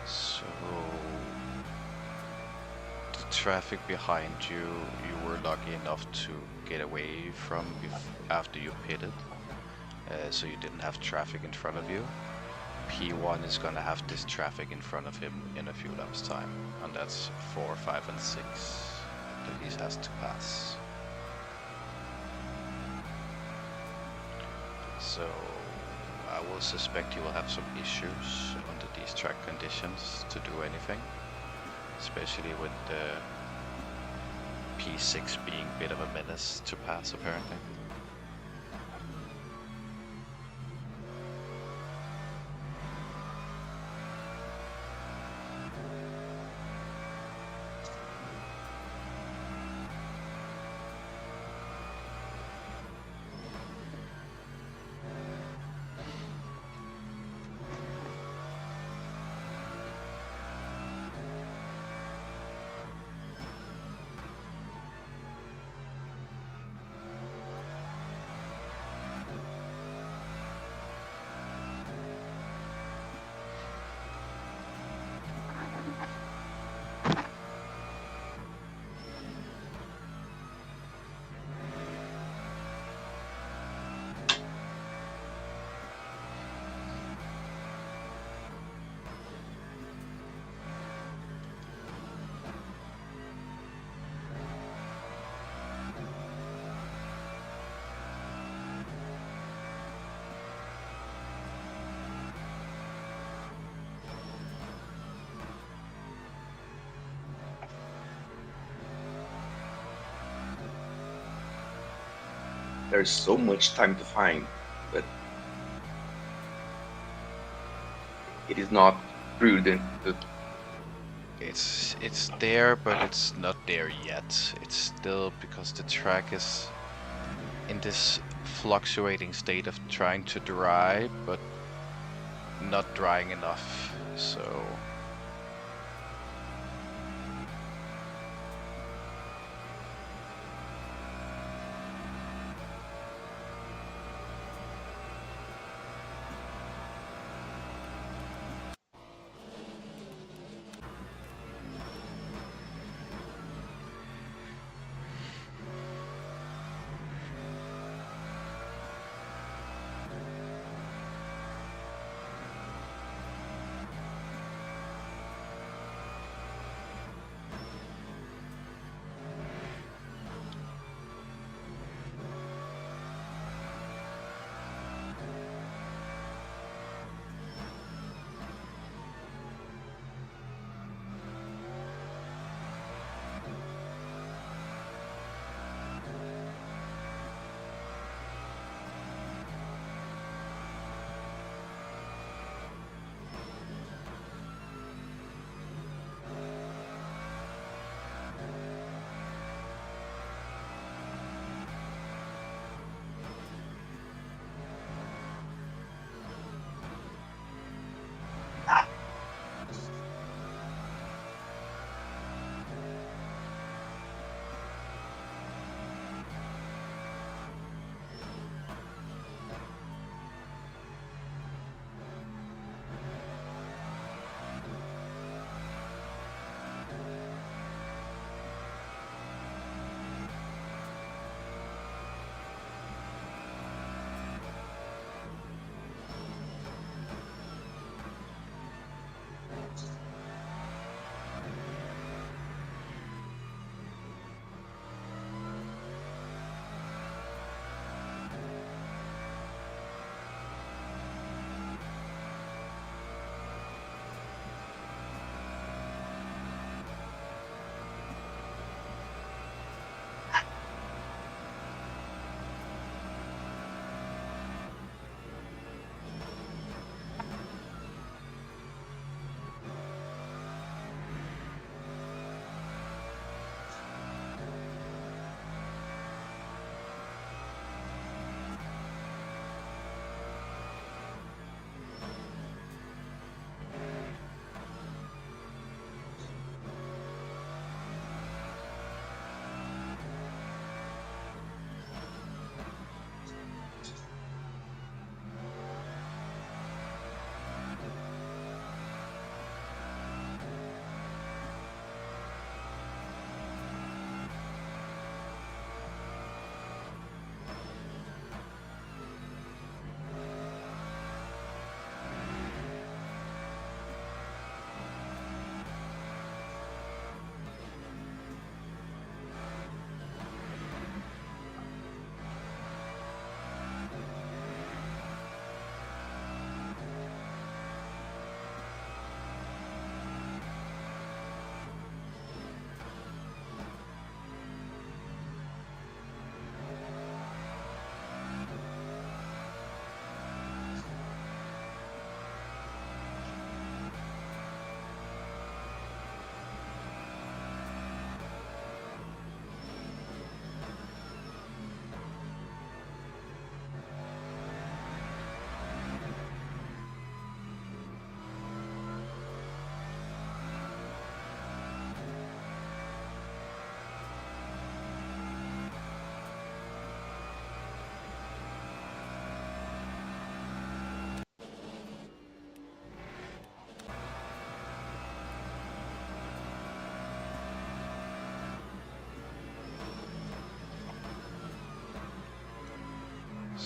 So the traffic behind you, you were lucky enough to get away from after you pitted, so you didn't have traffic in front of you. P1 is gonna have this traffic in front of him in a few laps time, and that's 4, 5, and 6 that he has to pass. So I will suspect you will have some issues under these track conditions to do anything, especially with the P6 being a bit of a menace to pass apparently. There's so much time to find, but it is not prudent to. It's there, but it's not there yet. It's still because the track is in this fluctuating state of trying to dry, but not drying enough. So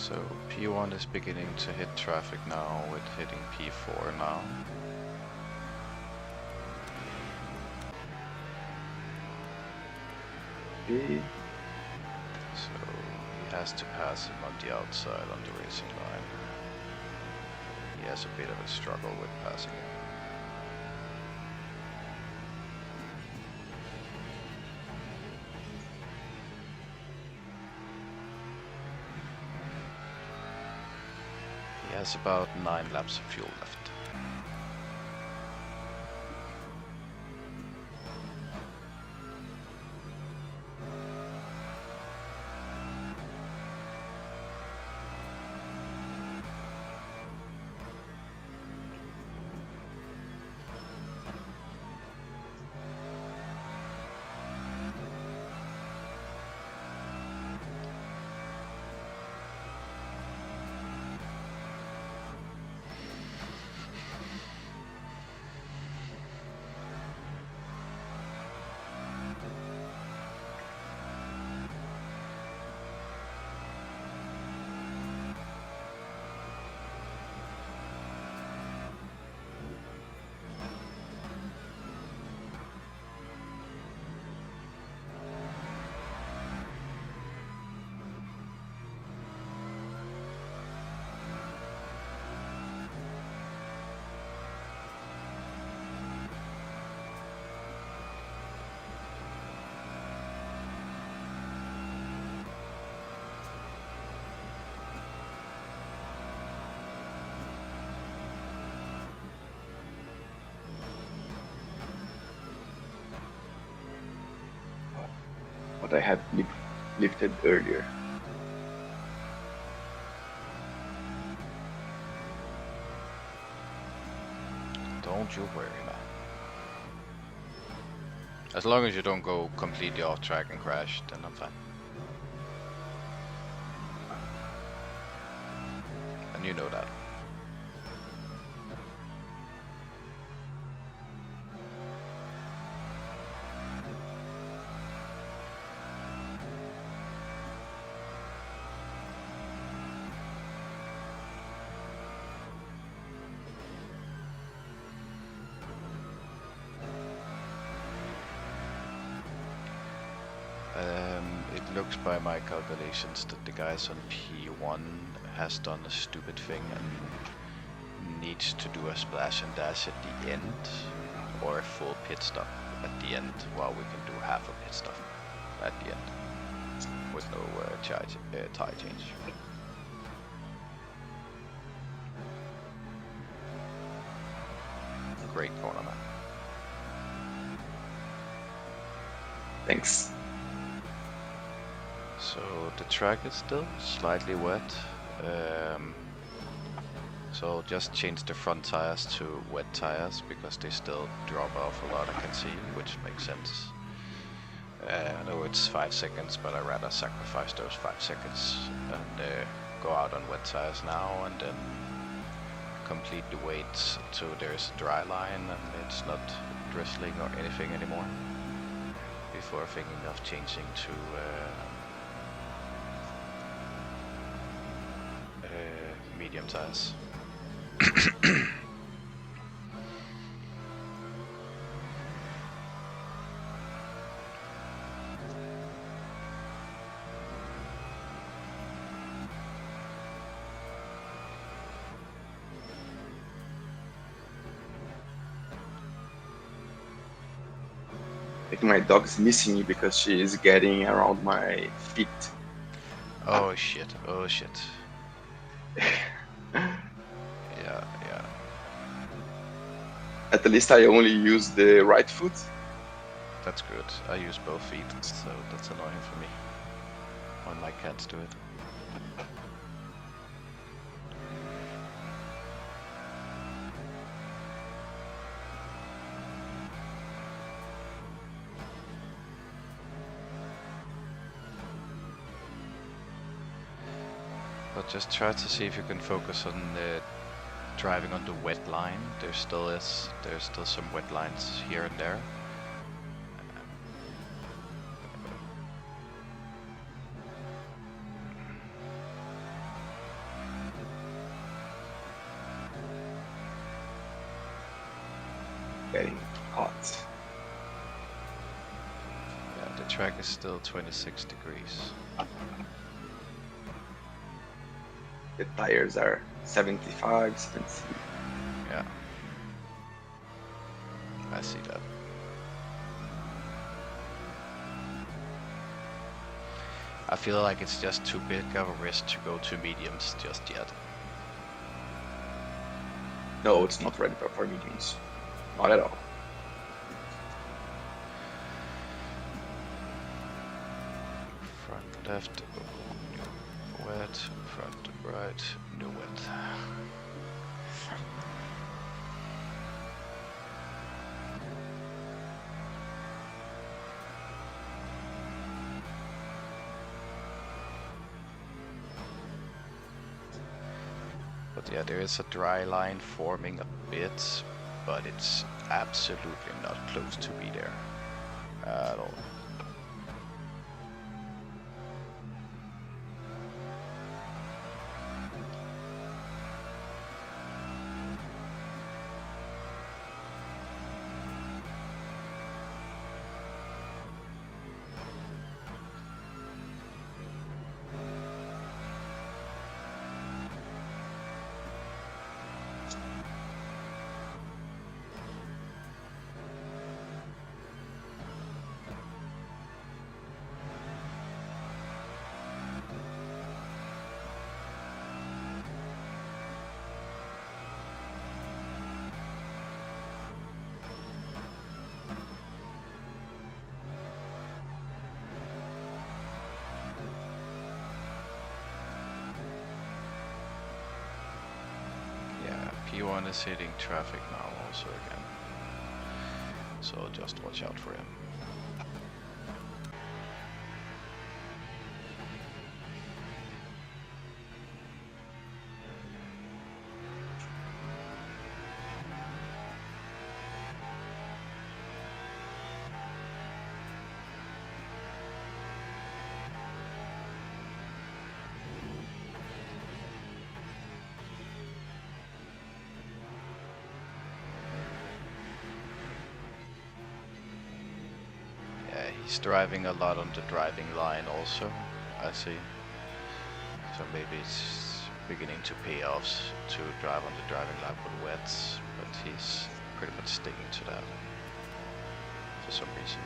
So P1 is beginning to hit traffic now with hitting P4 now. Okay. So he has to pass him on the outside on the racing line. He has a bit of a struggle with passing him. He has about 9 laps of fuel left. What I had lifted earlier. Don't you worry, man. As long as you don't go completely off track and crash, then I'm fine. And you know that. It looks by my calculations that the guys on P1 has done a stupid thing and needs to do a splash and dash at the end or a full pit stop at the end, while we can do half a pit stop at the end with no tire change. Great corner, man. Thanks. So the track is still slightly wet, so just change the front tires to wet tires because they still drop off a lot, I can see, which makes sense. I know it's 5 seconds, but I'd rather sacrifice those 5 seconds and go out on wet tires now and then complete the weights so there's a dry line and it's not drizzling or anything anymore before thinking of changing to medium tires. I think my dog's missing me because she is getting around my feet. Oh shit, oh shit. Yeah. At least I only use the right foot. That's good. I use both feet, so that's annoying for me when my cats do it. But just try to see if you can focus on driving on the wet line. There's still some wet lines here and there. getting hot. Yeah, the track is still 26 degrees. The tires are 75, 70. Yeah. I see that. I feel like it's just too big of a risk to go to mediums just yet. No, it's not ready for mediums. Not at all. Front left, new wet. Front right, new wet. But yeah, there is a dry line forming a bit, but it's absolutely not close to be there at all. P1 is hitting traffic now also again, so just watch out for him. He's driving a lot on the driving line also, I see. So maybe it's beginning to pay off to drive on the driving line with wets, but he's pretty much sticking to that for some reason.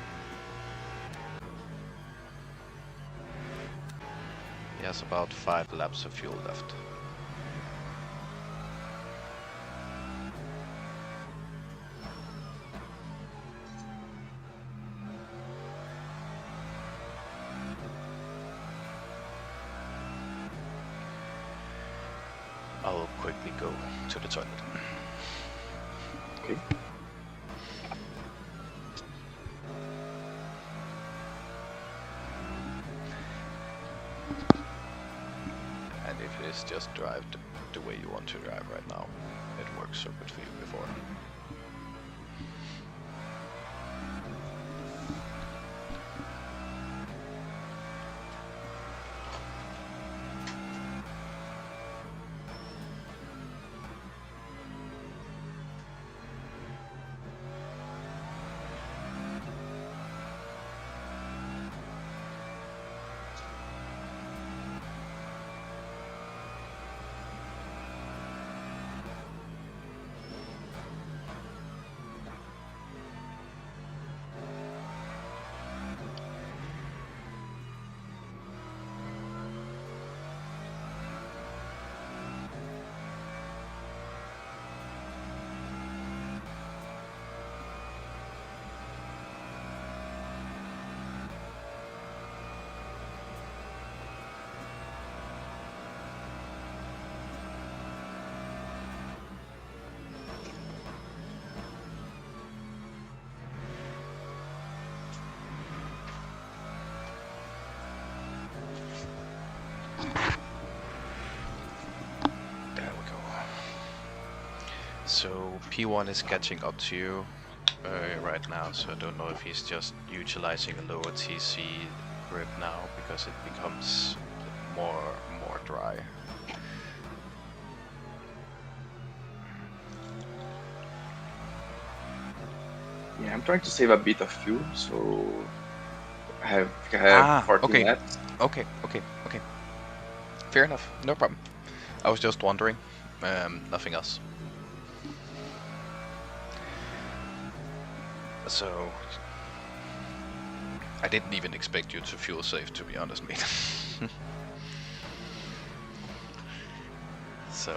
He has about 5 laps of fuel left. I'll quickly go to the toilet. Okay. And if it is just drive the way you want to drive right now, it works so good for you before. So P1 is catching up to you right now, so I don't know if he's just utilizing a lower TC grip now because it becomes more dry. Yeah, I'm trying to save a bit of fuel, so I have 14 okay. laps. Okay. Fair enough. No problem. I was just wondering. Nothing else. So I didn't even expect you to fuel save, to be honest, mate. So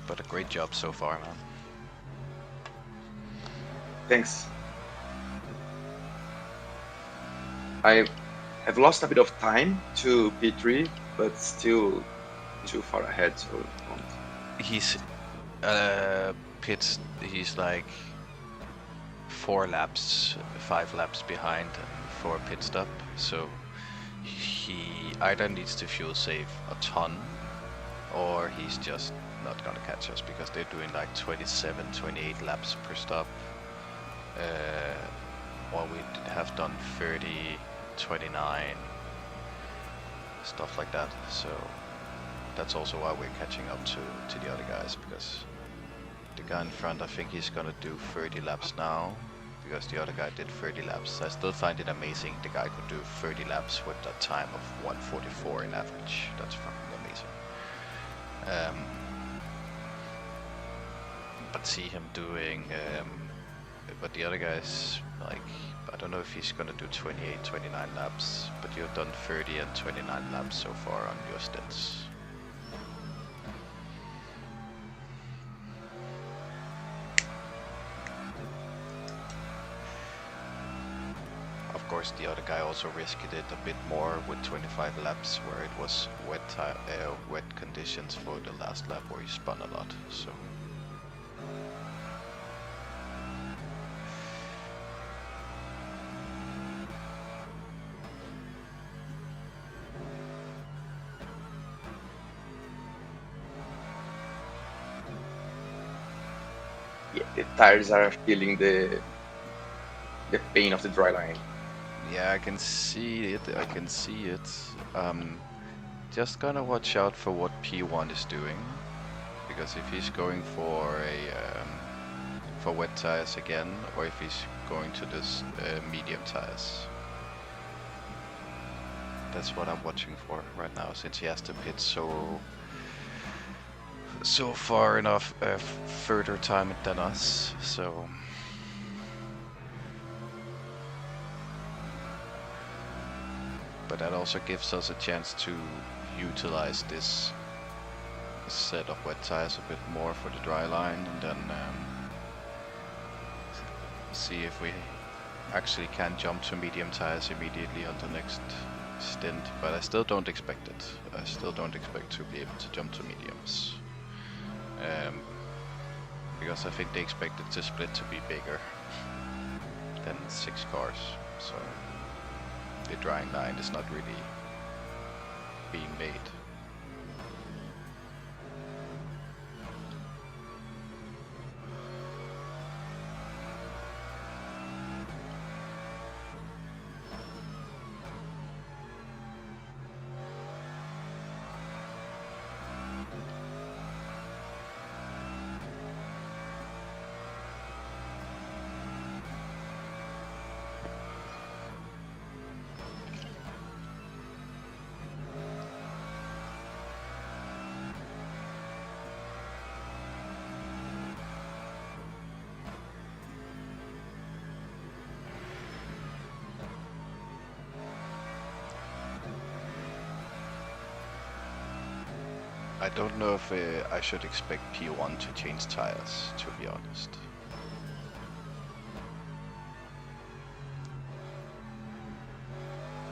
but a great job so far, man. Thanks. I have lost a bit of time to P3, but still too far ahead, so it won't. He's pits. He's like 4 laps, 5 laps behind for pit stop. So he either needs to fuel save a ton, or he's just not gonna catch us because they're doing like 27, 28 laps per stop. While we have done 30, 29, stuff like that. So that's also why we're catching up to the other guys, because the guy in front, I think he's gonna do 30 laps now, because the other guy did 30 laps. I still find it amazing the guy could do 30 laps with a time of 1:44 in average. That's fucking amazing. But see him doing, but the other guys, like, I don't know if he's gonna do 28, 29 laps, but you've done 30 and 29 laps so far on your stints. Of course, the other guy also risked it a bit more with 25 laps, where it was wet conditions for the last lap, where he spun a lot. So. Yeah, the tires are feeling the pain of the dry line. Yeah, I can see it. Just gonna watch out for what P1 is doing, because if he's going for for wet tires again, or if he's going to this medium tires. That's what I'm watching for right now, since he has to pit so far enough further time than us. So. But that also gives us a chance to utilize this set of wet tires a bit more for the dry line, and then see if we actually can jump to medium tires immediately on the next stint. But I still don't expect it. I still don't expect to be able to jump to mediums. Because I think they expected the split to be bigger than 6 cars. So the drying line is not really being made. I don't know if I should expect P1 to change tires, to be honest.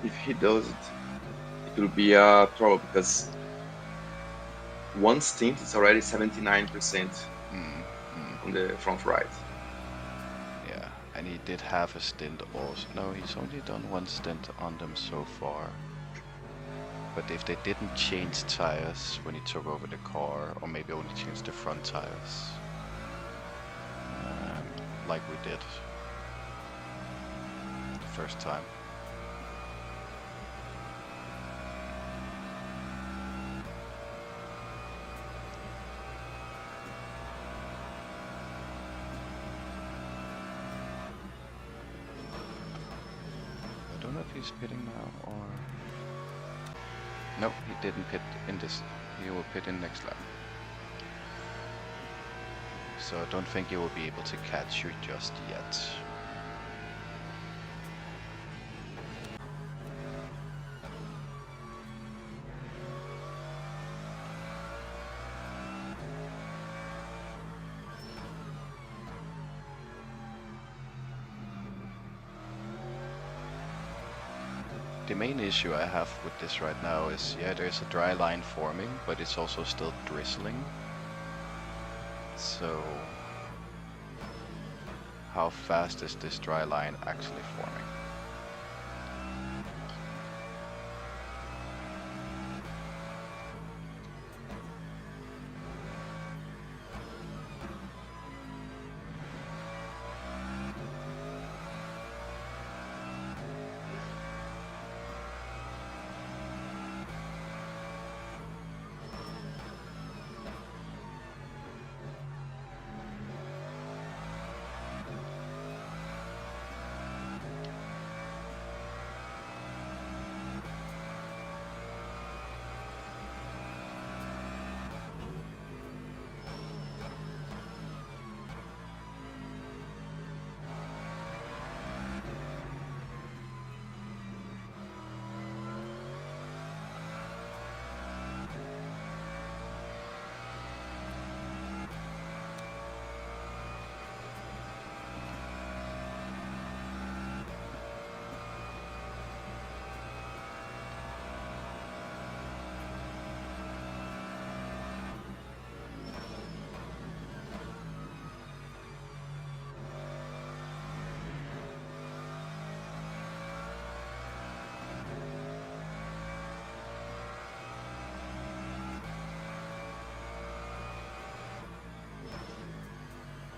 If he does it, it will be a trouble, because one stint is already 79% on the front right. Yeah, and he did have a stint also. No, he's only done 1 stint on them so far. But if they didn't change tires when he took over the car, or maybe only changed the front tires, like we did the first time, he's pitting now, or no, he didn't pit in this. He will pit in next lap. So I don't think he will be able to catch you just yet. The main issue I have with this right now is, yeah, there's a dry line forming, but it's also still drizzling. So, how fast is this dry line actually forming?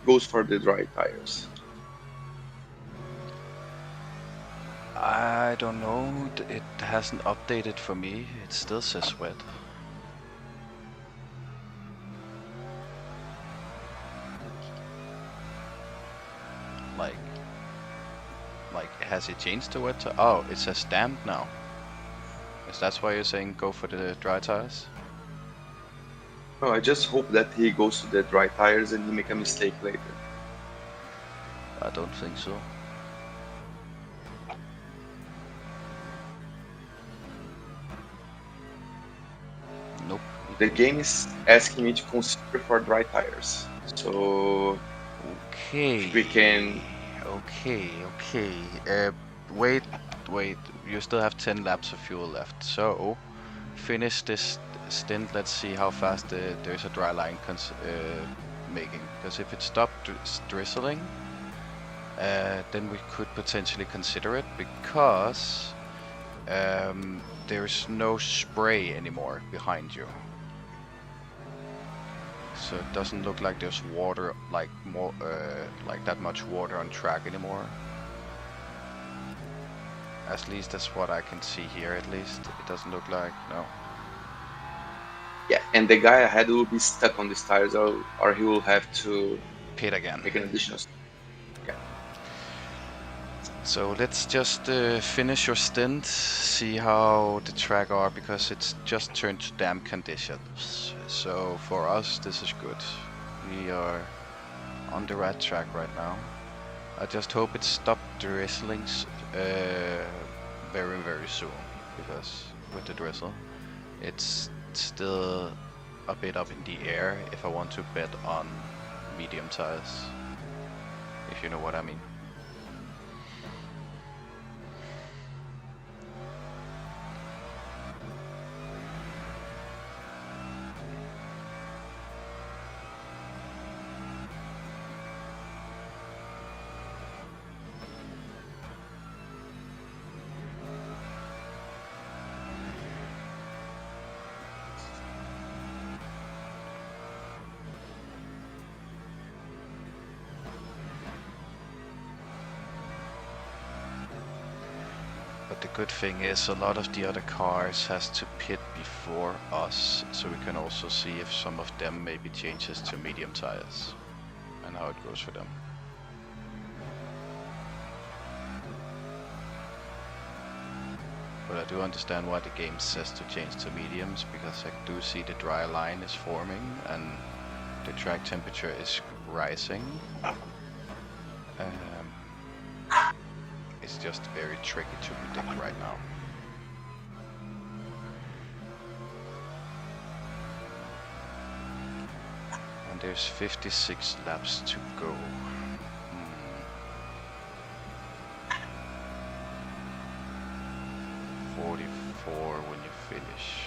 Goes for the dry tires. I don't know, it hasn't updated for me, it still says wet. Like, has it changed to wet? Oh, it says damp now. Is that why you're saying go for the dry tires? No, I just hope that he goes to the dry tires and he make a mistake later. I don't think so. Nope. The game is asking me to consider for dry tires. So Okay. we can. Okay. Wait. You still have 10 laps of fuel left. So, finish this stint. Let's see how fast there's a dry line making. Because if it stopped drizzling, then we could potentially consider it. Because there's no spray anymore behind you. So it doesn't look like there's water, like that much water on track anymore. At least that's what I can see here. At least it doesn't look like, no. Yeah, and the guy ahead will be stuck on these tires, or he will have to Pit again. make an additional. Yeah. So let's just finish your stint, see how the track are, because it's just turned to damp conditions. So for us, this is good. We are on the right track right now. I just hope it stopped drizzling very, very soon, because with the drizzle, it's still a bit up in the air if I want to bet on medium tires, if you know what I mean. But the good thing is a lot of the other cars has to pit before us, so we can also see if some of them maybe changes to medium tires and how it goes for them. but I do understand why the game says to change to mediums, because I do see the dry line is forming and the track temperature is rising. It's just very tricky to predict right now. And there's 56 laps to go. 44 when you finish.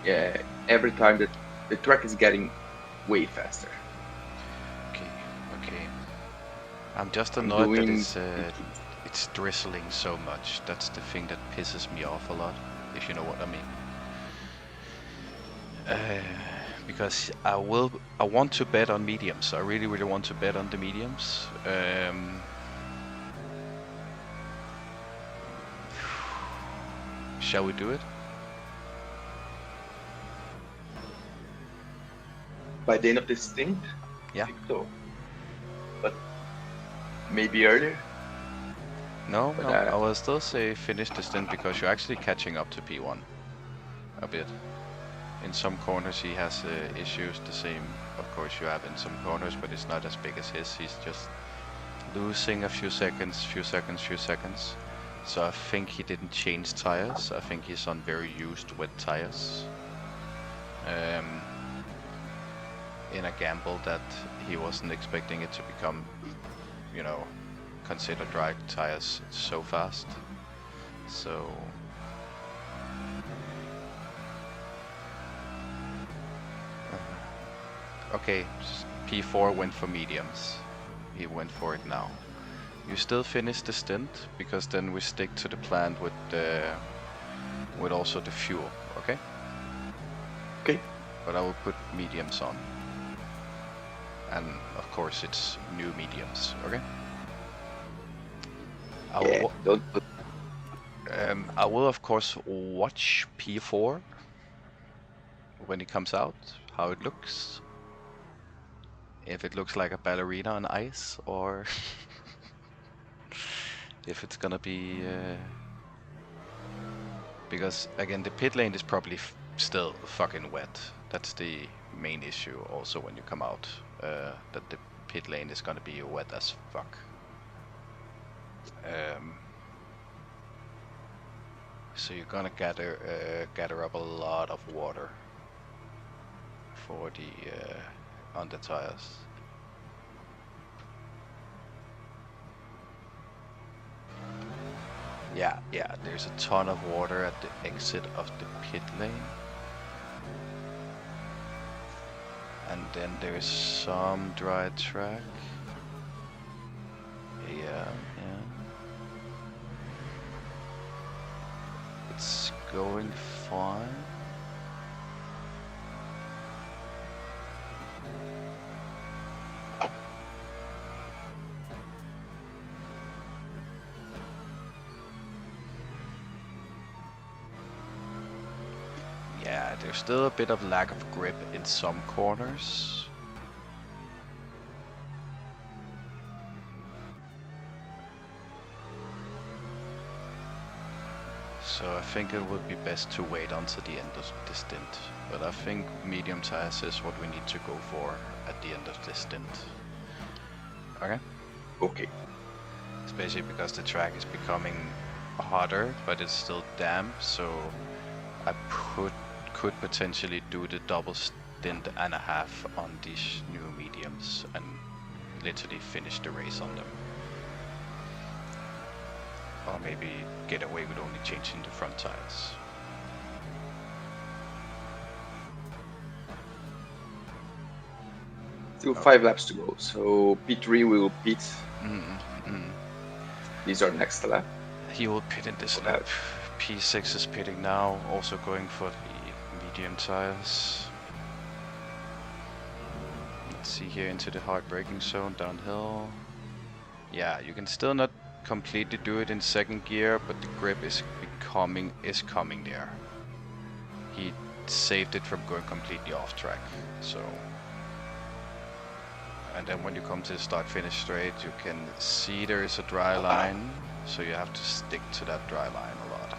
Yeah, every time that the track is getting way faster. Okay. I'm just I'm annoyed that doing- it's drizzling so much. That's the thing that pisses me off a lot, if you know what I mean. Because I want to bet on mediums. I really want to bet on the mediums. Shall we do it? By the end of this thing? Yeah. I think so. But maybe earlier? No, But, I will still say finish the stint, because you're actually catching up to P1 a bit. In some corners he has issues, the same of course you have in some corners, but it's not as big as his. He's just losing a few seconds. So I think he didn't change tires. I think he's on very used wet tires. In a gamble that he wasn't expecting it to become, you know, consider dry tires so fast. So okay, P4 went for mediums. He went for it now. You still finish the stint, because then we stick to the plan with also the fuel, okay? Okay. But I will put mediums on. And of course it's new mediums, okay? I will of course watch P4 when it comes out, how it looks. If it looks like a ballerina on ice, or if it's gonna be... because again, the pit lane is probably still fucking wet. That's the main issue also when you come out, that the pit lane is gonna be wet as fuck. So you're gonna gather up a lot of water for the on the tires. Yeah, there's a ton of water at the exit of the pit lane. And then there's some dry track. Yeah. It's going fine. Yeah, there's still a bit of lack of grip in some corners. So I think it would be best to wait until the end of the stint. But I think medium tires is what we need to go for at the end of this stint. Okay? Okay. Especially because the track is becoming hotter, but it's still damp, so I could potentially do the double stint and a half on these new mediums and literally finish the race on them. Or maybe get away with only changing the front tires. Still 5 laps to go, so P3 will pit. These are next lap. He will pit in this lap. P6 is pitting now, also going for the medium tires. Let's see here into the hard braking zone downhill. Yeah, you can still not completely do it in second gear, but the grip is coming there. He saved it from going completely off track, so. And then when you come to the start-finish straight, you can see there is a dry line, so you have to stick to that dry line a lot.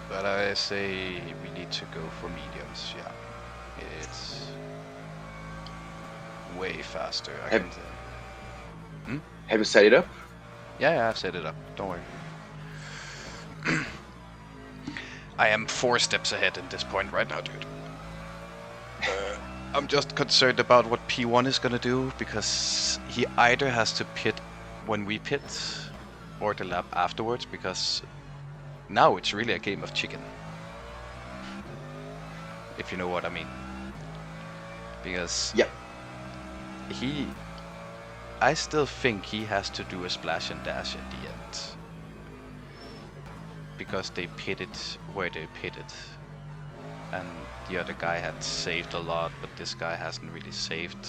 But I say we need to go for mediums, yeah. It's way faster. Have you set it up? Yeah, I've set it up. Don't worry. I am 4 steps ahead at this point right now, dude. I'm just concerned about what P1 is gonna do, because he either has to pit when we pit or the lap afterwards, because now it's really a game of chicken. If you know what I mean. Because yeah, I still think he has to do a splash and dash at the end. Because they pitted where they pitted. And the other guy had saved a lot, but this guy hasn't really saved.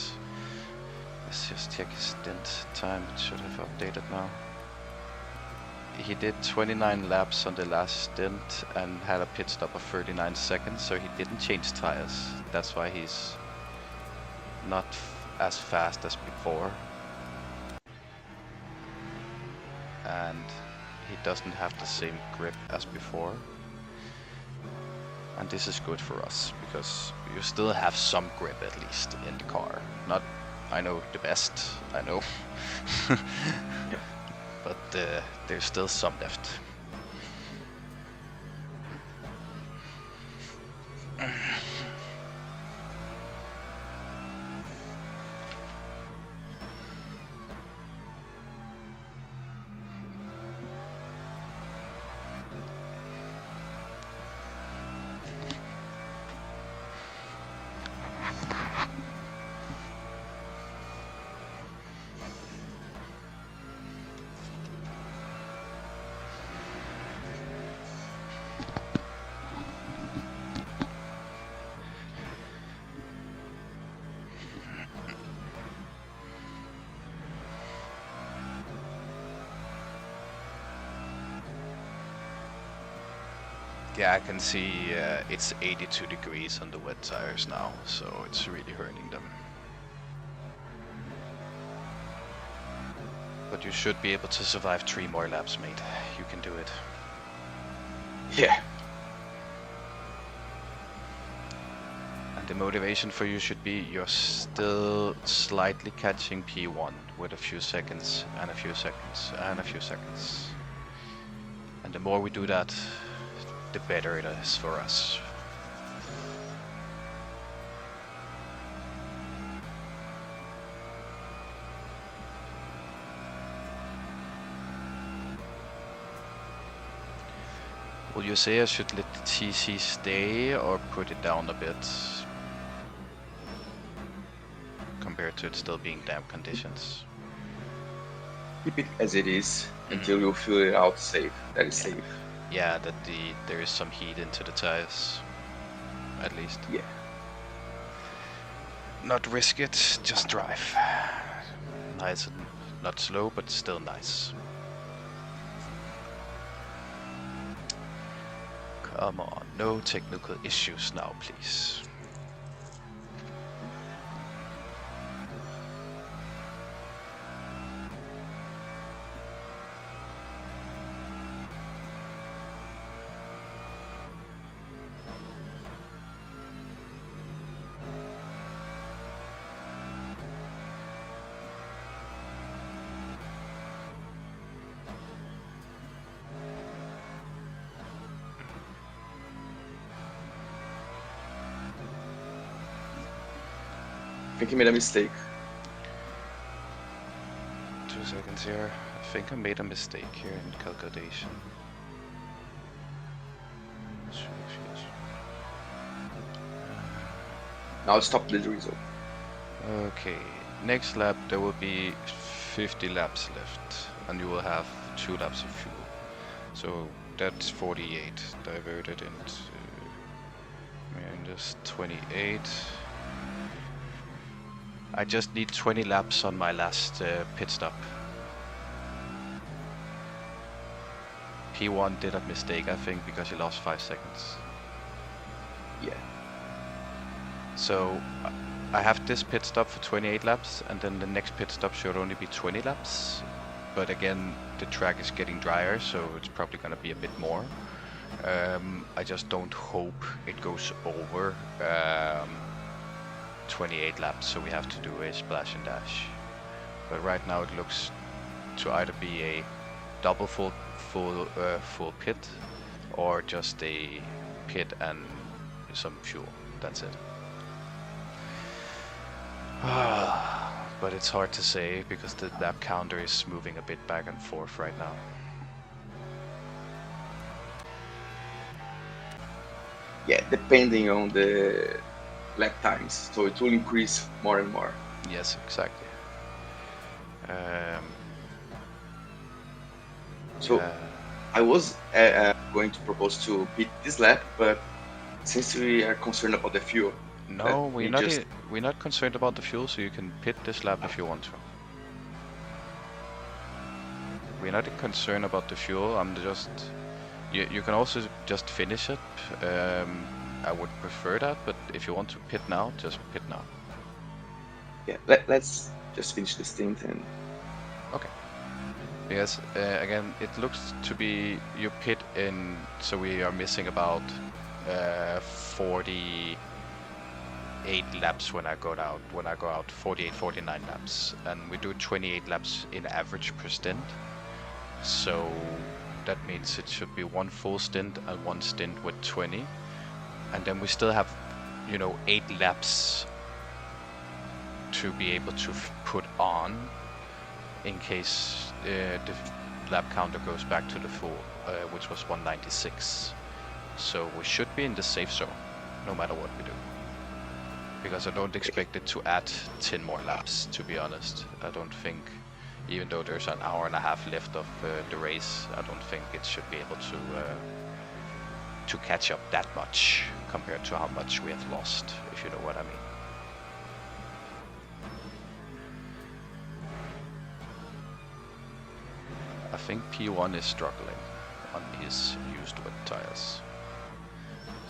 Let's just check his stint time. It should have updated now. He did 29 laps on the last stint and had a pit stop of 39 seconds, so he didn't change tires. That's why he's not as fast as before. And he doesn't have the same grip as before. And this is good for us, because you still have some grip at least in the car. Not, I know, the best, I know. yeah. But there's still some left. Yeah, I can see it's 82 degrees on the wet tires now, so it's really hurting them. But you should be able to survive 3 more laps, mate. You can do it. Yeah. And the motivation for you should be you're still slightly catching P1 with a few seconds and a few seconds and a few seconds. And the more we do that, the better it is for us. Will you say I should let the TC stay or put it down a bit? Compared to it still being damp conditions. Keep it as it is until you feel it out safe. That is safe. Yeah, that there is some heat into the tires. at least. Yeah. Not risk it, just drive. Nice and not slow, but still nice. Come on, no technical issues now, please. I think he made a mistake. 2 seconds here. I think I made a mistake here in calculation. Now stop the result. Okay, next lap there will be 50 laps left, and you will have 2 laps of fuel. So that's 48 diverted into minus 28. I just need 20 laps on my last pit stop. P1 did a mistake, I think, because he lost 5 seconds. Yeah. So I have this pit stop for 28 laps, and then the next pit stop should only be 20 laps. But again, the track is getting drier, so it's probably going to be a bit more. I just don't hope it goes over 28 laps, so we have to do a splash and dash. But right now it looks to either be a double full pit, or just a pit and some fuel. That's it. But it's hard to say because the lap counter is moving a bit back and forth right now. Yeah, depending on the lap times, so it will increase more and more. Yes, exactly. So I was going to propose to beat this lap, but since we are concerned about the fuel, no, we we're not concerned about the fuel, so you can pit this lap if you want to. We're not concerned about the fuel. I'm just. You can also just finish it. I would prefer that, but if you want to pit now, just pit now. Yeah, let's just finish the stint and. Okay. Because again, it looks to be you pit in, so we are missing about 48 laps when I go out. 48, 49 laps, and we do 28 laps in average per stint. So that means it should be 1 full stint and 1 stint with 20, and then we still have, 8 laps to be able to put on in case the lap counter goes back to the full, which was 196. So we should be in the safe zone, no matter what we do. Because I don't expect it to add 10 more laps, to be honest. I don't think, even though there's an hour and a half left of the race, I don't think it should be able to catch up that much compared to how much we have lost, if you know what I mean. I think P1 is struggling on his used wet tires.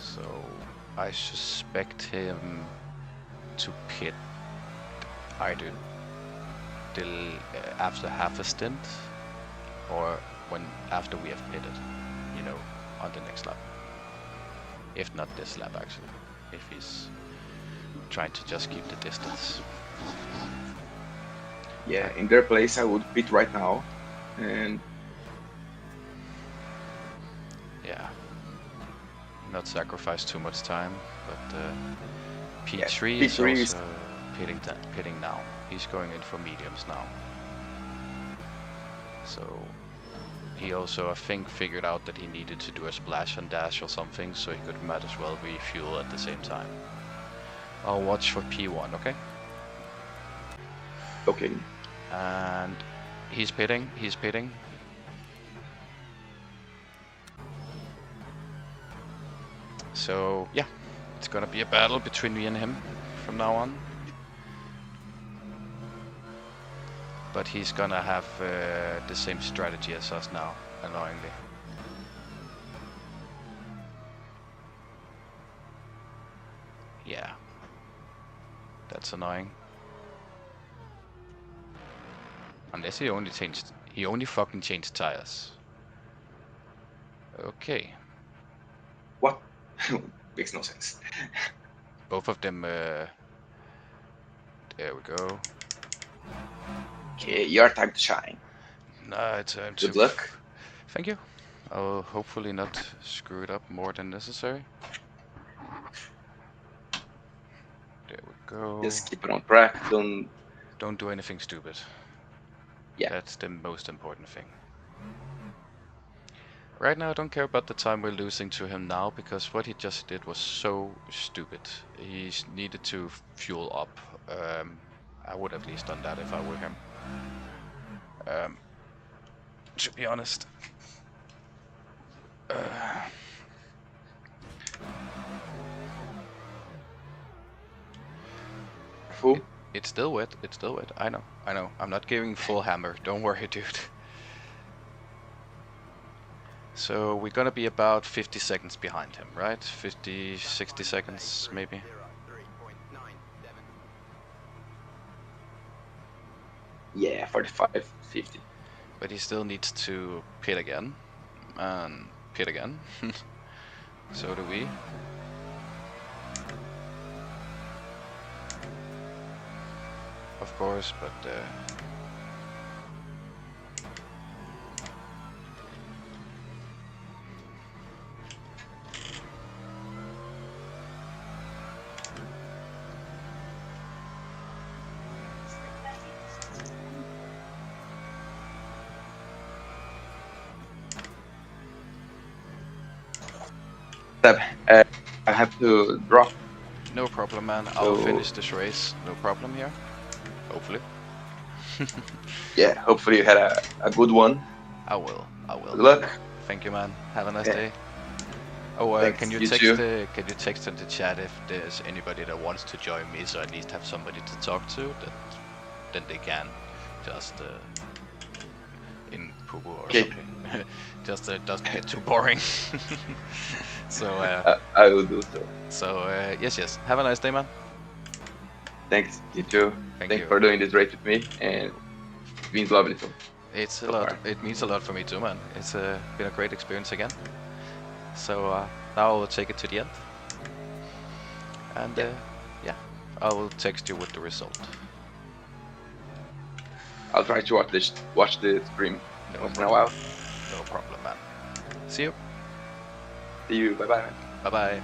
So I suspect him to pit either after half a stint or after we have pitted, on the next lap. If not this lap, actually. If he's trying to just keep the distance. Yeah, in their place, I would pit right now, and yeah, not sacrifice too much time. But P3 is P3 also pitting now. He's going in for mediums now. So he also, I think, figured out that he needed to do a splash and dash or something, so he could might as well refuel at the same time. I'll watch for P1, okay? okay. And he's pitting. So yeah, It's gonna be a battle between me and him from now on. But he's gonna have the same strategy as us now, annoyingly. Yeah. That's annoying. Unless he only fucking changed tires. Okay. What? Makes no sense. Both of them, there we go. Okay, your time to shine. Now it's time to... Good luck. Thank you. I'll hopefully not screw it up more than necessary. There we go. Just keep it on track. Don't do anything stupid. Yeah. That's the most important thing. Right now I don't care about the time we're losing to him now, because what he just did was so stupid. He needed to fuel up. I would have at least done that if I were him. To be honest. Cool. It's still wet, it's still wet. I know. I'm not giving full hammer, don't worry, dude. So we're gonna be about 50 seconds behind him, right? 50, 60 seconds, maybe. Yeah, 45, 50. But he still needs to pit again. And pit again. So do we. Of course, but Seb, I have to drop. no problem, man. I'll So- finish this race. No problem here. Hopefully. Yeah, hopefully you had a good one. I will. Good luck. Thank you, man. Have a nice Yeah. day. Oh, Thanks, can you you text too. can you text in the chat if there's anybody that wants to join me, so at least have somebody to talk to, then they can just in Pubu or Okay. something. Just it doesn't get too boring. So I will do so. yes. Have a nice day, man. Thanks, you too. Thank Thanks you. for doing this race with me, and it means lovely too. It's a So lot. far. It means a lot for me too, man. It's been a great experience again. So now I'll take it to the end, and yeah, I will text you with the result. I'll try to watch the stream No once in a while. No problem, man. See you. See you. Bye bye. Bye bye.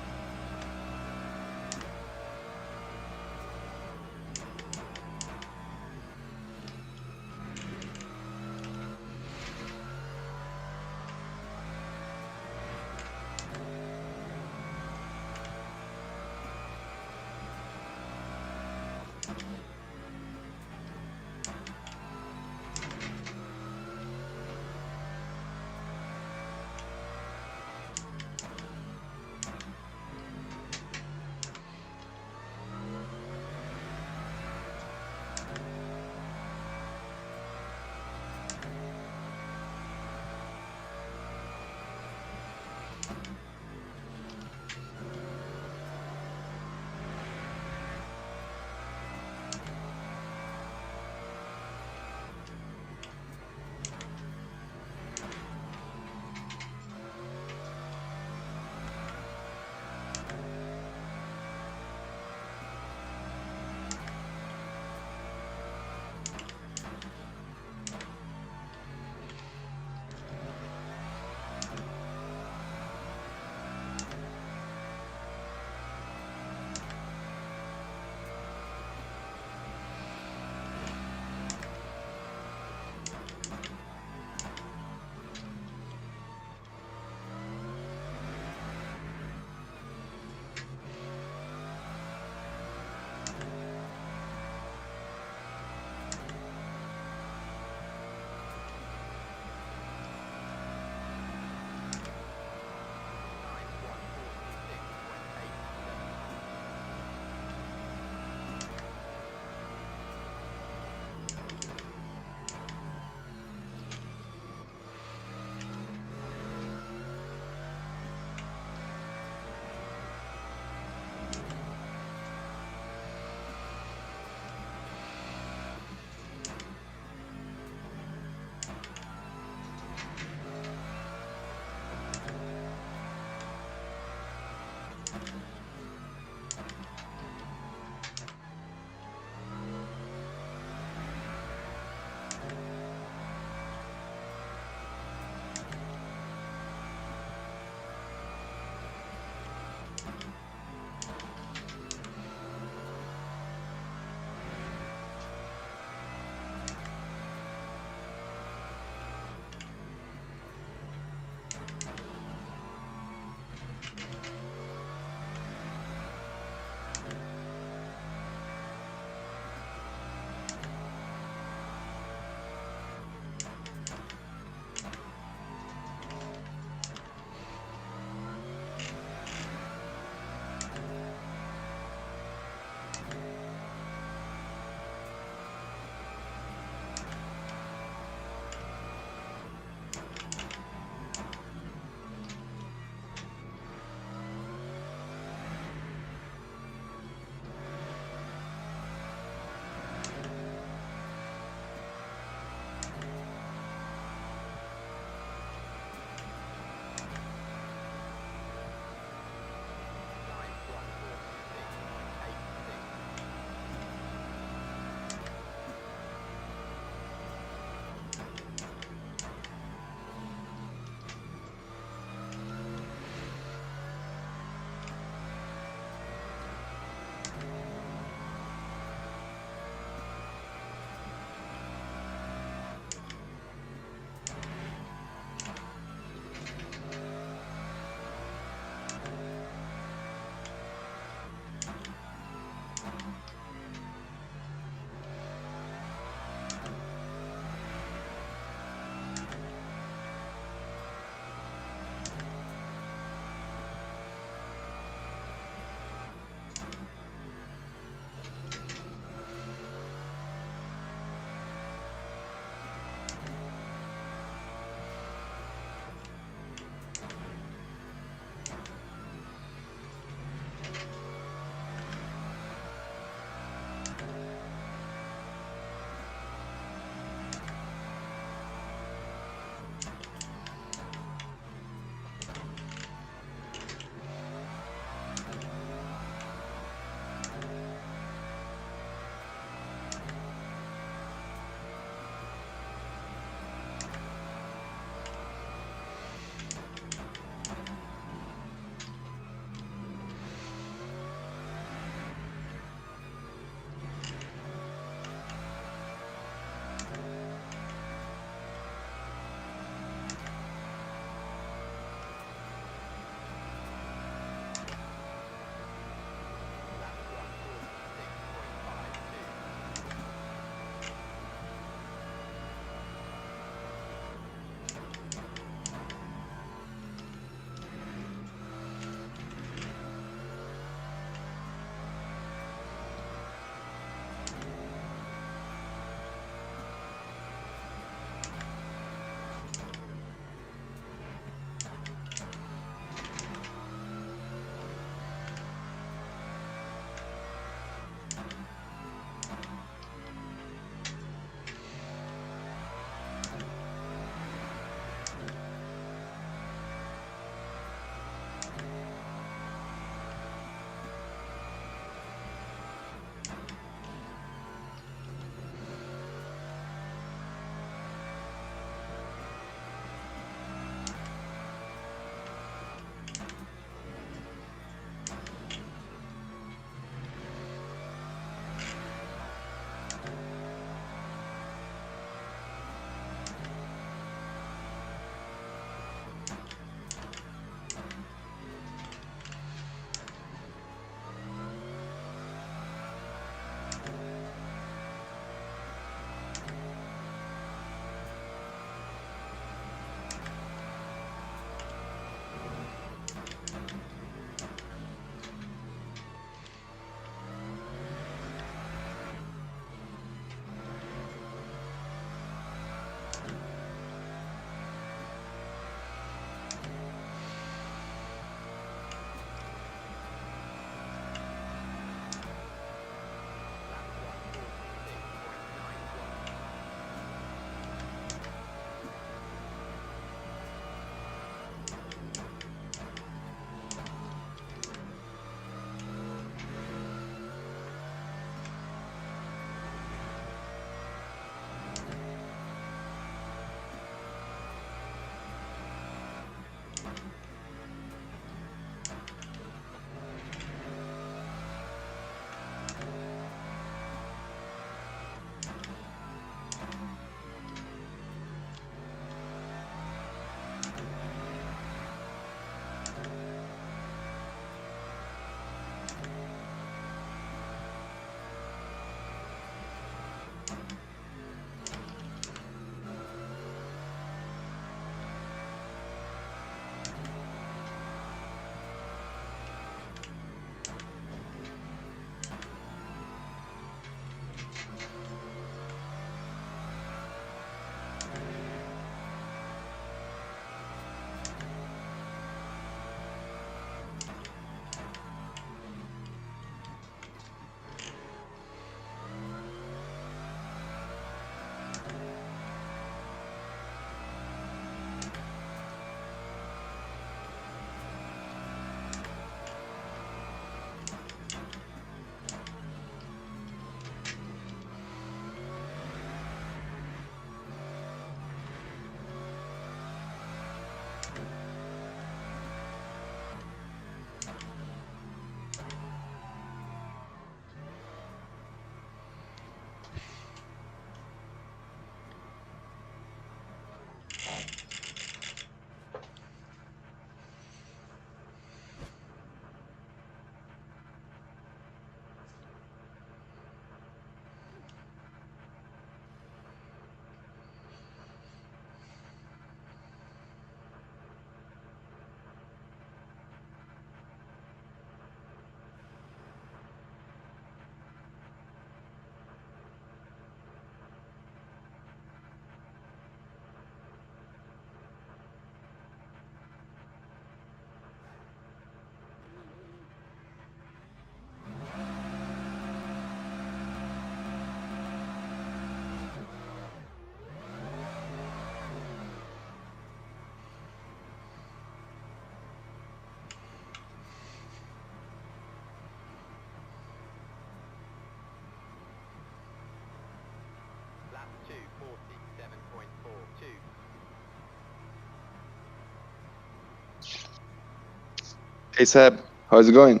Hey Seb, how's it going?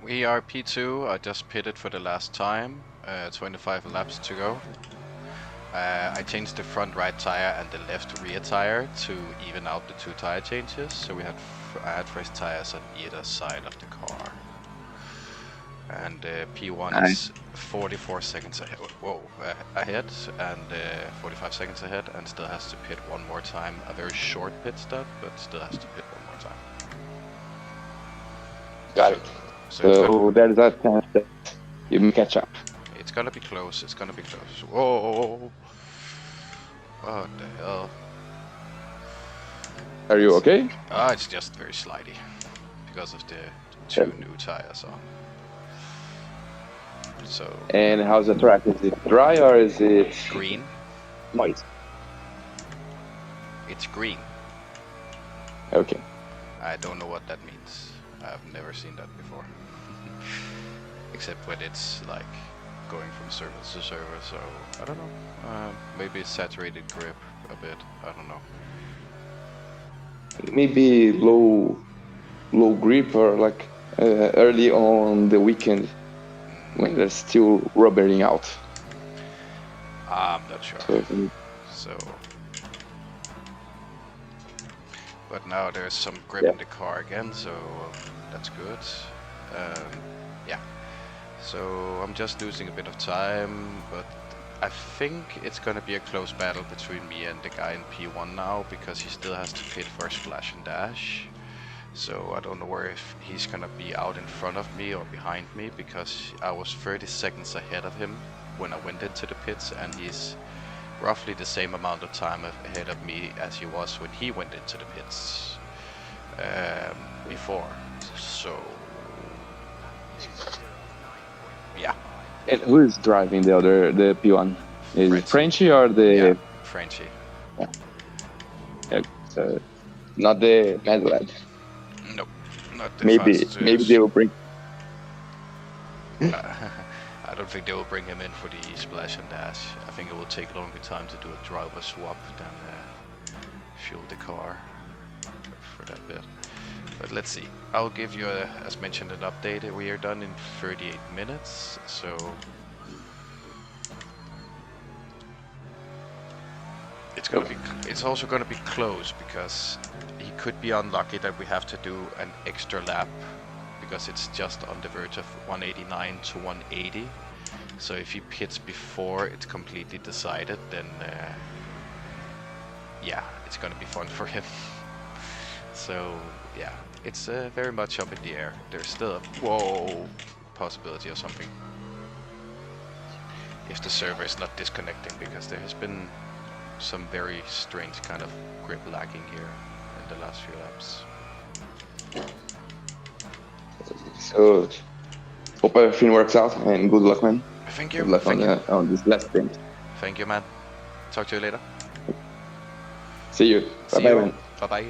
We are P2. I just pitted for the last time. 25 laps to go. I changed the front right tire and the left rear tire to even out the 2 tire changes. So I had fresh tires on either side of the car. And P1 is 44 seconds ahead. Ahead and 45 seconds ahead, and still has to pit one more time. A very short pit stop, but still has to pit one more time. Got it. So there's a chance that you may catch up. it's gonna be close. It's gonna be close. Whoa! What the hell? Are you okay? It's just very slidey because of the 2 new tires on. So And how's the track? Is it dry or is it green. moist? It's green. Okay. I don't know what that means. I've never seen that before. Except when it's like going from surface to surface, so I don't know. Maybe it's saturated grip a bit. I don't know. Maybe low grip or like early on the weekend when they're still rubbering out. I'm not sure. So, but now there's some grip in the car again, so that's good. Yeah. So I'm just losing a bit of time, but I think it's gonna be a close battle between me and the guy in P1 now, because he still has to pit for a splash and dash. So I don't know where if he's gonna be out in front of me or behind me, because I was 30 seconds ahead of him when I went into the pits, and he's roughly the same amount of time ahead of me as he was when he went into the pits before. So yeah. And who is driving the P1? Is it Frenchie or the? Yeah, Frenchie. So not the mad lad. Nope, not the Maybe fastest. they will bring. I don't think they will bring him in for the splash and dash. I think it will take longer time to do a driver swap than fuel the car for that bit. But let's see. I'll give you, as mentioned, an update. We are done in 38 minutes, so it's also gonna be close, because he could be unlucky that we have to do an extra lap, because it's just on the verge of 189 to 180. So if he pits before it's completely decided, then yeah, it's gonna be fun for him. So yeah, it's very much up in the air. There's still a possibility of something if the server is not disconnecting, because there has been some very strange kind of grip lagging here in the last few laps. So hope everything works out, and good luck, man. Thank you. Good luck Thank you. on this last stint. Thank you, man. Talk to you later. See you. See Bye, you. man. Bye-bye.